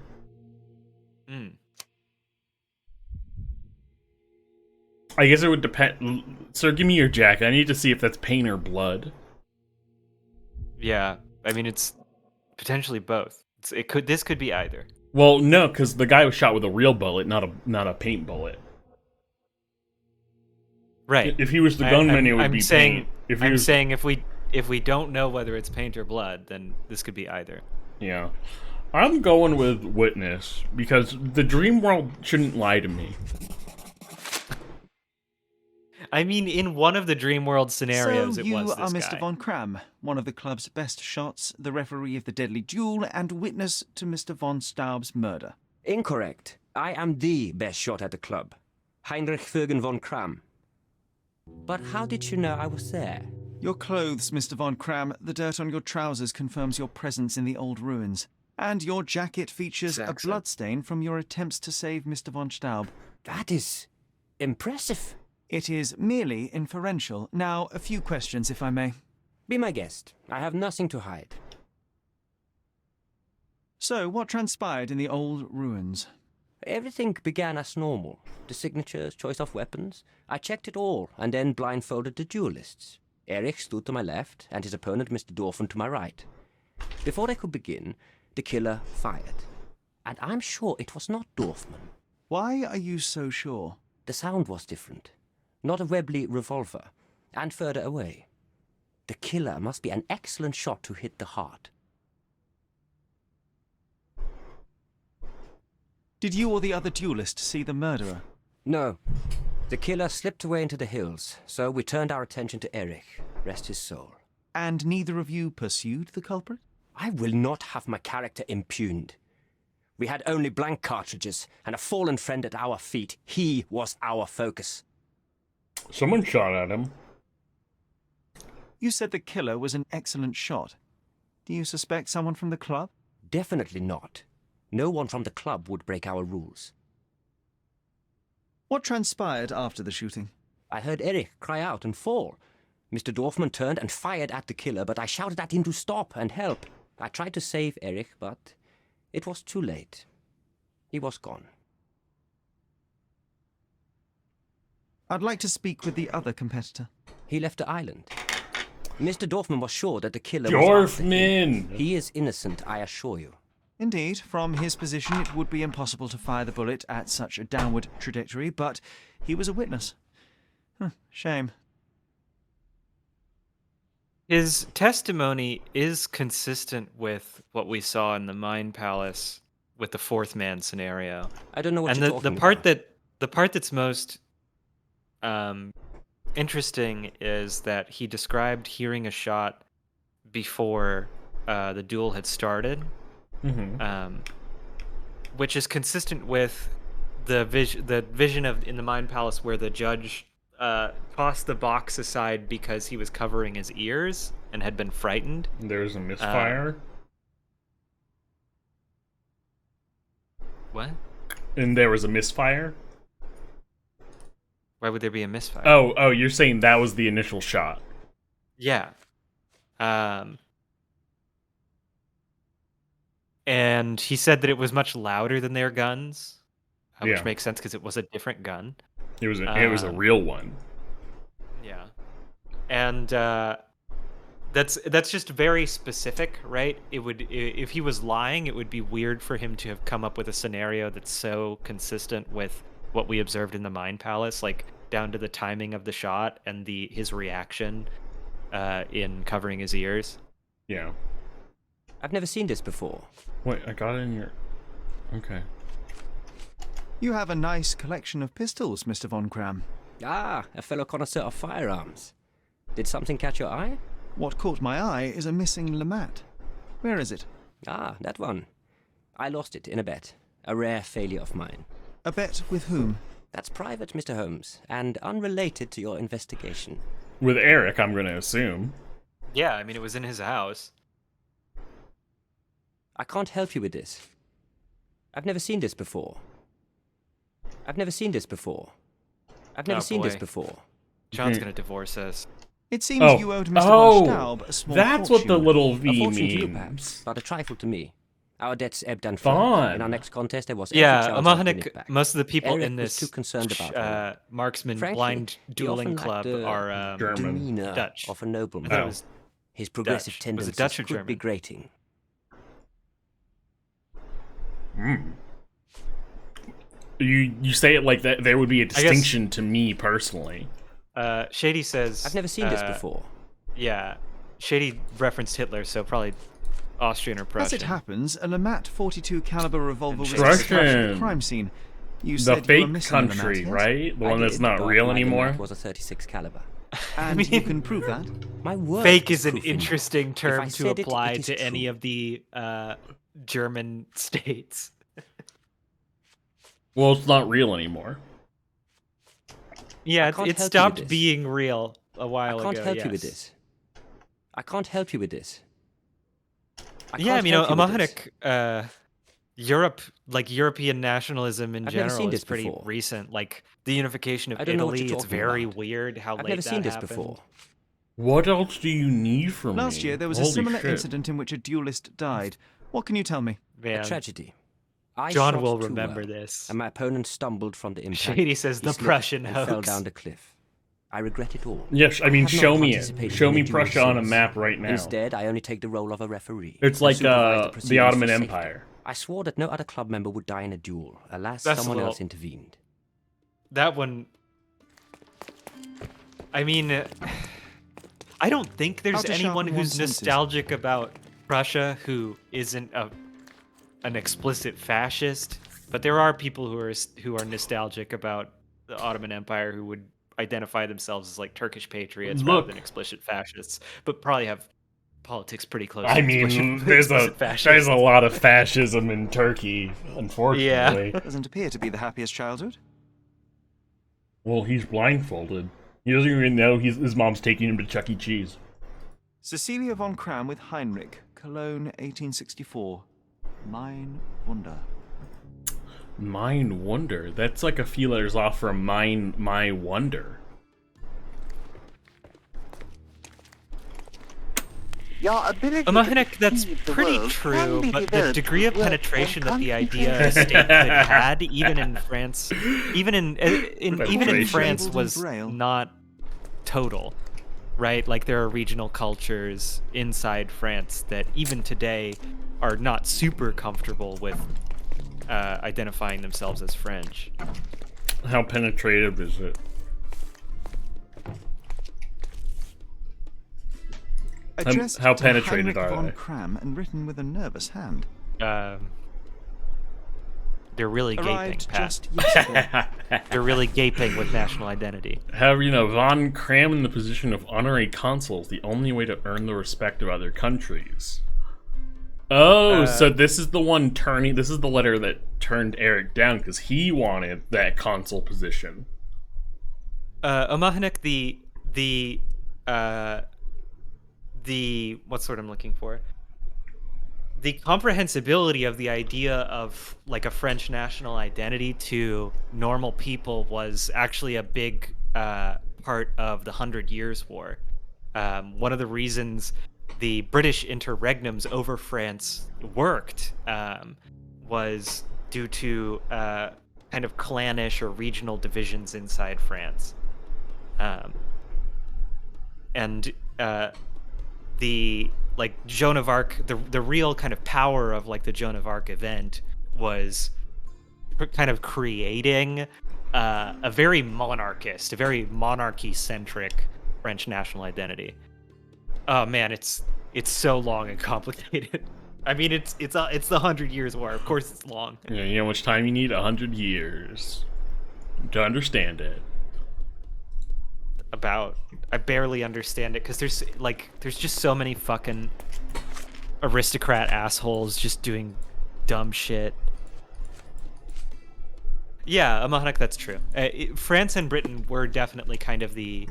I guess it would depend. Sir, give me your jacket. I need to see if that's paint or blood. Yeah, I mean it's potentially both. This could be either. Well, no, because the guy was shot with a real bullet, not a paint bullet. Right. If he was the gunman, it would be saying, paint. I'm saying if we don't know whether it's paint or blood, then this could be either. Yeah. I'm going with witness, because the dream world shouldn't lie to me. I mean, in one of the dream world scenarios, so it was this you are guy. Mr. von Kram, one of the club's best shots, the referee of the deadly duel, and witness to Mr. von Staub's murder. Incorrect. I am the best shot at the club. Heinrich Vögen von Kram. But how did you know I was there? Your clothes, Mr. von Kram, the dirt on your trousers confirms your presence in the old ruins. And your jacket features a bloodstain from your attempts to save Mr. von Staub. That is impressive. It is merely inferential. Now, a few questions, if I may. Be my guest. I have nothing to hide. So, what transpired in the old ruins? Everything began as normal. The signatures, choice of weapons. I checked it all, and then blindfolded the duelists. Erich stood to my left, and his opponent, Mr. Dorfman, to my right. Before they could begin, the killer fired. And I'm sure it was not Dorfman. Why are you so sure? The sound was different. Not a Webley revolver, and further away. The killer must be an excellent shot to hit the heart. Did you or the other duelist see the murderer? No. The killer slipped away into the hills, so we turned our attention to Eric. Rest his soul. And neither of you pursued the culprit? I will not have my character impugned. We had only blank cartridges and a fallen friend at our feet. He was our focus. Someone shot at him. You said the killer was an excellent shot. Do you suspect someone from the club? Definitely not. No one from the club would break our rules. What transpired after the shooting? I heard Eric cry out and fall. Mr. Dorfman turned and fired at the killer, but I shouted at him to stop and help. I tried to save Eric, but it was too late. He was gone. I'd like to speak with the other competitor. He left the island. Mr. Dorfman was sure that the killer was after him. Dorfman! He is innocent, I assure you. Indeed, from his position it would be impossible to fire the bullet at such a downward trajectory, but he was a witness. Shame. His testimony is consistent with what we saw in the Mind Palace with the fourth man scenario. I don't know what and you're the talking part about. the part that's most interesting is that he described hearing a shot before the duel had started, which is consistent with the vision of in the Mind Palace where the judge tossed the box aside because he was covering his ears and had been frightened. There's a misfire. What? And there was a misfire? Why would there be a misfire? Oh, you're saying that was the initial shot. Yeah. And he said that it was much louder than their guns, which makes sense because it was a different gun. It was a real one. Yeah. And that's just very specific, right? It would, if he was lying, it would be weird for him to have come up with a scenario that's so consistent with what we observed in the Mind Palace, like down to the timing of the shot and his reaction in covering his ears. Yeah. I've never seen this before. Wait, I got it in your... Okay. You have a nice collection of pistols, Mr. Von Kram. Ah, a fellow connoisseur of firearms. Did something catch your eye? What caught my eye is a missing Lamat. Where is it? Ah, that one. I lost it in a bet. A rare failure of mine. A bet with whom? That's private, Mr. Holmes, and unrelated to your investigation. With Eric, I'm going to assume. Yeah, I mean, it was in his house. I can't help you with this. I've never seen this before. I've never seen this before. I've never seen this before. John's going to divorce us. It seems you owed Mr. Von Staub a small that's fortune. what the little A V fortune to you, means. perhaps, but a trifle to me. Our debts ebbed and flowed. In our next contest, there was every Yeah, chance I'd win it Amahanik, back. most of the people Eric in was this too concerned about marksman Frankly, blind he dueling often club lacked the are demeanor Dutch. of a nobleman. I thought it was His progressive Dutch. tendencies Was it Dutch or could be German? grating. You say it like that there would be a distinction to me personally. Shady says... I've never seen this before. Yeah. Shady referenced Hitler, so probably Austrian or Prussian. As it happens, a Lamat 42 caliber revolver was Prussian. discharged at the crime scene. You The said you were fake missing a country, Lamat, yes? right? The I one that's did, not but real my anymore. Lamat was a 36 caliber. And you can prove that? My word. Fake is an proof enough. interesting If term I to said it, apply it is to true. any of the German states. Well, it's not real anymore. Yeah, can't it help you with stopped this. being real a while ago. I can't help you with yes. this. I can't help you with this. Yeah, I can't mean, help you with this. Amahanik, Europe, like European nationalism in I've never general, seen is this pretty before. recent. Like the unification of I don't know what Italy, you're it's talking very about. weird how I've late never that seen this happened. before. What else do you need from me? Last year there was a Holy similar shit. incident in which a duelist died. What can you tell me? Man, A tragedy. I John shot will too remember well, this. and my opponent stumbled from the impact. Shady says He the slipped Prussian and fell hoax. down the cliff. I regret it all. Yes, I mean, have not show me it. participated Show in me a duel Prussia on a since. map right now. Instead, I only take the role of a referee. It's to like supervise the proceedings Ottoman for safety. Empire. I swore that no other club member would die in a duel. Alas, That's a someone little- else intervened. That one. I mean, I don't think How there's to anyone sharpen who's one's senses. nostalgic about Prussia who isn't an explicit fascist. But there are people who are nostalgic about the Ottoman Empire who would identify themselves as like Turkish patriots Look. rather than explicit fascists, but probably have politics pretty close. I to mean, there's a lot of fascism in Turkey, unfortunately. Yeah. Doesn't appear to be the happiest childhood. Well, he's blindfolded. He doesn't even know his mom's taking him to Chuck E. Cheese. Cecilia von Cram with Heinrich, Cologne, 1864. Mein Wunder. Mein Wonder. That's like a few letters off from My Wonder. Amahanek, that's pretty true, but the degree of penetration that the idea statehood had, even in France, even in France, was not total, right? Like there are regional cultures inside France that even today are not super comfortable with identifying themselves as French. How penetrative is it? Addressed How to penetrated Heinrich are von they? Cram and written with a nervous hand. They're really gaping, Arrived Pat. just yesterday. They're really gaping with national identity. However, von Cram in the position of honorary consul is the only way to earn the respect of other countries. Oh, so this is the one turning. This is the letter that turned Eric down because he wanted that consul position. Amahanek, the what's what I'm looking for? The comprehensibility of the idea of like a French national identity to normal people was actually a big part of the 100 Years' War. One of the reasons the British interregnums over France worked was due to kind of clannish or regional divisions inside France. And the like Joan of Arc, the real kind of power of like the Joan of Arc event was kind of creating a very monarchist, a very monarchy-centric French national identity. Oh man, it's so long and complicated. I mean, it's the 100 Years' War. Of course, it's long. Yeah, you know how much time you need? 100 years to understand it. I barely understand it because there's just so many fucking aristocrat assholes just doing dumb shit. Yeah, Amahanek, that's true. France and Britain were definitely kind of the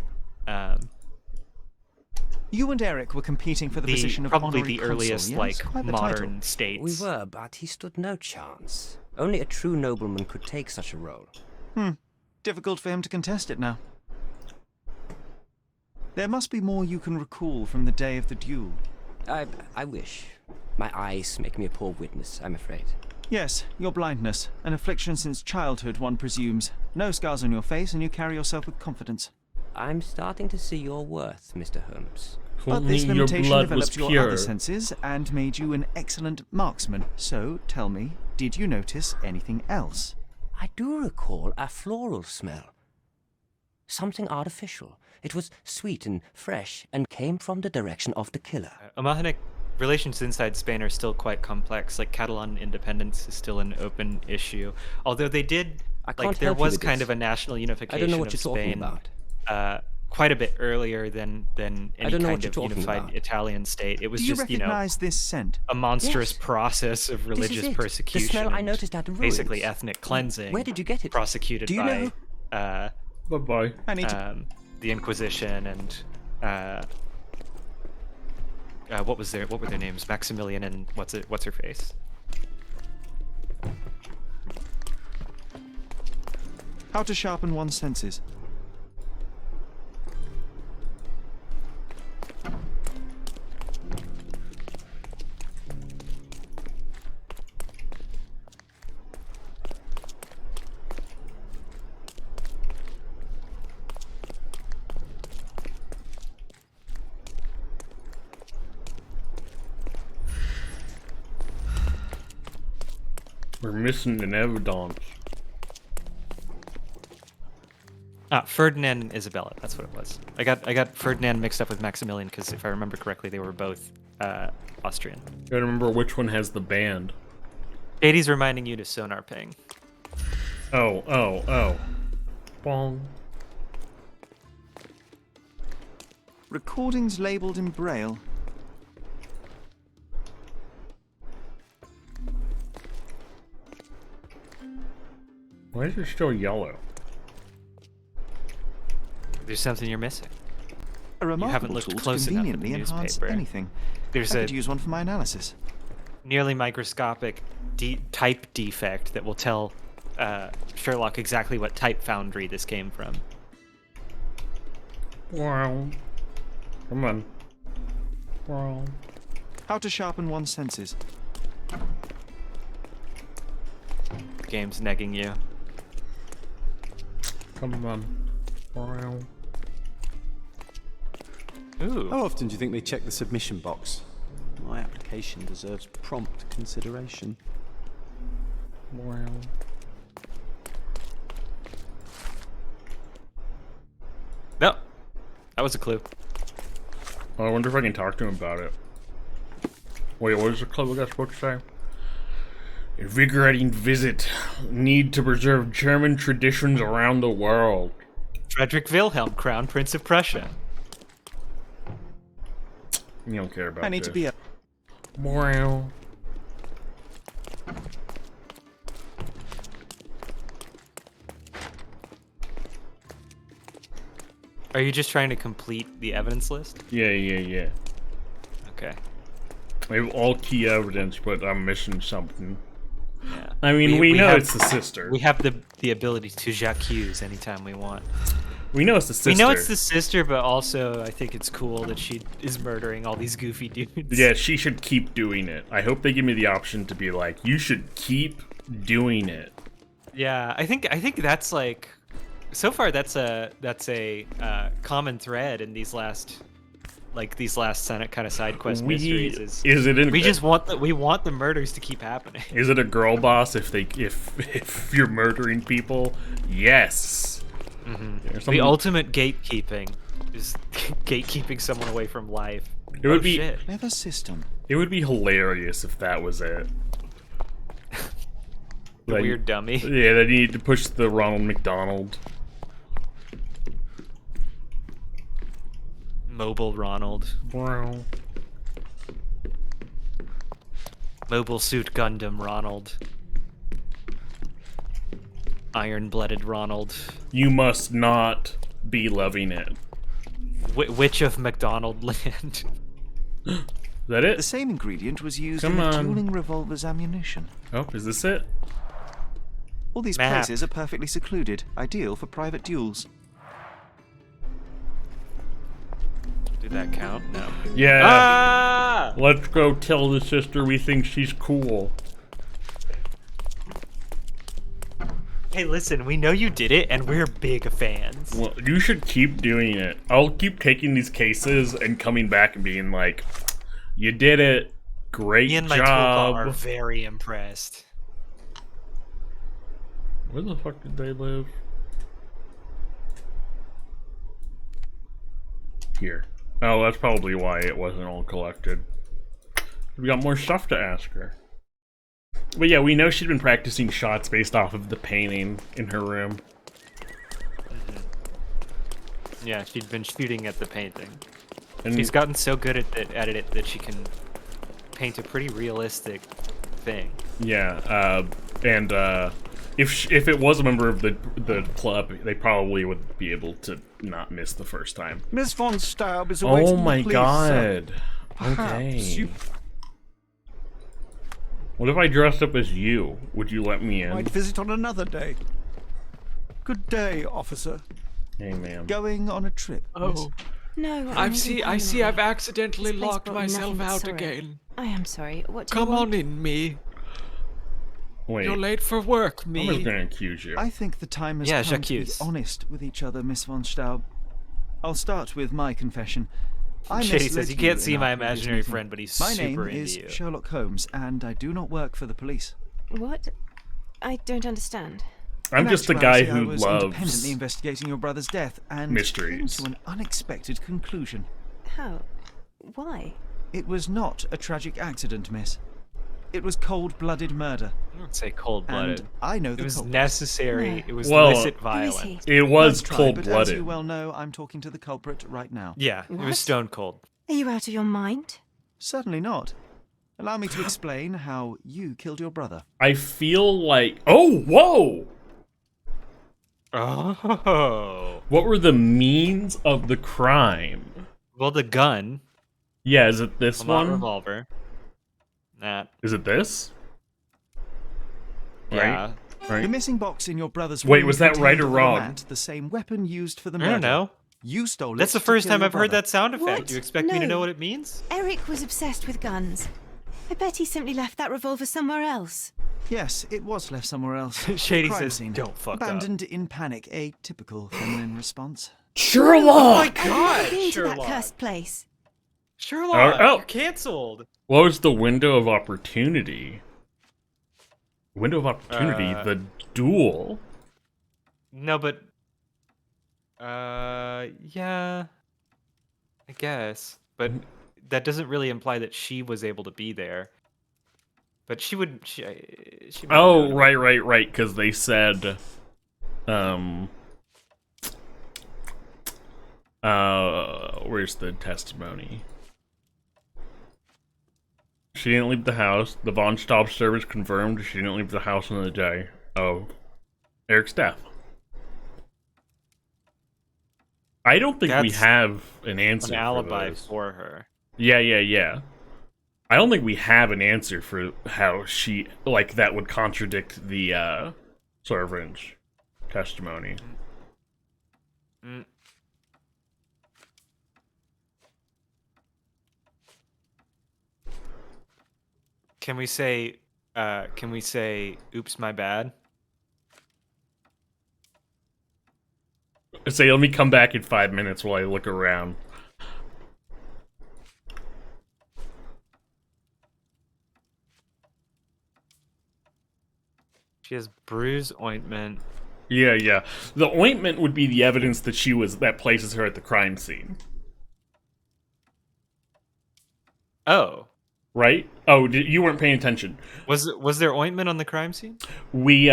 You and Eric were competing for the position of probably honorary the earliest consul, yes? like Quite the modern title. states. We were, but he stood no chance. Only a true nobleman could take such a role. Difficult for him to contest it now. There must be more you can recall from the day of the duel. I wish. My eyes make me a poor witness, I'm afraid. Yes, your blindness. An affliction since childhood, one presumes. No scars on your face, and you carry yourself with confidence. I'm starting to see your worth, Mr. Holmes. But this Your limitation blood was developed your pure. other senses and made you an excellent marksman. So, tell me, did you notice anything else? I do recall a floral smell. Something artificial. It was sweet and fresh and came from the direction of the killer. Amahanek, relations inside Spain are still quite complex. Like Catalan independence is still an open issue. Although they did, there was kind of a national unification I don't know what of you're talking Spain about. quite a bit earlier than any kind of unified Italian state. It was Do you just recognize this scent? a monstrous Yes. process of This is religious it. persecution. The smell I and noticed at the basically ruins. ethnic cleansing. Where did you get it? Prosecuted Do you by know? Bye-bye. I need to... the Inquisition and what were their names? Maximilian and what's her face? How to sharpen one's senses. We're missing an evidence. Ferdinand and Isabella. That's what it was. I got Ferdinand mixed up with Maximilian because if I remember correctly, they were both Austrian. Gotta remember which one has the band. Katie's reminding you to sonar ping. Oh. Bong. Recordings labelled in Braille. Why is it still yellow? There's something you're missing. A You remarkable haven't looked tool to close enough at the conveniently enhance newspaper. anything. There's I a could use one for my analysis. nearly microscopic type defect that will tell Sherlock exactly what type foundry this came from. Wow. Come on. Wow. How to sharpen one's senses. The game's negging you. Come on. Wow. Ooh. How often do you think they check the submission box? My application deserves prompt consideration. Wow. No. That was a clue. I wonder if I can talk to him about it. Wait, what is the club I got supposed to say? Invigorating visit. Need to preserve German traditions around the world. Frederick Wilhelm, Crown Prince of Prussia. You don't care about I need this. to be a... Wow. Are you just trying to complete the evidence list? Yeah. Okay. I have all key evidence, but I'm missing something. Yeah. I mean, we know have- it's the sister. We have the ability to j'accuse anytime we want. We know it's the sister. We know it's the sister, but also I think it's cool that she is murdering all these goofy dudes. Yeah, she should keep doing it. I hope they give me the option to be like, you should keep doing it. Yeah, I think that's like, so far that's a common thread in these last Senate kind of side quest mysteries. We just want the murders to keep happening. Is it a girl boss if you're murdering people? Yes. Mm-hmm. The ultimate gatekeeping is gatekeeping someone away from life. It would be shit. Clever system. It would be hilarious if that was it. The weird dummy. Yeah, they need to push the Ronald McDonald. Mobile Ronald. Wow. Mobile Suit Gundam Ronald. Iron-blooded Ronald. You must not be loving it. Witch of McDonald Land. Is that it? The same ingredient was used Come in the on. dueling revolver's ammunition. Oh, is this it? All these Map. places are perfectly secluded, ideal for private duels. Did that count? No. Yeah. Ah! Let's go tell the sister we think she's cool. Hey, listen, we know you did it, and we're big fans. Well, you should keep doing it. I'll keep taking these cases and coming back and being like, you did it. Great Me and my job. toolbar are very impressed. Where the fuck did they live? Here. Oh, that's probably why it wasn't all collected. We got more stuff to ask her. But yeah, we know she'd been practicing shots based off of the painting in her room. Yeah, she'd been shooting at the painting. And She's gotten so good at it that she can paint a pretty realistic thing. yeah, if it was a member of the club, they probably would be able to not miss the first time. Miss von Staub is awaiting Oh my the police, sir. god. Perhaps Okay. you What if I dressed up as you? Would you let me in? might visit on another day. Good day, officer. Hey, ma'am. Going on a trip. Oh, No, I see. I've accidentally This place locked brought me myself nothing but out sorrow. again. I am sorry. What do you Come want? on in, me. Wait, You're late for work, I'm just me. gonna accuse you. I think the time has Yeah, come to be j'accuse. honest with each other, Miss von Staub. I'll start with my confession. I Shady misled says, you can't in see our my previous imaginary meeting. friend, but he's My super name into is you. Sherlock Holmes, and I do not work for the police. What? I don't understand. I'm In just the guy actuality, I who was loves independently investigating your brother's death and mysteries. came to an unexpected conclusion. How? Why? It was not a tragic accident, miss. It was cold-blooded murder. I don't say cold-blooded. And I know It the was culprit. necessary. No. It was Well, illicit violence. It was Nice try, but as you cold-blooded. well know, I'm talking to the culprit right now. Yeah, it What? was stone cold. Are you out of your mind? Certainly not. Allow me to explain how you killed your brother. I feel like... Oh, whoa! Oh. What were the means of the crime? Well, the gun. Yeah, is it this Well, not one? revolver. That. Is it this? Yeah. Right? The missing box in your brother's Wait, room was that right contained or the wrong? mat, the same weapon used for the I murder. don't know. You stole it. That's the to first kill time your I've heard brother. that sound effect. What? You expect me to No. know what it means? Eric was obsessed with guns. I bet he simply left that revolver somewhere else. Yes, it was left somewhere else. Shady Crime says, scene. "Don't fuck up." Abandoned in panic, a typical feminine response. Sherlock! Oh my I've never god, been to that Sherlock. cursed place. Sherlock, Oh. you're cancelled. What was the window of opportunity? Window of opportunity? The duel? No, but yeah, I guess. But that doesn't really imply that she was able to be there. But she would. She might have Oh, known. right. Because they said, where's the testimony? She didn't leave the house. The Von Staub service confirmed she didn't leave the house on the day of Eric's death. I don't think we That's have an answer. An alibi for this. for her. Yeah. I don't think we have an answer for how she, like, that would contradict the, servant's testimony. Mm. Can we say, oops, my bad? Say, let me come back in 5 minutes while I look around. She has bruise ointment. Yeah. The ointment would be the evidence that that places her at the crime scene. Oh. Right? Oh, you weren't paying attention. Was there ointment on the crime scene? We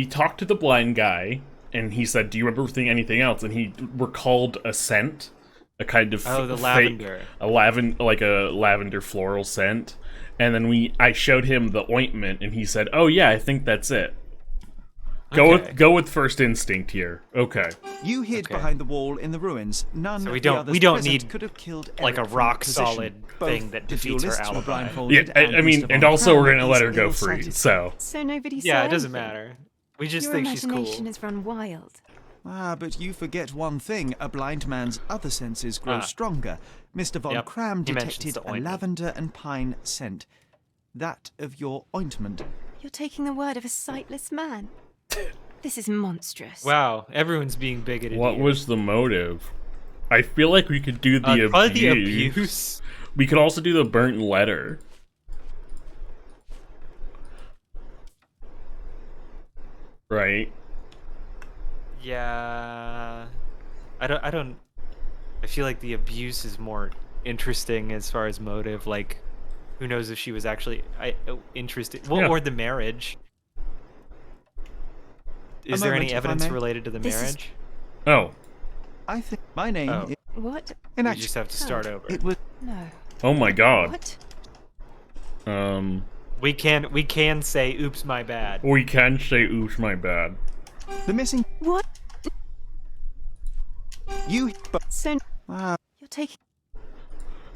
talked to the blind guy, and he said, "Do you remember seeing anything else?" And he recalled a scent, a kind of Oh, the fake- lavender. like a lavender floral scent. And then I showed him the ointment, and he said, "Oh yeah, I think that's it." Okay. Go with first instinct here. Okay. You hid Okay. behind the wall in the ruins. None So of we the don't others we don't present need could have killed like a Eric from rock that position. solid Both thing that the defeats her duelists were alibi. blindfolded, Yeah, I mean, Mr. and Von also we're Cram gonna let her is go free, ill-sighted. so. So nobody saw Yeah, it doesn't anything? matter. We just Your think she's imagination cool. has run wild. Ah, but you forget one thing. A blind man's other senses grow stronger. Mr. Von Yep, Cram he mentions detected the a ointment. lavender and pine scent. That of your ointment. You're taking the word of a sightless man. This is monstrous. Wow, everyone's being bigoted. What here. was the motive? I feel like we could do the abuse. probably the abuse. We could also do the burnt letter. Right? Yeah, I don't. I feel like the abuse is more interesting as far as motive. Like, who knows if she was actually interested? Well, Yeah. or the marriage. Is there moment, any if I evidence may. related to the This is- marriage? Oh. I think my name Oh. is... What? In You act- just have to start over. It was... No. Oh my god. What? We can say, "Oops, my bad." We can say, "Oops, my bad." The missing... What? You... So Ah, you're taking.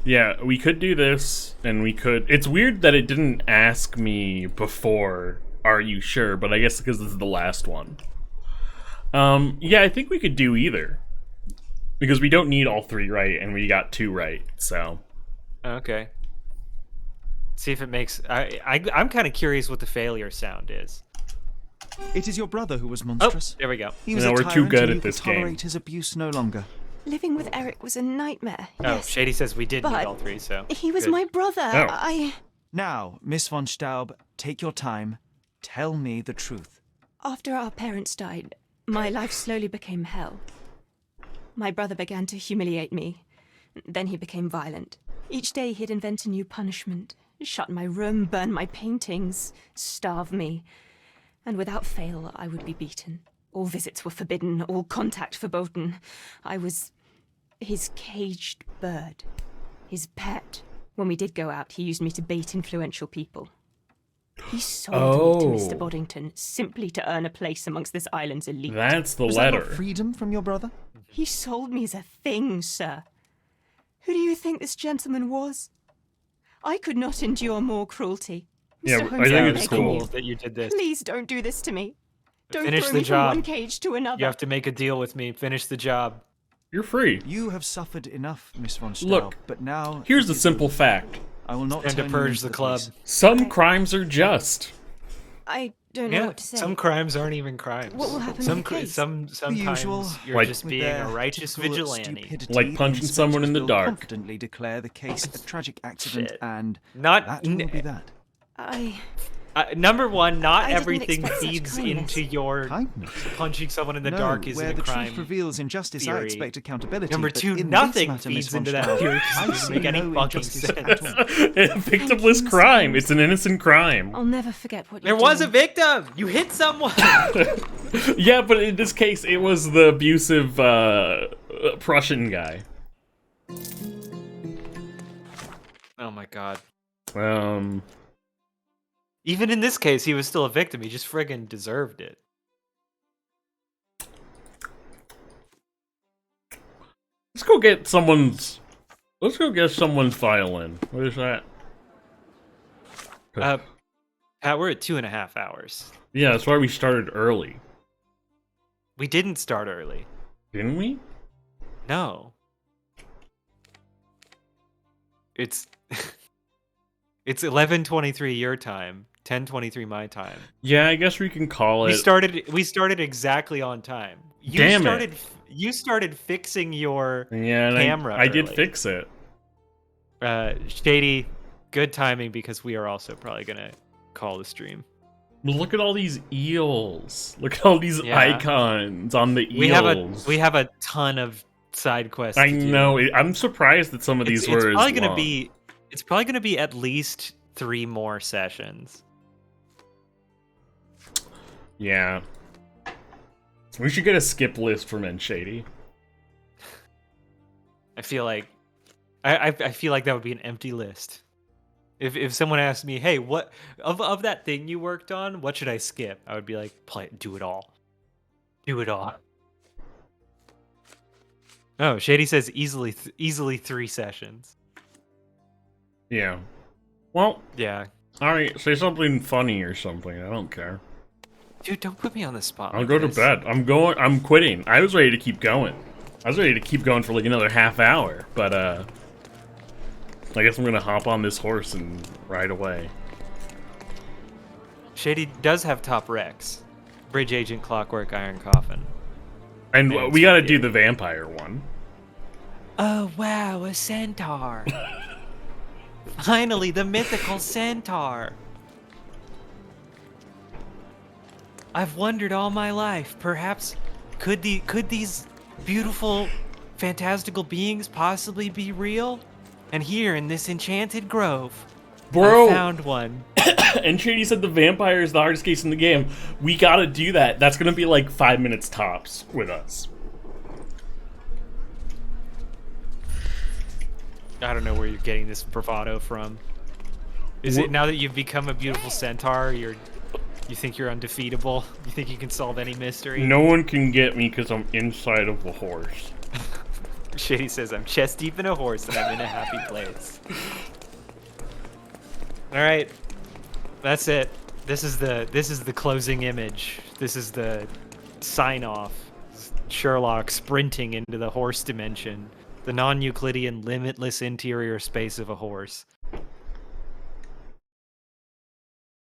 Yeah, we could do this, and we could... It's weird that it didn't ask me before, "Are you sure?" But I guess because this is the last one. Yeah, I think we could do either. Because we don't need all three right, and we got two right, so... Okay. See if it makes. I'm kind of curious what the failure sound is. it is your brother who was Oh, monstrous. there we go. He was No, a we're too tyrant good and at you could this game. tolerate his abuse no longer. Living with Eric was a nightmare. Oh, Yes. Shady says we did need But all three, so. He was good. my brother. Oh. Now, Miss von Staub, take your time. Tell me the truth. After our parents died, my life slowly became hell. My brother began to humiliate me. Then he became violent. Each day he'd invent a new punishment. shut my room, burn my paintings, starve me. And without fail, I would be beaten. All visits were forbidden, all contact verboten. I was his caged bird, his pet. When we did go out, he used me to bait influential people. He sold me to Mr. Boddington simply to earn a place amongst this island's elite. That's the Was letter. that not freedom from your brother? He sold me as a thing, sir. Who do you think this gentleman was? I could not endure more cruelty. Yeah, Mr. I Holmes, think I'm it's begging cool you, that you did this. please don't do this to me. Don't Finish throw the me job. from one cage to another. You have to make a deal with me. Finish the job. You're free. You have suffered enough, Miss von Staub, Look, but now... here's it the is simple over. fact. I will not And to turn you purge into the club. police. Some crimes are just. I don't know Yeah, what to say. some crimes aren't even crimes. What will happen some with the case? sometimes usual, you're like- just With being their a righteous typical vigilante. stupidity, Like punching the someone in the inspectors will dark. confidently declare the case a tragic accident, Shit. and Not that will be that. Number one, not I didn't everything expect such feeds kindness. into your Kindness. punching someone in the No, dark is where a the crime. truth reveals injustice, I theory. expect accountability. Number but two, in nothing this matter, Miss feeds von into that Staub, theory 'cause it I doesn't see make any no fucking injustice sense. at all. A victimless crime. It's an innocent crime. I'll never forget what you There was a victim. You hit someone. Yeah, but in this case, it was the abusive Prussian guy. Oh my god. Even in this case, he was still a victim. He just friggin' deserved it. Let's go get someone's. Let's go get someone's violin. What is that? Pat, we're at 2.5 hours. Yeah, that's why we started early. We didn't start early. Didn't we? No. It's it's 11:23 your time, 10:23 my time. Yeah, I guess we can call it. We started exactly on time. Damn it. You started fixing your Yeah, and camera. I did early. fix it. Shady, good timing because we are also probably gonna call the stream. Look at all these eels. Look at all these Yeah. icons on the eels. We have a ton of side quests. I to do. know. I'm surprised that some of these were as probably gonna long. be. It's probably gonna be at least 3 more sessions. Yeah. We should get a skip list for Men Shady. I feel like I feel like that would be an empty list. If someone asked me, "Hey, what of that thing you worked on, what should I skip?" I would be like, "Do it all. Do it all." Oh, Shady says easily 3 sessions. Yeah. Well. Yeah. All right. Say something funny or something. I don't care. Dude, don't put me on the spot. I'll like go to this. bed. I'm quitting. I was ready to keep going. I was ready to keep going for like another half hour, but I guess I'm gonna hop on this horse and ride away. Shady does have top recs. Bridge Agent, Clockwork, Iron Coffin. And Yeah, we it's gotta okay. do the vampire one. Oh wow, a centaur. Finally, the mythical centaur. I've wondered all my life, perhaps could these beautiful fantastical beings possibly be real? And here in this enchanted grove, Bro. I found one. And Shady said the vampire is the hardest case in the game. We gotta do that. That's gonna be like 5 minutes tops with us. I don't know where you're getting this bravado from. Is it now that you've become a beautiful centaur, you think you're undefeatable? You think you can solve any mystery? No one can get me because I'm inside of a horse. Shady says I'm chest deep in a horse and I'm in a happy place. All right, that's it. This is the closing image. This is the sign off. Sherlock sprinting into the horse dimension, the non-Euclidean limitless interior space of a horse.